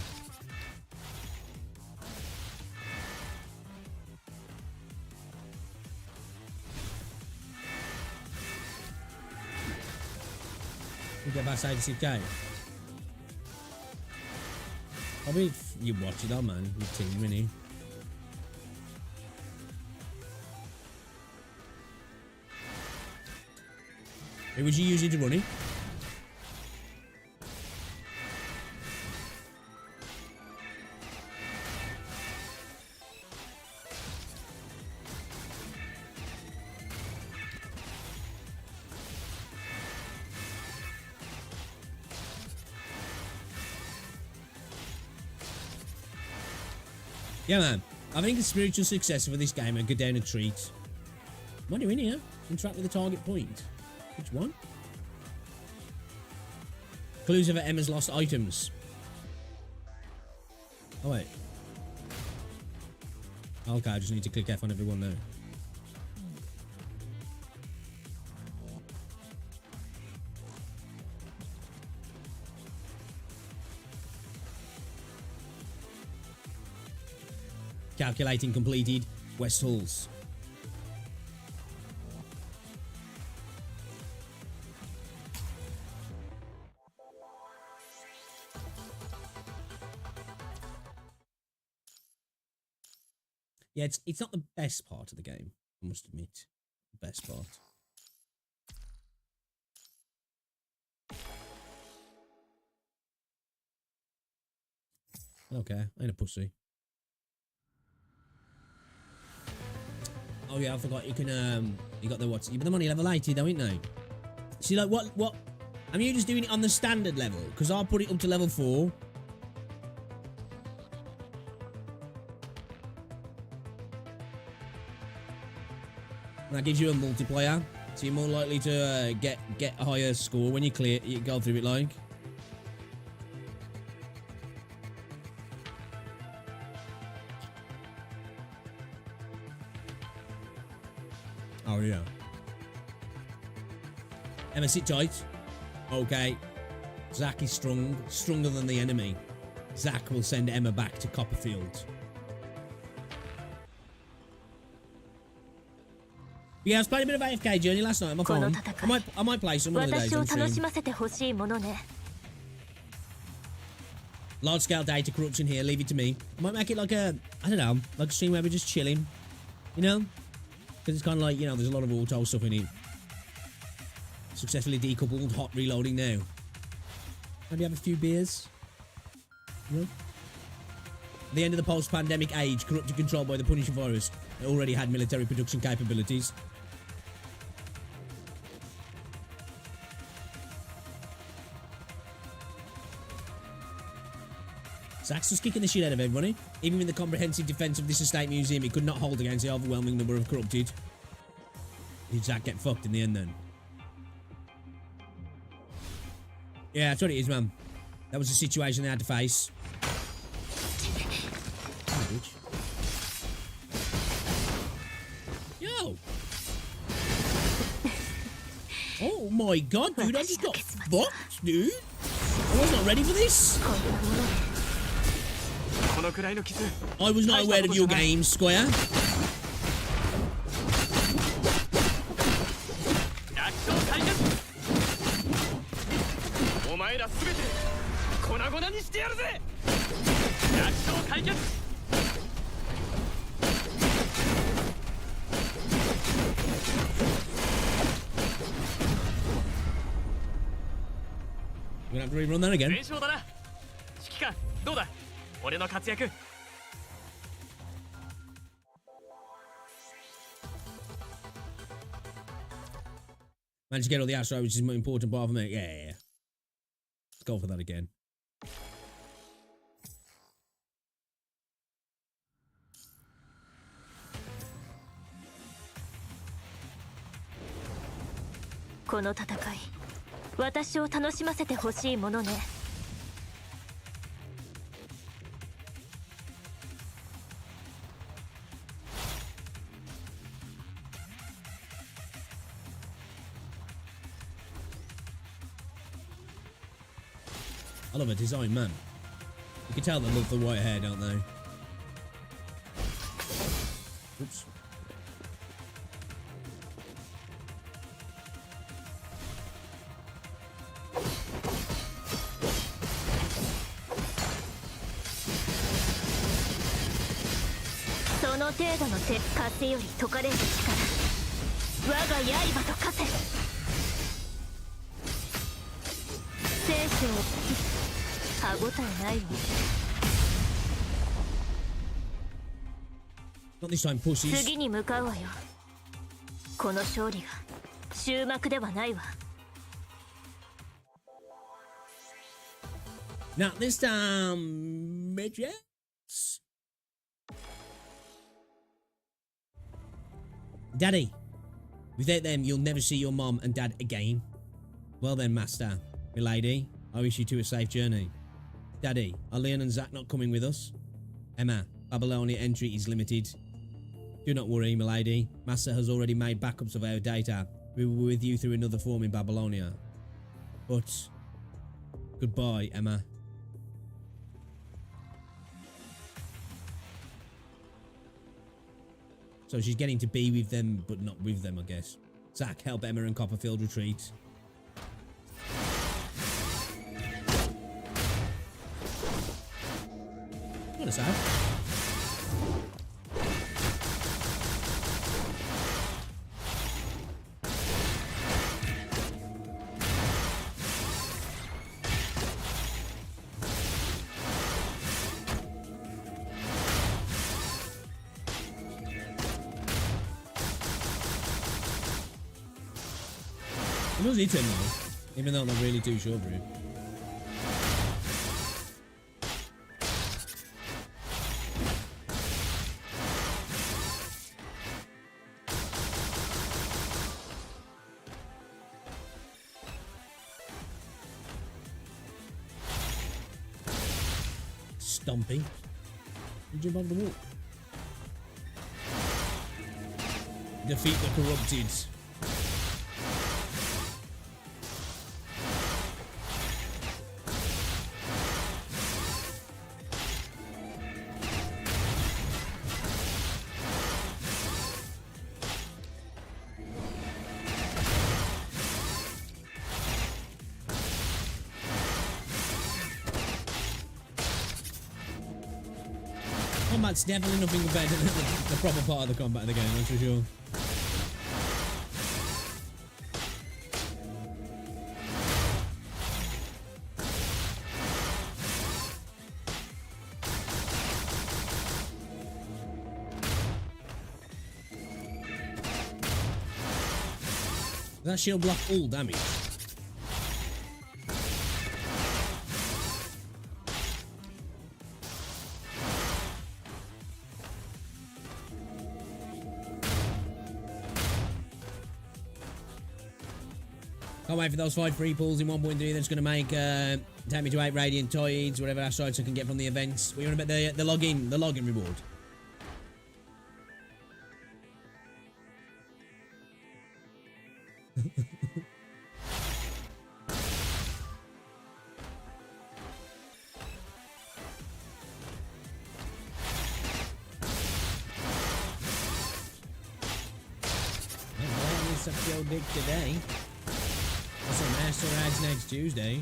We get past 86k. Probably if you watch it on, man. Your team, really. Who was you using to run it? Yeah, man. I think the spiritual successor for this game and go down a treat. What are you in here? Interact with the target point. Which one? Clues over Emma's lost items. Oh, wait. Okay, I just need to click F on everyone now. Calculating completed. West Halls. Yeah, it's not the best part of the game, I must admit. The best part. Okay, I ain't a pussy. Oh yeah, I forgot you can you got the what's you got the money level 80 though, ain't they? See like what And you just doing it on the standard level? Because I'll put it up to level 4. And that gives you a multiplier. So you're more likely to get a higher score when you go through it like. Oh, yeah. Emma, sit tight. Okay. Zach is stronger than the enemy. Zach will send Emma back to Copperfield. Yeah, I was playing a bit of AFK Journey last night on my phone. I might play some one of the days on stream. Large scale data corruption here, leave it to me. I might make it like a, I don't know, like a stream where we're just chilling. You know? Because it's kind of like, you know, there's a lot of auto stuff in it. Successfully decoupled, hot reloading now. Maybe have a few beers. You know? At the end of the post-pandemic age, corrupted controlled by the Punisher virus, it already had military production capabilities. Zach's just kicking the shit out of everybody. Even with the comprehensive defense of this estate museum, it could not hold against the overwhelming number of corrupted. Did Zach get fucked in the end then? Yeah, that's what it is, man. That was the situation they had to face. Oh, bitch. Yo! Oh my god, dude, I just got fucked, dude. I was not ready for this. I was not aware of your game, Square. We're gonna have to rerun that again. Managed to get all the Astro, which is the important part for me. Yeah. Let's go for that again. I love her design, man. You can tell they love the white hair, don't they? Oops. Not this time, pussies. Not this time, bitches. Daddy, without them, you'll never see your mom and dad again. Well then, master, milady, I wish you two a safe journey. Daddy, are Leon and Zach not coming with us? Emma, Babylonia entry is limited. Do not worry, milady. Master has already made backups of our data. We will be with you through another form in Babylonia. But goodbye, Emma. So she's getting to be with them, but not with them, I guess. Zach, help Emma and Copperfield retreat. What is that? It was eaten though. Even though I'm not really too sure, bro. Stomping. You jump over the wall. Defeat the corrupted. Combat's definitely nothing compared to the proper part of the combat of the game, that's for sure. Does that shield block all damage? Can't wait for those 5 free pulls in 1.3 that's going to make take me to 8 radiant tides, whatever asteroids I can get from the events. What are you on about the login reward? Suck your dick today. That's a master ads next Tuesday.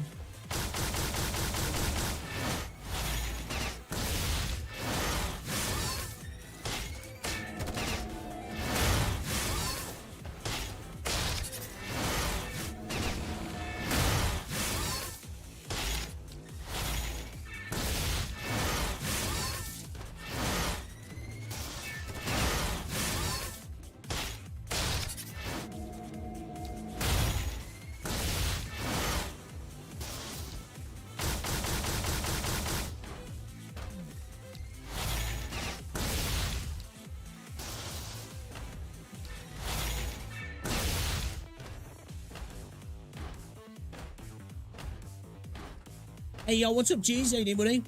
Hey yo, what's up, Cheese? How you doing, buddy?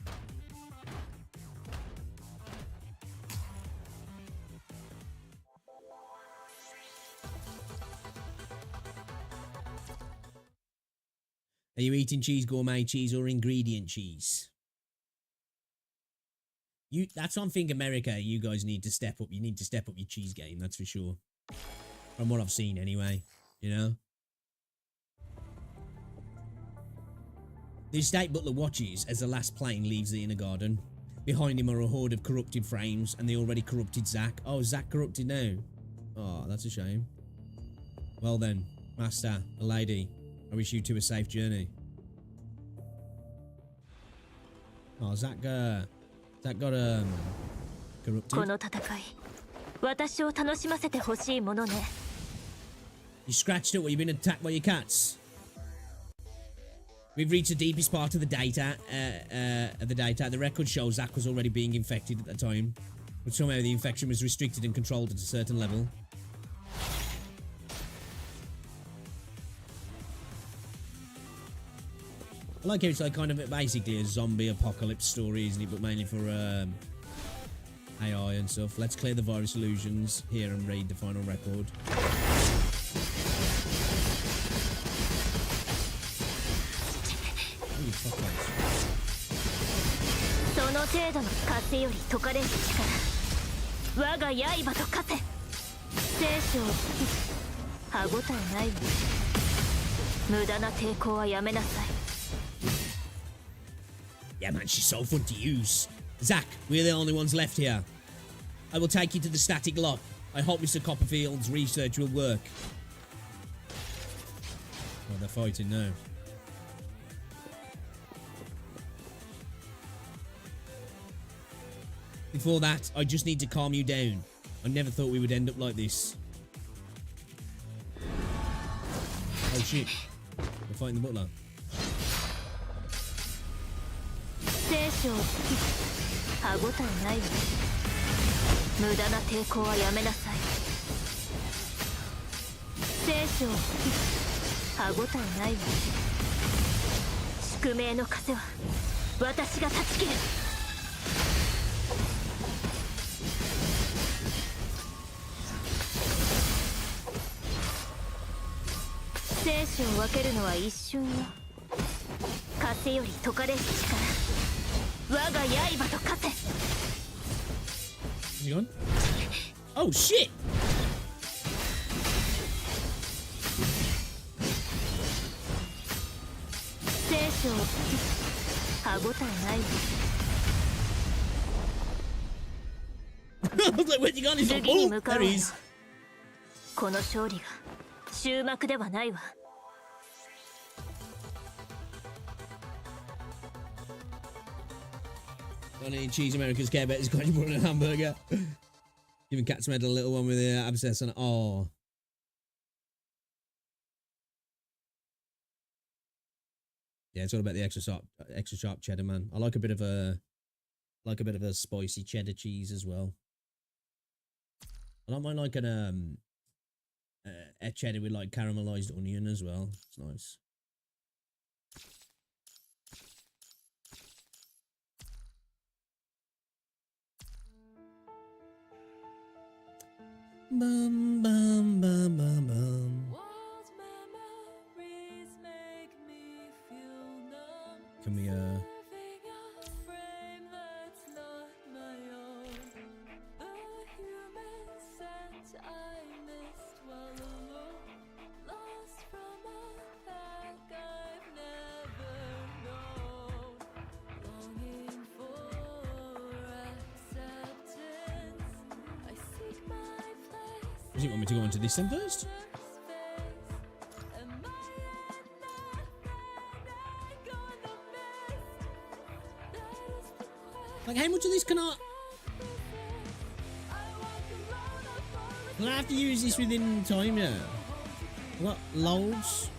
Are you eating cheese, gourmet cheese, or ingredient cheese? That's what I'm thinking, America. You guys need to step up. You need to step up your cheese game, that's for sure. From what I've seen, anyway. You know? The estate butler watches as the last plane leaves the inner garden. Behind him are a horde of corrupted frames and the already corrupted Zack. Oh, Zack corrupted now. Oh, that's a shame. Well then, master, a lady, I wish you two a safe journey. Oh, Zack got corrupted. You scratched up. Well, you've been attacked by your cats. We've reached the deepest part of the data. The record shows Zack was already being infected at the time, but somehow the infection was restricted and controlled at a certain level. I like how it's like kind of basically a zombie apocalypse story, isn't it? But mainly for AI and stuff. Let's clear the virus illusions here and read the final record. Yeah, man, she's so fun to use. Zack, we're the only ones left here. I will take you to the static lock. I hope Mr. Copperfield's research will work. Oh, they're fighting now. Before that, I just need to calm you down. I never thought we would end up like this. Oh shit. The fighting the butler. 聖書を歯応えないわ。無駄な抵抗はやめなさい。聖書を歯応えないわ。宿命の風は私が断ち切る。生死を分けるのは一瞬よ。風より解かれし力、我が刃と化せ。 Is he gone? Oh shit! 生死を歯応えないわ。 I was like, where's he gone? He's like, 次に oh, 向かう there わ he よ。 is. この勝利が終幕ではないわ。 Only cheese Americans care about is glad you brought in a hamburger. Giving Cat's Med a little one with the abscess on it. Oh. Yeah, it's all about the extra sharp cheddar, man. I like a bit of a spicy cheddar cheese as well. I don't mind like an a cheddar with like caramelized onion as well. It's nice. Bum bum bum bum bum. Can we do you want me to go into this then first? Like, how much of this can I... Will I have to use this within time, yeah? I've got loads.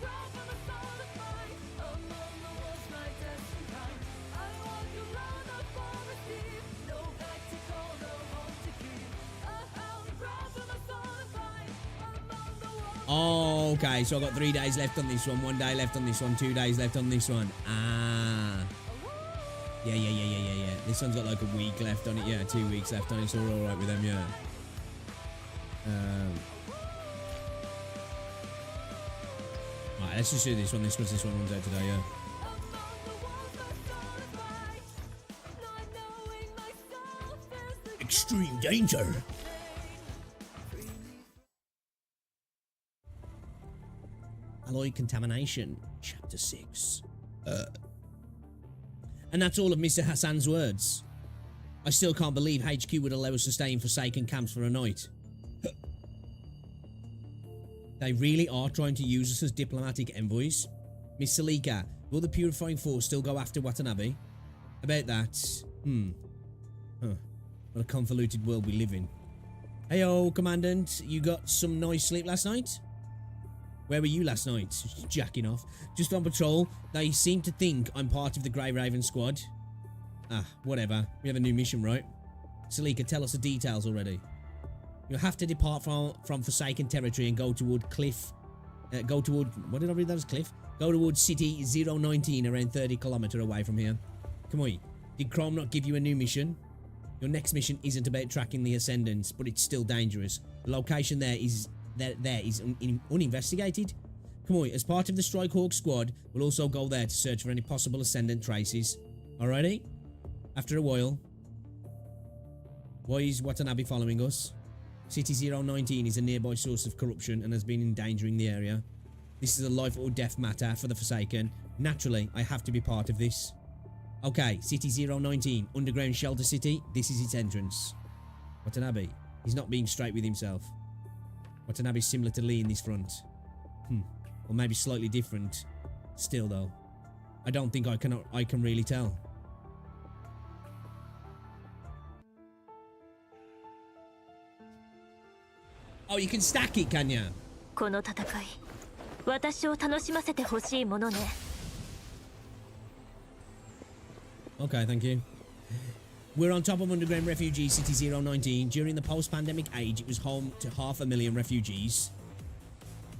Oh, okay, so I've got 3 days left on this one, 1 day left on this one, 2 days left on this one. Ah. Yeah. This one's got like a week left on it, yeah, 2 weeks left on it, so we're alright with them, yeah. Right, let's just do this one, because this one runs out today, yeah. Extreme danger! Alloy contamination, chapter 6. And that's all of Mr. Hassan's words. I still can't believe HQ would allow us to stay in Forsaken camps for a night. They really are trying to use us as diplomatic envoys. Miss Salika, will the Purifying Force still go after Watanabe? About that, What a convoluted world we live in. Heyo, Commandant, you got some nice sleep last night? Where were you last night? Jacking off. Just on patrol. They seem to think I'm part of the Grey Raven squad. Ah, whatever. We have a new mission, right? Salika, tell us the details already. You'll have to depart from Forsaken territory and go toward Cliff. What did I read that as Cliff? Go towards City 019, around 30 kilometers away from here. Come on. Did Chrome not give you a new mission? Your next mission isn't about tracking the Ascendants, but it's still dangerous. The location there is uninvestigated. Come on, as part of the Strikehawk squad, we'll also go there to search for any possible Ascendant traces. Alrighty? After a while. Why is Watanabe following us? City 019 is a nearby source of corruption and has been endangering the area. This is a life or death matter for the Forsaken. Naturally, I have to be part of this. Okay, City 019, underground shelter city, this is its entrance. Watanabe, he's not being straight with himself. Watanabe's similar to Lee in this front. Or maybe slightly different. Still though, I don't think I can really tell. Oh, you can stack it, can you? この戦い私を楽しませてほしいものね。 Okay, thank you. We're on top of underground refugee city 019. During the post-pandemic age, it was home to 500,000 refugees.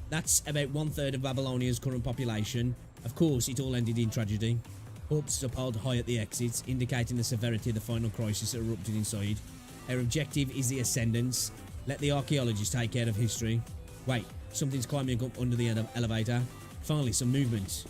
That's about 1/3 of Babylonia's current population. Of course, it all ended in tragedy. Hopes are piled high at the exits, indicating the severity of the final crisis that erupted inside. Our objective is the ascendance. Let the archaeologists take care of history. Wait, something's climbing up under the elevator. Finally, some movement.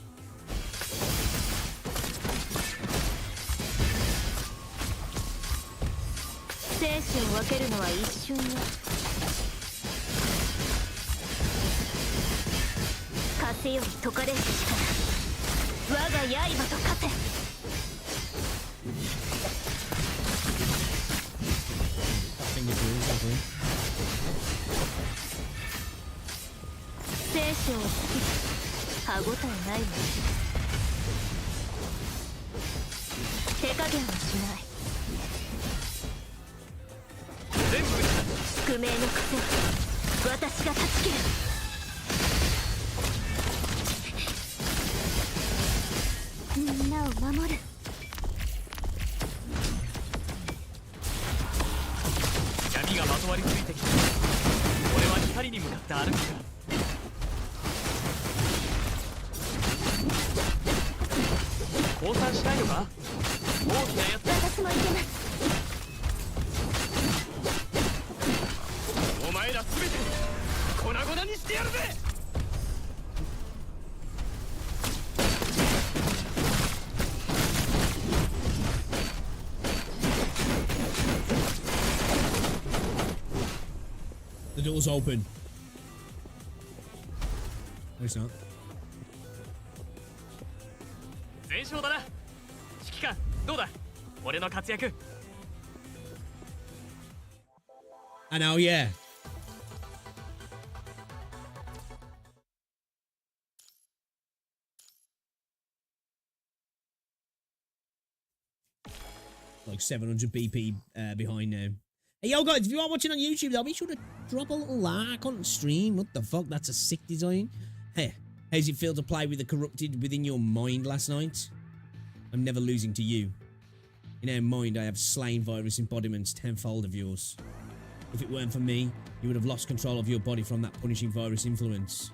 The door's open. No, it's not. I know, yeah. Like 700 BP behind now. Hey, yo, guys, if you are watching on YouTube, though, be sure to drop a little like on the stream. What the fuck? That's a sick design. Hey, how's it feel to play with the corrupted within your mind last night? I'm never losing to you. In our mind, I have slain virus embodiments tenfold of yours. If it weren't for me, you would have lost control of your body from that punishing virus influence.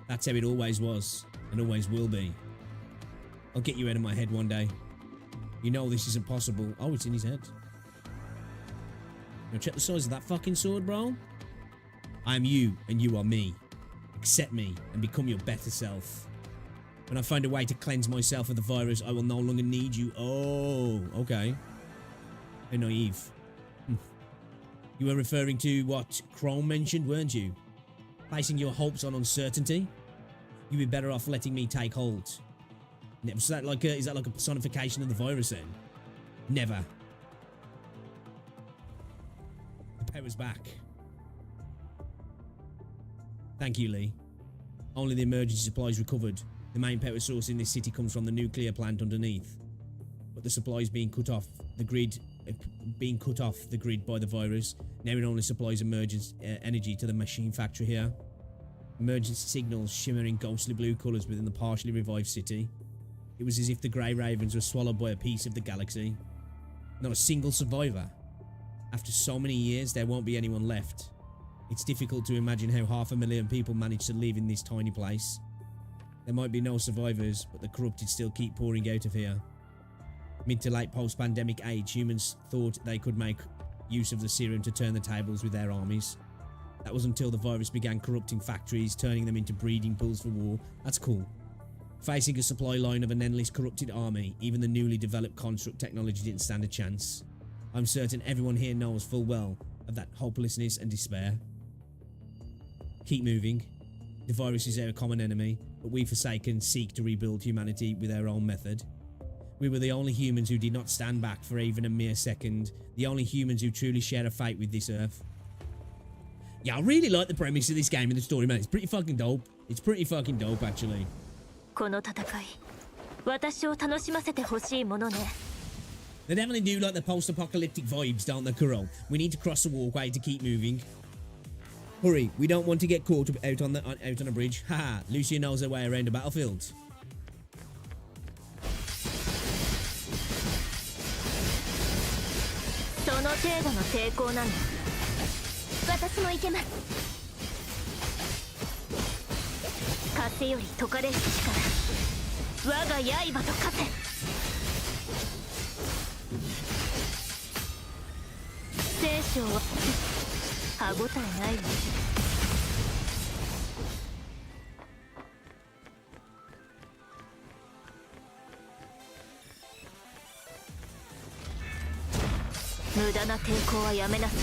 That's how it always was, and always will be. I'll get you out of my head one day. You know this isn't possible. Oh, it's in his head. Now check the size of that fucking sword, bro. I am you, and you are me. Accept me, and become your better self. When I find a way to cleanse myself of the virus, I will no longer need you. Oh, okay. How naive. You were referring to what Chrome mentioned, weren't you? Placing your hopes on uncertainty? You'd be better off letting me take hold. Is that like a personification of the virus then? Never. The power's back. Thank you, Lee. Only the emergency supplies recovered. The main power source in this city comes from the nuclear plant underneath. But the supplies being cut off the grid by the virus. Now it only supplies emergency energy to the machine factory here. Emergency signals shimmering ghostly blue colours within the partially revived city. It was as if the Grey Ravens were swallowed by a piece of the galaxy. Not a single survivor. After so many years, there won't be anyone left. It's difficult to imagine how 500,000 people managed to live in this tiny place. There might be no survivors, but the corrupted still keep pouring out of here. Mid to late post-pandemic age, humans thought they could make use of the serum to turn the tables with their armies. That was until the virus began corrupting factories, turning them into breeding pools for war. That's cool. Facing a supply line of an endless corrupted army, even the newly developed construct technology didn't stand a chance. I'm certain everyone here knows full well of that hopelessness and despair. Keep moving. The virus is our common enemy, but we Forsaken seek to rebuild humanity with our own method. We were the only humans who did not stand back for even a mere second, the only humans who truly share a fate with this earth. Yeah, I really like the premise of this game and the story, man. It's pretty fucking dope. It's pretty fucking dope, actually. They definitely do like the post-apocalyptic vibes, don't they, Kuro? We need to cross the walkway to keep moving. Hurry, we don't want to get caught out on a bridge. Haha, Lucia knows her way around a battlefield. その程度の抵抗なんだ。私もいけます。風より解かれし力、我が刃と化せ。聖書は歯ごたえないわ。無駄な抵抗はやめなさい。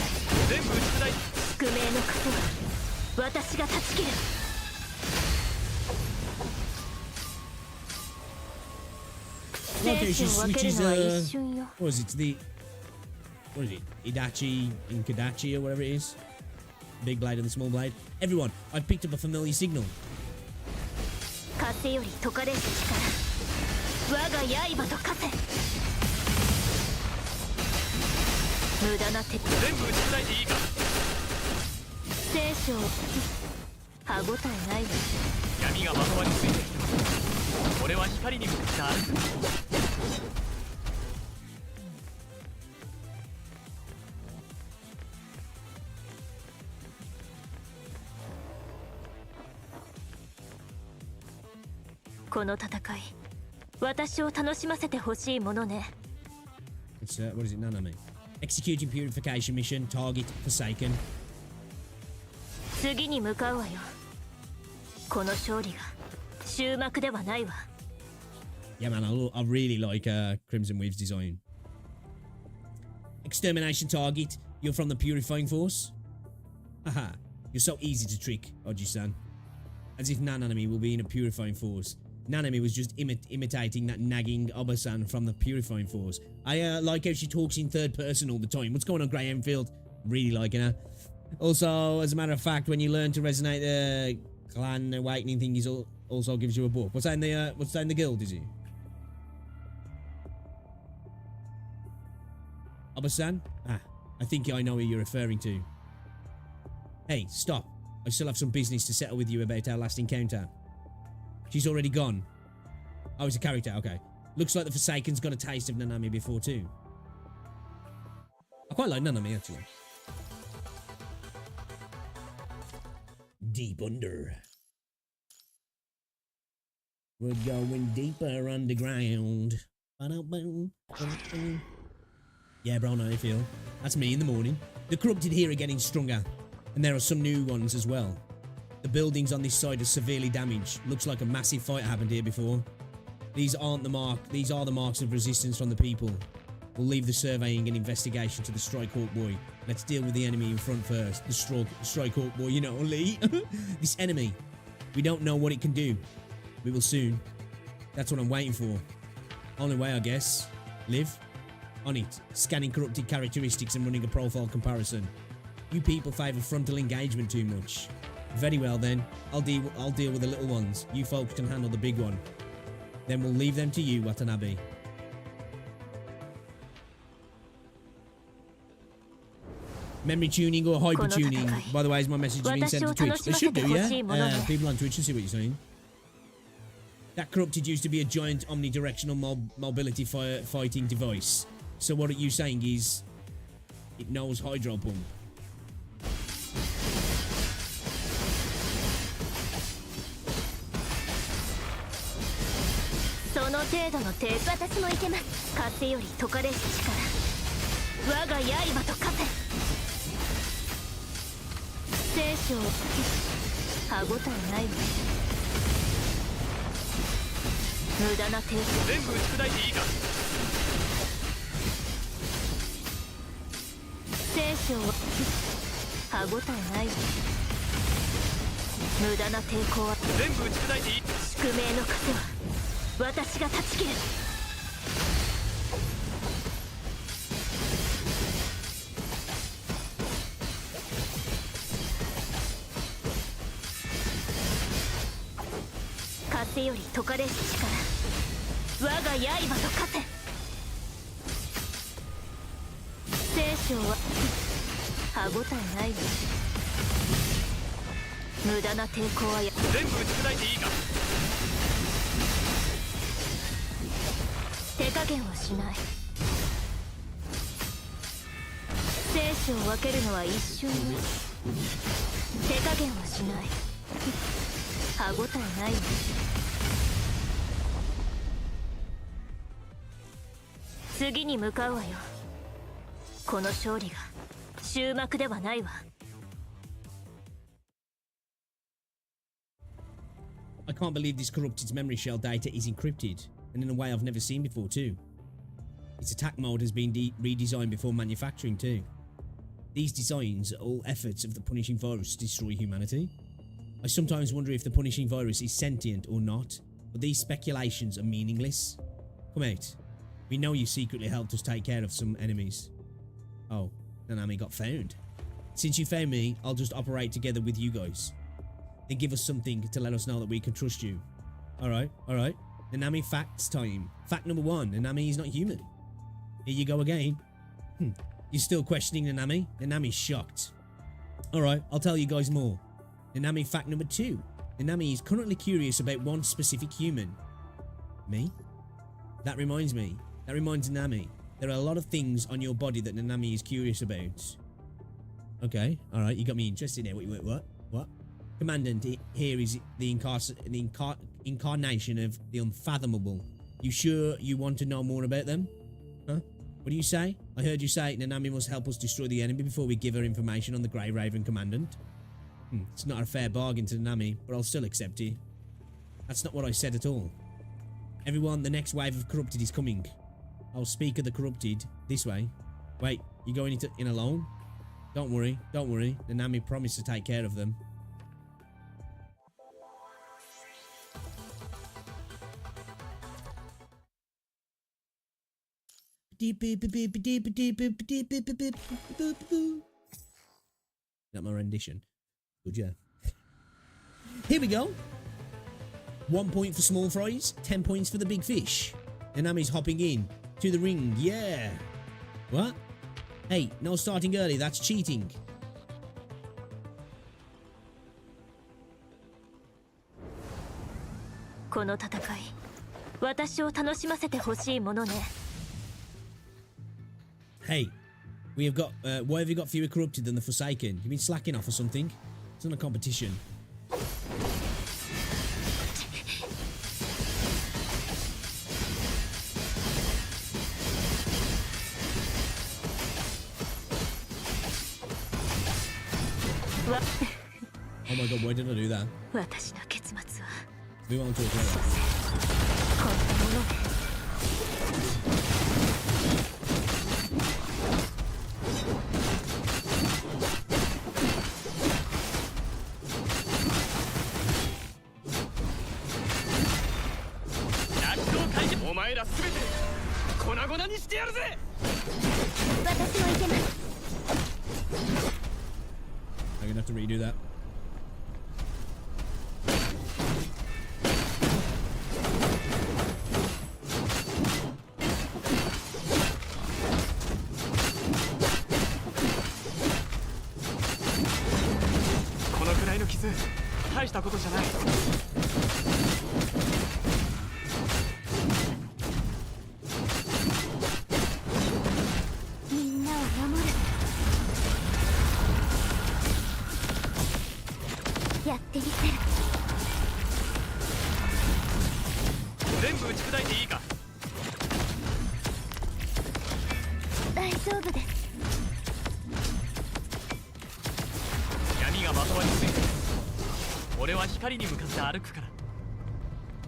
全部出題。宿命の枷は私が断ち切る。Okay, she 生死を分ける switches, のは一瞬よ。 what is it, what is it, Idachi and Kadachi or whatever it is? Big blade and the small blade. Everyone, I've picked up a familiar signal. 風より解かれし力、我が刃と化せ。無駄な手。全部出題でいいか。聖書歯ごたえないわ。闇がまとわりついてきてます。俺は光に向かって歩く。この戦い、私を楽しませてほしいものね。It's, what is it, Nanami? Executing purification mission, target forsaken. 次に向かうわよ。この勝利が終幕ではないわ。Yeah, man, I really like Crimson Weave's design. Extermination target. You're from the Purifying Force? Haha, you're so easy to trick, Oji-san. As if Nanami will be in a Purifying Force. Nanami was just imitating that nagging Oba-san from the Purifying Force. I like how she talks in third person all the time. What's going on, Grey Enfield? Really liking her. Also, as a matter of fact, when you learn to resonate the clan awakening thing, he also gives you a book. What's that in the guild, is it? Oba-san? Ah, I think I know who you're referring to. Hey, stop. I still have some business to settle with you about our last encounter. She's already gone. Oh, it's a character, okay. Looks like the Forsaken's got a taste of Nanami before too. I quite like Nanami, actually. Deep under. We're going deeper underground. Yeah, bro, I know how you feel. That's me in the morning. The corrupted here are getting stronger, and there are some new ones as well. The buildings on this side are severely damaged. Looks like a massive fight happened here before. These are the marks of resistance from the people. We'll leave the surveying and investigation to the Strike Hawk boy. Let's deal with the enemy in front first. The Strike Hawk boy, you know, Lee. This enemy. We don't know what it can do. We will soon. That's what I'm waiting for. Only way, I guess. Live. On it. Scanning corrupted characteristics and running a profile comparison. You people favour frontal engagement too much. Very well then. I'll deal with the little ones. You folks can handle the big one. Then we'll leave them to you, Watanabe. Memory tuning or hyper tuning. By the way, is my message being sent to Twitch? It should do, yeah? People on Twitch will see what you're saying. That corrupted used to be a giant omnidirectional mobility fighting device. So what are you saying is it knows Hydro Pump. その程度の手、私もいけます。風より解かれし力、我が刃と化せ。聖書歯ごたえないわ。無駄な抵抗。全部出題でいいか。聖書歯ごたえないわ。無駄な抵抗は全部出題でいい。宿命の枷は私が断ち切る。風より解かれし力、我が刃と化せ。聖書は歯ごたえないわ。無駄な抵抗はや全部打ち砕いていいか。手加減はしない。生死を分けるのは一瞬よ。手加減はしない。歯応えないわ。次に向かうわよ。この勝利が終幕ではないわ。I can't believe this corrupted's memory shell data is encrypted, and in a way I've never seen before too. Its attack mode has been redesigned before manufacturing too. These designs are all efforts of the punishing virus to destroy humanity. I sometimes wonder if the punishing virus is sentient or not, but these speculations are meaningless. Come out. We know you secretly helped us take care of some enemies. Oh, Nanami got found. Since you found me, I'll just operate together with you guys. Then give us something to let us know that we can trust you. Alright, alright. Nanami facts time. Fact number 1, Nanami is not human. Here you go again. You're still questioning Nanami? Nanami's shocked. Alright, I'll tell you guys more. Nanami fact number 2. Nanami is currently curious about one specific human. Me? That reminds me. That reminds Nanami. There are a lot of things on your body that Nanami is curious about. Okay, alright, you got me interested there. Wait, what? Commandant, here is the incarnation of the unfathomable. You sure you want to know more about them? Huh? What do you say? I heard you say Nanami must help us destroy the enemy before we give her information on the Grey Raven Commandant. It's not a fair bargain to Nanami, but I'll still accept it. That's not what I said at all. Everyone, the next wave of corrupted is coming. I'll speak of the corrupted this way. Wait, you going in alone? Don't worry. Nanami promised to take care of them. That my rendition. Good job. Here we go. 1 point for small fries, 10 points for the big fish. Nanami's hopping in to the ring. Yeah. What? Hey, no starting early. That's cheating. Hey, we have got, why have you got fewer corrupted than the Forsaken? You been slacking off or something? It's not a competition. Oh my god, why did I do that? We won't talk about that. I'm gonna have to redo that.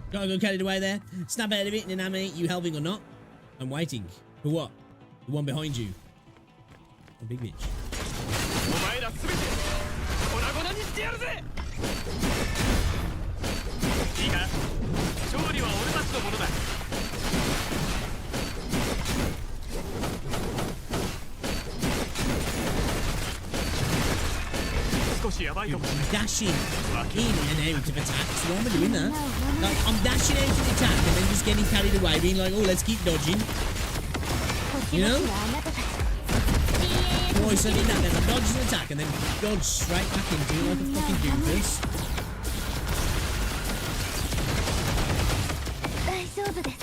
Gotta go carried away there. Snap out of it, Nanami. You helping or not? I'm waiting. For what? The one behind you. A big bitch. You're dashing in and out of attacks. Why am I doing that? Like, I'm dashing out of attack and then just getting carried away, being like, oh, let's keep dodging. You know? twice I did that, then I dodged an attack and then dodged straight back into it like a fucking doofus. 大丈夫です。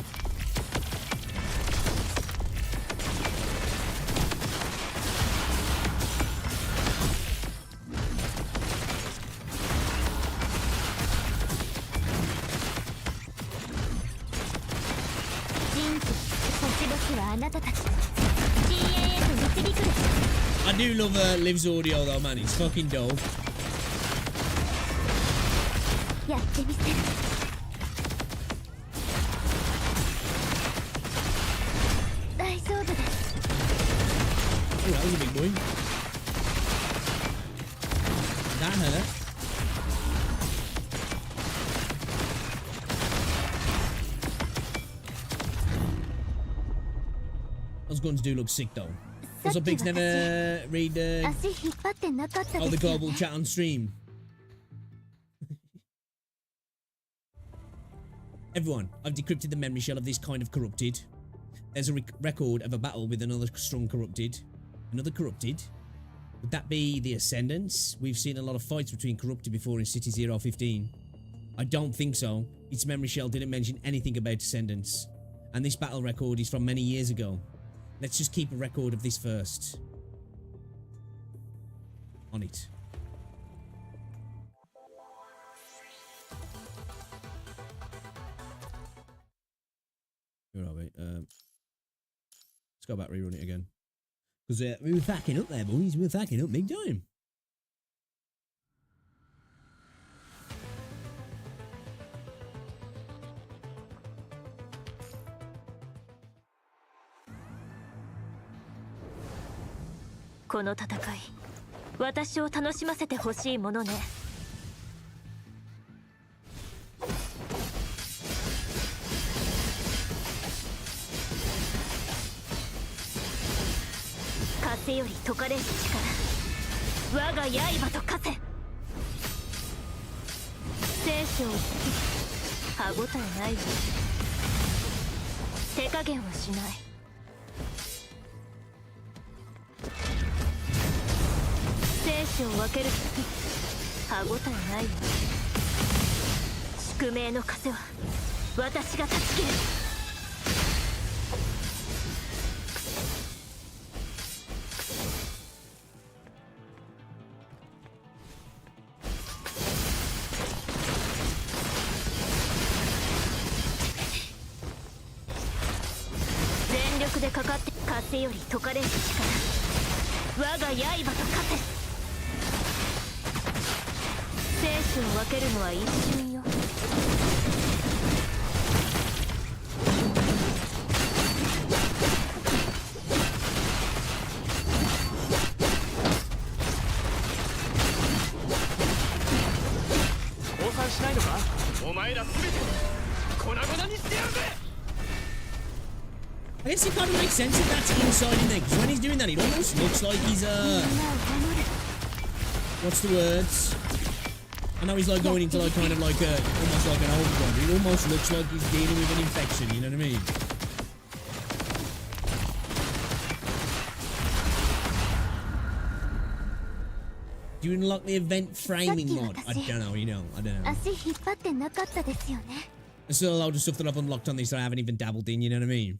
人気、星々はあなたたち。深淵へと導くです。 I do love Liv's audio though, man. It's fucking dope. やってみせる。大丈夫です。 Oh, that was a big boy. That hurt. Those guns do look sick though. Also, Biggs never read 足引っ張ってなかったで oh, the すよ global ね。 chat on stream. Everyone, I've decrypted the memory shell of this kind of corrupted. There's a record of a battle with another strong corrupted. Another corrupted? Would that be the Ascendants? We've seen a lot of fights between corrupted before in City 015. I don't think so. Its memory shell didn't mention anything about Ascendants. And this battle record is from many years ago. Let's just keep a record of this first. On it. Where are we? Let's go back, rerun it again. Because we were backing up there, boys. We were backing up big time.「この戦い、私を楽しませてほしいものね。風より解かれる力、我が刃と化せ。聖書を歯応えないわ。手加減はしない。生死を分ける歯応えないわ。宿命の風は私が断ち切る。全力でかかって風より解かれる力、我が刃と化せ。生死を分けるのは一瞬よ。降参しないのか？お前らすべて粉々にしてやるぜ！ I guess it kind of makes sense if that's inside in there, because when he's doing that, it almost looks like he's, what's the words? I know he's like going into like kind of like almost like an old one, but it almost looks like he's dealing with an infection, you know what I mean? Do you unlock the event framing mod? I don't know, you know, I don't know. 足引っ張ってなかったですよね。 There's still a load of stuff that I've unlocked on this that I haven't even dabbled in, you know what I mean?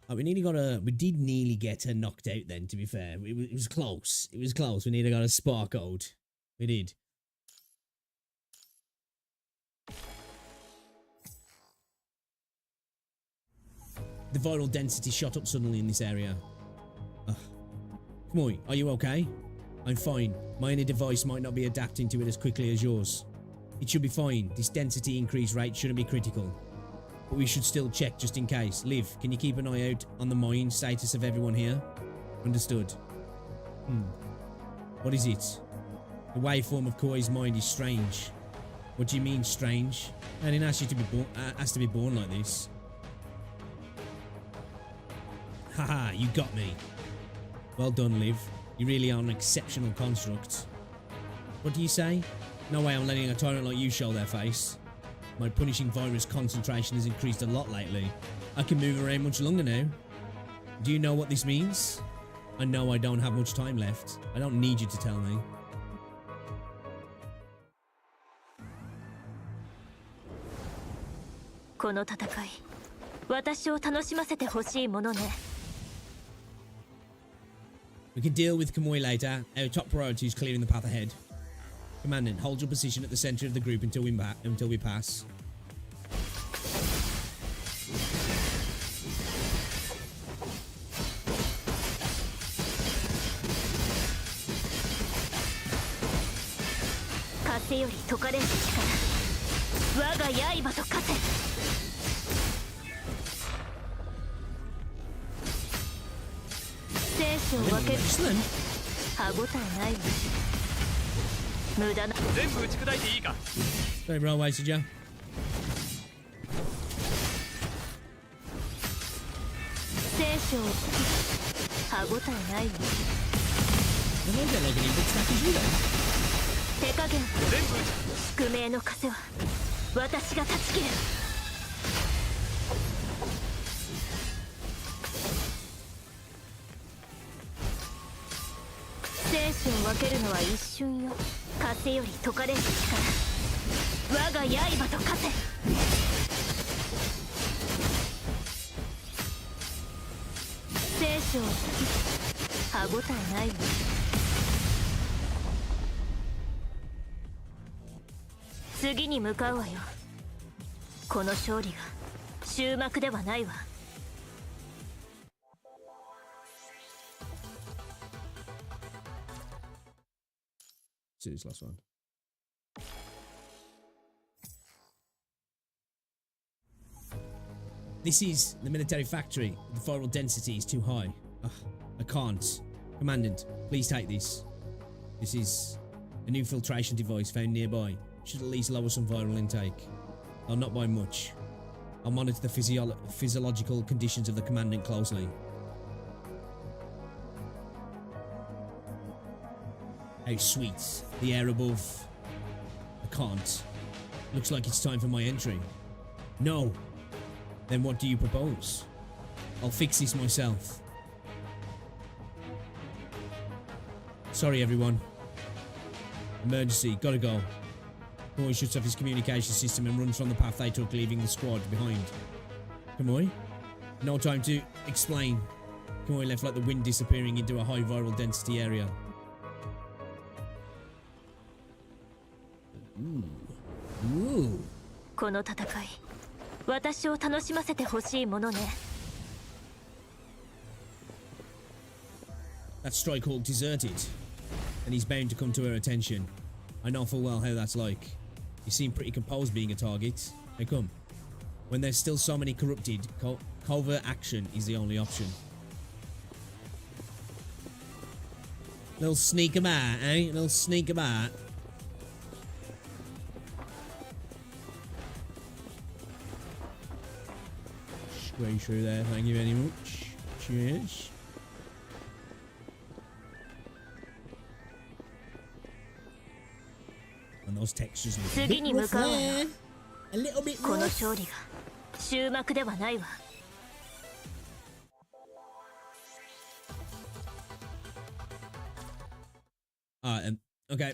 Oh, we did nearly get her knocked out then, to be fair. It was close. It was close. We nearly got a spark code. We did. The viral density shot up suddenly in this area. Ugh. Kmoy, are you okay? I'm fine. My inner device might not be adapting to it as quickly as yours. It should be fine. This density increase rate shouldn't be critical. But we should still check just in case. Liv, can you keep an eye out on the mind status of everyone here? Understood. What is it? The waveform of Koi's mind is strange. What do you mean strange? I didn't ask you to be born. Asked to be born like this. Haha, you got me. Well done, Liv. You really are an exceptional construct. What do you say? No way I'm letting a tyrant like you show their face. My punishing virus concentration has increased a lot lately. I can move around much longer now. Do you know what this means? I know I don't have much time left. I don't need you to tell me. We can deal with Kamui later. Our top priority is clearing the path ahead. Commandant, hold your position at the center of the group until we pass. Excellent. 全部打ち砕いていいか Very well wasted, Joe. I don't get like any big stack as you then. 宿命の枷は私が断ち切る。生死を分けるのは一瞬よ。枷より解かれる力、我が刃と化せ。生死を歯応えないわ。次に向かうわよ。この勝利が終幕ではないわ。See this last one. This is the military factory. The viral density is too high. Ugh, I can't. Commandant, please take this. This is a new filtration device found nearby. Should at least lower some viral intake. Though not by much. I'll monitor the physiological conditions of the commandant closely. How sweet. The air above. I can't. Looks like it's time for my entry. No. Then what do you propose? I'll fix this myself. Sorry everyone. Emergency, gotta go. Kamui shuts off his communication system and runs from the path they took, leaving the squad behind. Kamui? No time to explain. Kamui left like the wind, disappearing into a high viral density area. Ooh. この戦い、私を楽しませてほしいものね。That Strike Hawk deserted, and he's bound to come to her attention. I know full well how that's like. You seem pretty composed being a target. How come? When there's still so many corrupted, covert action is the only option. Little sneak about, eh? Little sneak about. Straight through there, thank you very much. Cheers. And those textures look a bit rough there. A little bit rough. この勝利が終幕ではないわ。Okay.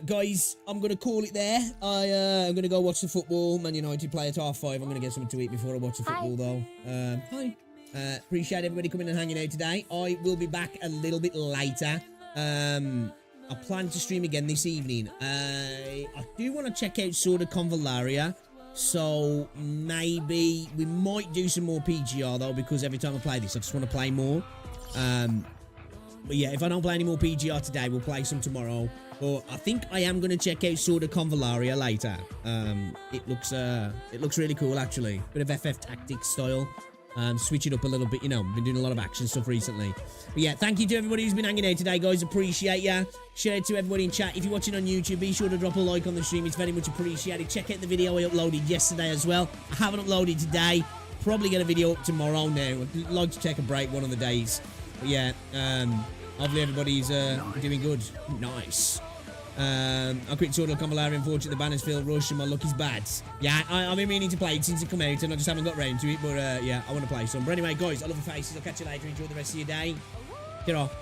Guys, I'm going to call it there. I'm going to go watch the football. Man United play at half 5. I'm going to get something to eat before I watch the football, though. Hi. Appreciate everybody coming and hanging out today. I will be back a little bit later. I plan to stream again this evening. I do want to check out sort of Convallaria. So, maybe we might do some more PGR, though, because every time I play this, I just want to play more. But yeah, if I don't play any more PGR today, we'll play some tomorrow. But I think I am going to check out sort of Convallaria later. It looks really cool, actually. Bit of FF Tactics style. Switch it up a little bit, you know. Been doing a lot of action stuff recently. But yeah, thank you to everybody who's been hanging out today, guys. Appreciate ya. Shout out to everybody in chat. If you're watching on YouTube, be sure to drop a like on the stream. It's very much appreciated. Check out the video I uploaded yesterday as well. I haven't uploaded today. Probably get a video up tomorrow now. I'd like to take a break one of the days. But yeah, hopefully everybody's doing good. Nice. I quit Total Convallaria, unfortunately the banners feel rushed and my luck is bad. Yeah, I've been meaning to play it since it came out and I just haven't got round to it, but yeah, I want to play some. But anyway, guys, I love your faces. I'll catch you later. Enjoy the rest of your day. Get off.